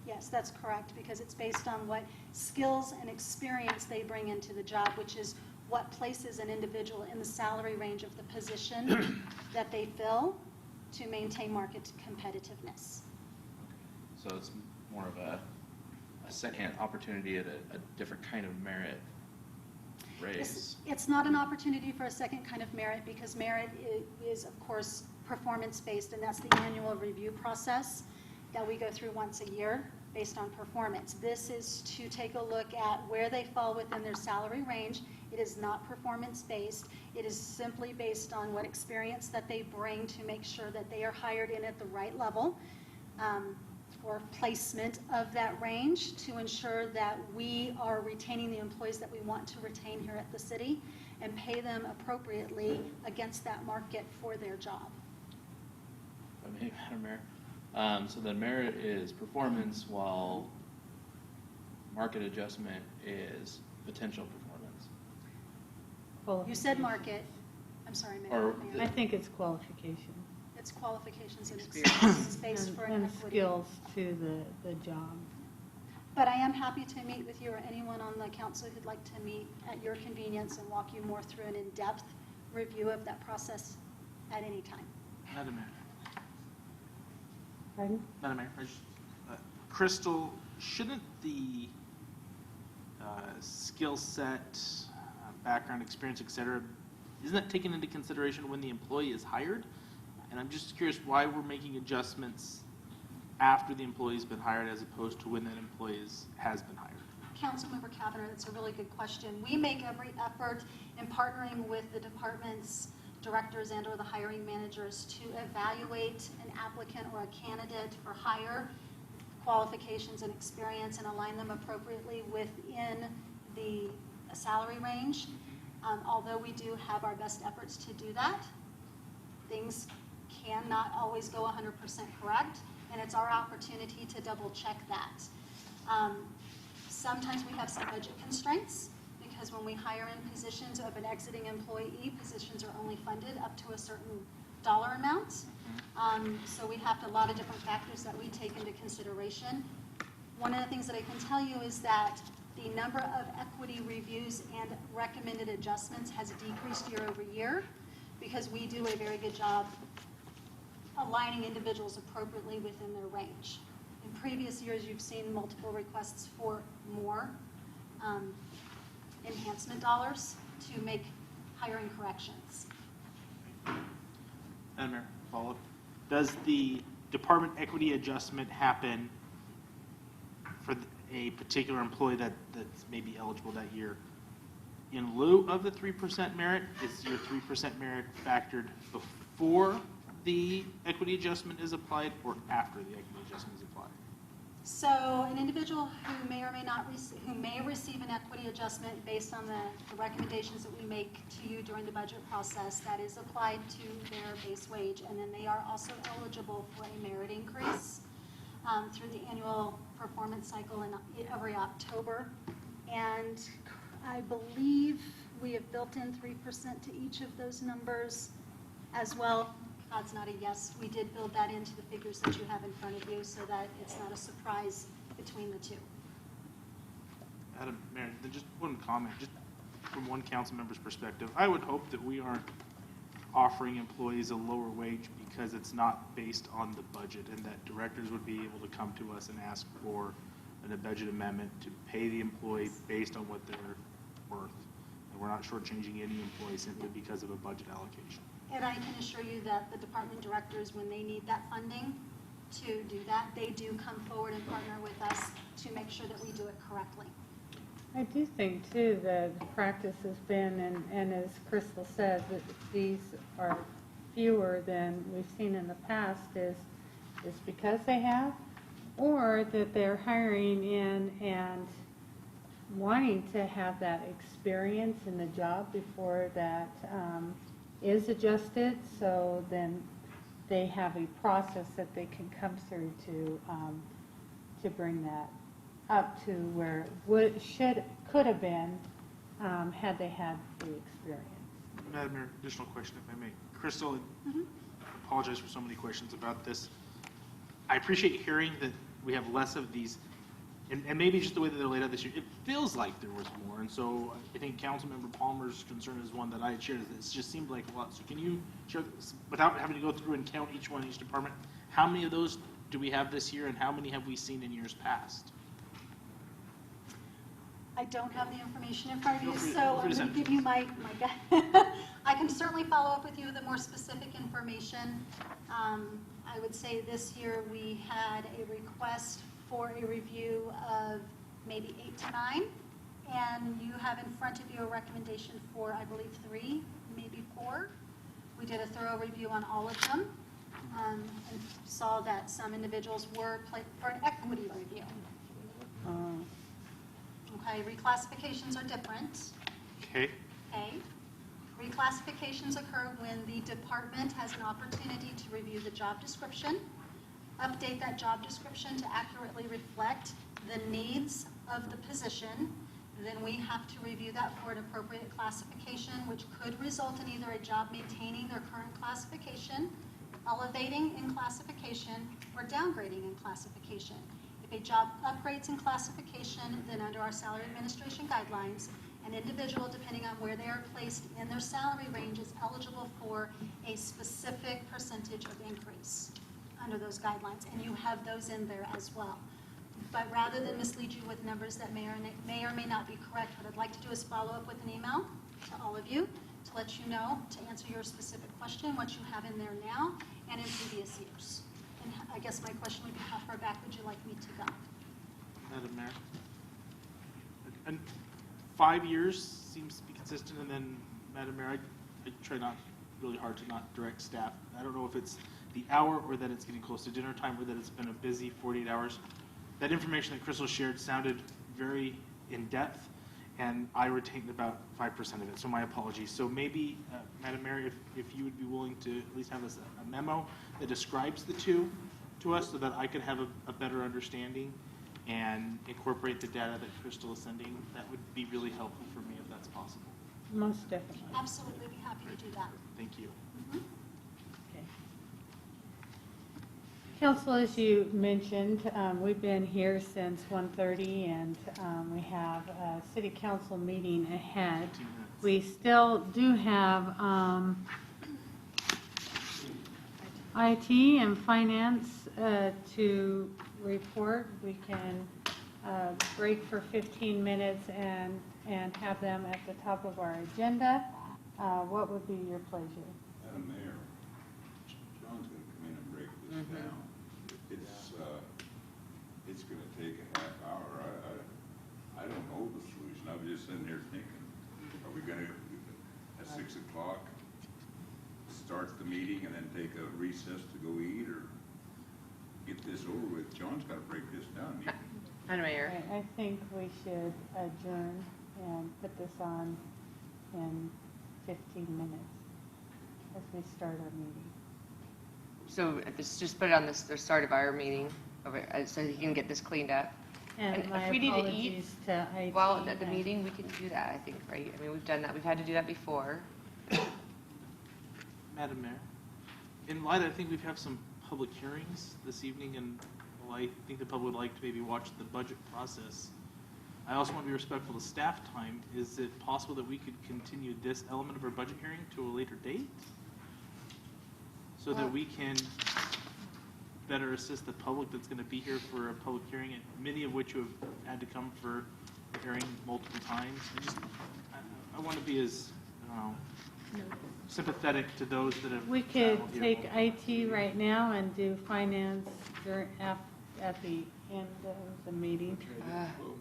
Yes, that's correct, because it's based on what skills and experience they bring into the job, which is what places an individual in the salary range of the position that they fill to maintain market competitiveness. So it's more of a second opportunity at a different kind of merit raise. It's not an opportunity for a second kind of merit, because merit is, of course, performance-based, and that's the annual review process that we go through once a year based on performance. This is to take a look at where they fall within their salary range. It is not performance-based. It is simply based on what experience that they bring to make sure that they are hired in at the right level or placement of that range to ensure that we are retaining the employees that we want to retain here at the city and pay them appropriately against that market for their job. Madam Mayor, so then merit is performance, while market adjustment is potential performance. You said market. I'm sorry, Mayor. I think it's qualification. It's qualifications and experience based for an and equity. skills to the job. But I am happy to meet with you or anyone on the council who'd like to meet at your convenience and walk you more through an in-depth review of that process at any time. Madam Mayor. Pardon? Madam Mayor, Crystal, shouldn't the skill set, background, experience, et cetera, isn't that taken into consideration when the employee is hired? And I'm just curious why we're making adjustments after the employee's been hired as opposed to when that employee has been hired. Councilmember Cavanagh, that's a really good question. We make every effort in partnering with the department's directors and or the hiring managers to evaluate an applicant or a candidate for hire qualifications and experience and align them appropriately within the salary range. Although we do have our best efforts to do that, things cannot always go 100% correct, and it's our opportunity to double check that. Sometimes we have some budget constraints because when we hire in positions of an exiting employee, positions are only funded up to a certain dollar amount. So we have a lot of different factors that we take into consideration. One of the things that I can tell you is that the number of equity reviews and recommended adjustments has decreased year over year because we do a very good job aligning individuals appropriately within their range. In previous years, you've seen multiple requests for more enhancement dollars to make hiring corrections. Madam Mayor, follow up. Does the department equity adjustment happen for a particular employee that's maybe eligible that year in lieu of the 3% merit? Is your 3% merit factored before the equity adjustment is applied or after the equity adjustment is applied? So an individual who may or may not receive an equity adjustment based on the recommendations that we make to you during the budget process, that is applied to their base wage, and then they are also eligible for a merit increase through the annual performance cycle in every October. And I believe we have built in 3% to each of those numbers as well. That's not a yes. We did build that into the figures that you have in front of you so that it's not a surprise between the two. Madam Mayor, then just one comment, just from one council member's perspective. I would hope that we aren't offering employees a lower wage because it's not based on the budget, and that directors would be able to come to us and ask for a budget amendment to pay the employee based on what they're worth. And we're not shortchanging any employee simply because of a budget allocation. And I can assure you that the department directors, when they need that funding to do that, they do come forward and partner with us to make sure that we do it correctly. I do think, too, that practice has been, and as Crystal said, that these are fewer than we've seen in the past is because they have, or that they're hiring in and wanting to have that experience in the job before that is adjusted, so then they have a process that they can come through to bring that up to where it could have been had they had the experience. Madam Mayor, additional question if I may. Crystal, I apologize for so many questions about this. I appreciate hearing that we have less of these, and maybe just the way that they're laid out this year, it feels like there was more. And so I think Councilmember Palmer's concern is one that I had shared. It just seemed like a lot. So can you share, without having to go through and count each one, each department, how many of those do we have this year and how many have we seen in years past? I don't have the information in front of you, Feel free so I'm to going send to it give you my I can certainly follow up with you with the more specific information. I would say this year we had a request for a review of maybe 8 to 9, and you have in front of you a recommendation for, I believe, 3, maybe 4. We did a thorough review on all of them and saw that some individuals were placed for an equity review. Okay, reclassifications are different. Okay. Okay. Reclassifications occur when the department has an opportunity to review the job description, update that job description to accurately reflect the needs of the position. Then we have to review that for an appropriate classification, which could result in either a job maintaining their current classification, elevating in classification, or downgrading in classification. If a job upgrades in classification, then under our salary administration guidelines, an individual, depending on where they are placed in their salary range, is eligible for a specific percentage of increase under those guidelines, and you have those in there as well. But rather than mislead you with numbers that may or may not be correct, what I'd like to do is follow up with an email to all of you to let you know, to answer your specific question, what you have in there now and in previous years. And I guess my question would be, how far back would you like me to go? Madam Mayor? And 5 years seems to be consistent, and then, Madam Mayor, I try not, really hard to not direct staff. I don't know if it's the hour or that it's getting close to dinner time or that it's been a busy 48 hours. That information that Crystal shared sounded very in-depth, and I retained about 5% of it, so my apologies. So maybe, Madam Mayor, if you would be willing to at least have us a memo that describes the two to us so that I could have a better understanding and incorporate the data that Crystal is sending, that would be really helpful for me if that's possible. Most definitely. Absolutely, be happy to do that. Thank you. Okay. Council, as you mentioned, we've been here since 1:30, and we have a city council meeting ahead. We still do have IT and finance to report. We can break for 15 minutes and have them at the top of our agenda. What would be your pleasure? Madam Mayor, John's gonna come in and break this down. It's gonna take a half hour. I don't know the solution. I was just sitting here thinking, are we gonna, at 6 o'clock, start the meeting and then take a recess to go eat, or get this over with? John's gotta break this down. Madam Mayor. I think we should adjourn and put this on in 15 minutes as we start our meeting. So if it's just put it on the start of our meeting, so he can get this cleaned up. And my if we need to eat apologies to IT. while at the meeting, we can do that, I think, right? I mean, we've done that. We've had to do that before. Madam Mayor, in light, I think we've had some public hearings this evening, and while I think the public would like to maybe watch the budget process, I also want to be respectful of staff time. Is it possible that we could continue this element of our budget hearing to a later date? So that we can better assist the public that's going to be here for a public hearing, and many of which you have had to come for a hearing multiple times. I want to be as sympathetic to those that have We could traveled here. take IT right now and do finance at the end of the meeting.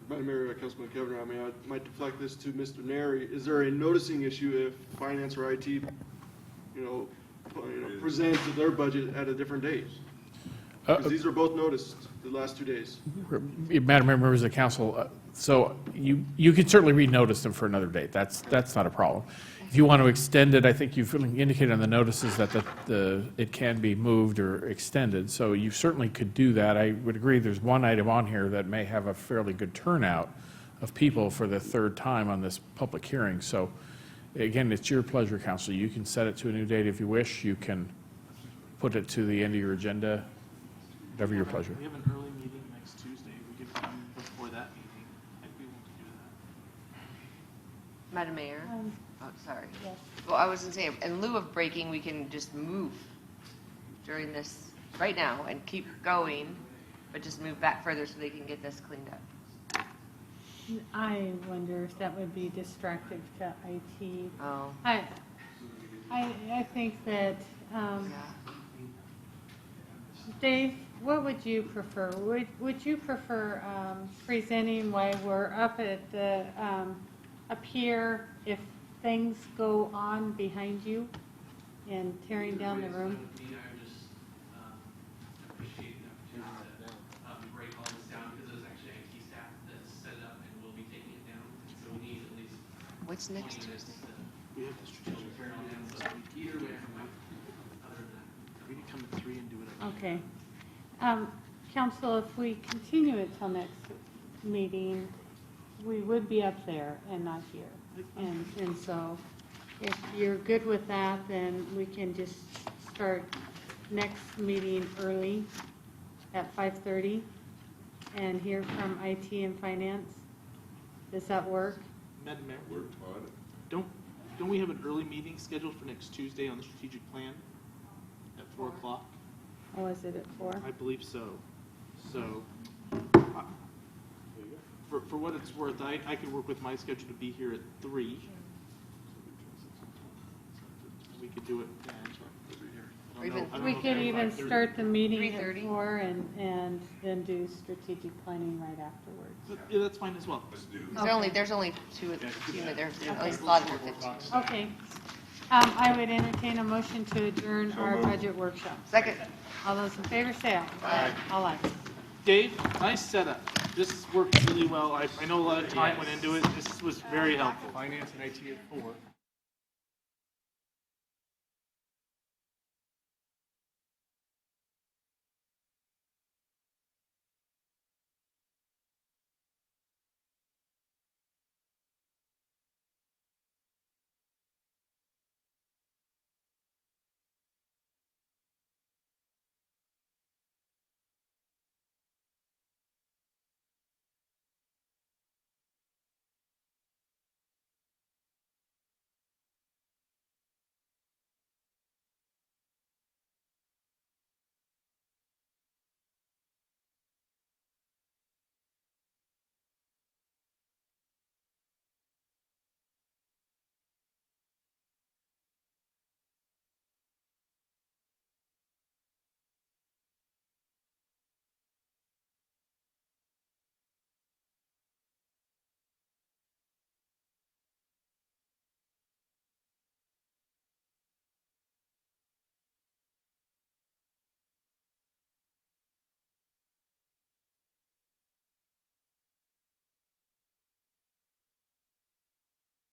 Madam Mayor, Councilman Kevin, I mean, I might deflect this to Mr. Neri. Is there a noticing issue if finance or IT, present their budget at a different date? Because these are both noticed the last 2 days. Madam Mayor, members of the council, so you could certainly renotice them for another date. That's not a problem. If you want to extend it, I think you've indicated on the notices that it can be moved or extended, so you certainly could do that. I would agree there's one item on here that may have a fairly good turnout of people for the third time on this public hearing. So again, it's your pleasure, council. You can set it to a new date if you wish. You can put it to the end of your agenda, whatever your pleasure. We have an early meeting next Tuesday. We could come before that meeting. I'd be willing to do that. Madam Mayor? Oh, sorry. Yes. Well, I was going to say, in lieu of breaking, we can just move during this, right now, and keep going, but just move back further so they can get this cleaned up. I wonder if that would be distracting to IT. Oh. I think that, Dave, what would you prefer? Would you prefer presenting while we're up at the, up here, if things go on behind you and tearing down the room? I just appreciate the opportunity to break all this down, because there's actually IT staff that set it up and will be taking it down. So we need at least What's next 20 minutes Tuesday? We have the strategic turn on them. So either way, other than that. We can come at 3 and do it. Okay. Council, if we continue it till next meeting, we would be up there and not here. And so if you're good with that, then we can just start next meeting early at 5:30 and hear from IT and finance. Does that work? Madam Mayor, Worked on it. don't we have an early meeting scheduled for next Tuesday on the strategic plan at 4 o'clock? Oh, is it at 4? I believe so. So, for what it's worth, I could work with my schedule to be here at 3. We could do it then. Or even We could even start the meeting at 3:30? 4 and then do strategic planning right afterwards. Yeah, that's fine as well. There's only two, there's at least a lot of 15. Okay. I would entertain a motion to adjourn our budget workshop. Second. All those in favor say aye. Aye. All ayes. Dave, nice setup. This worked really well. I know a lot of time went into it. This was very helpful. Finance and IT at 4.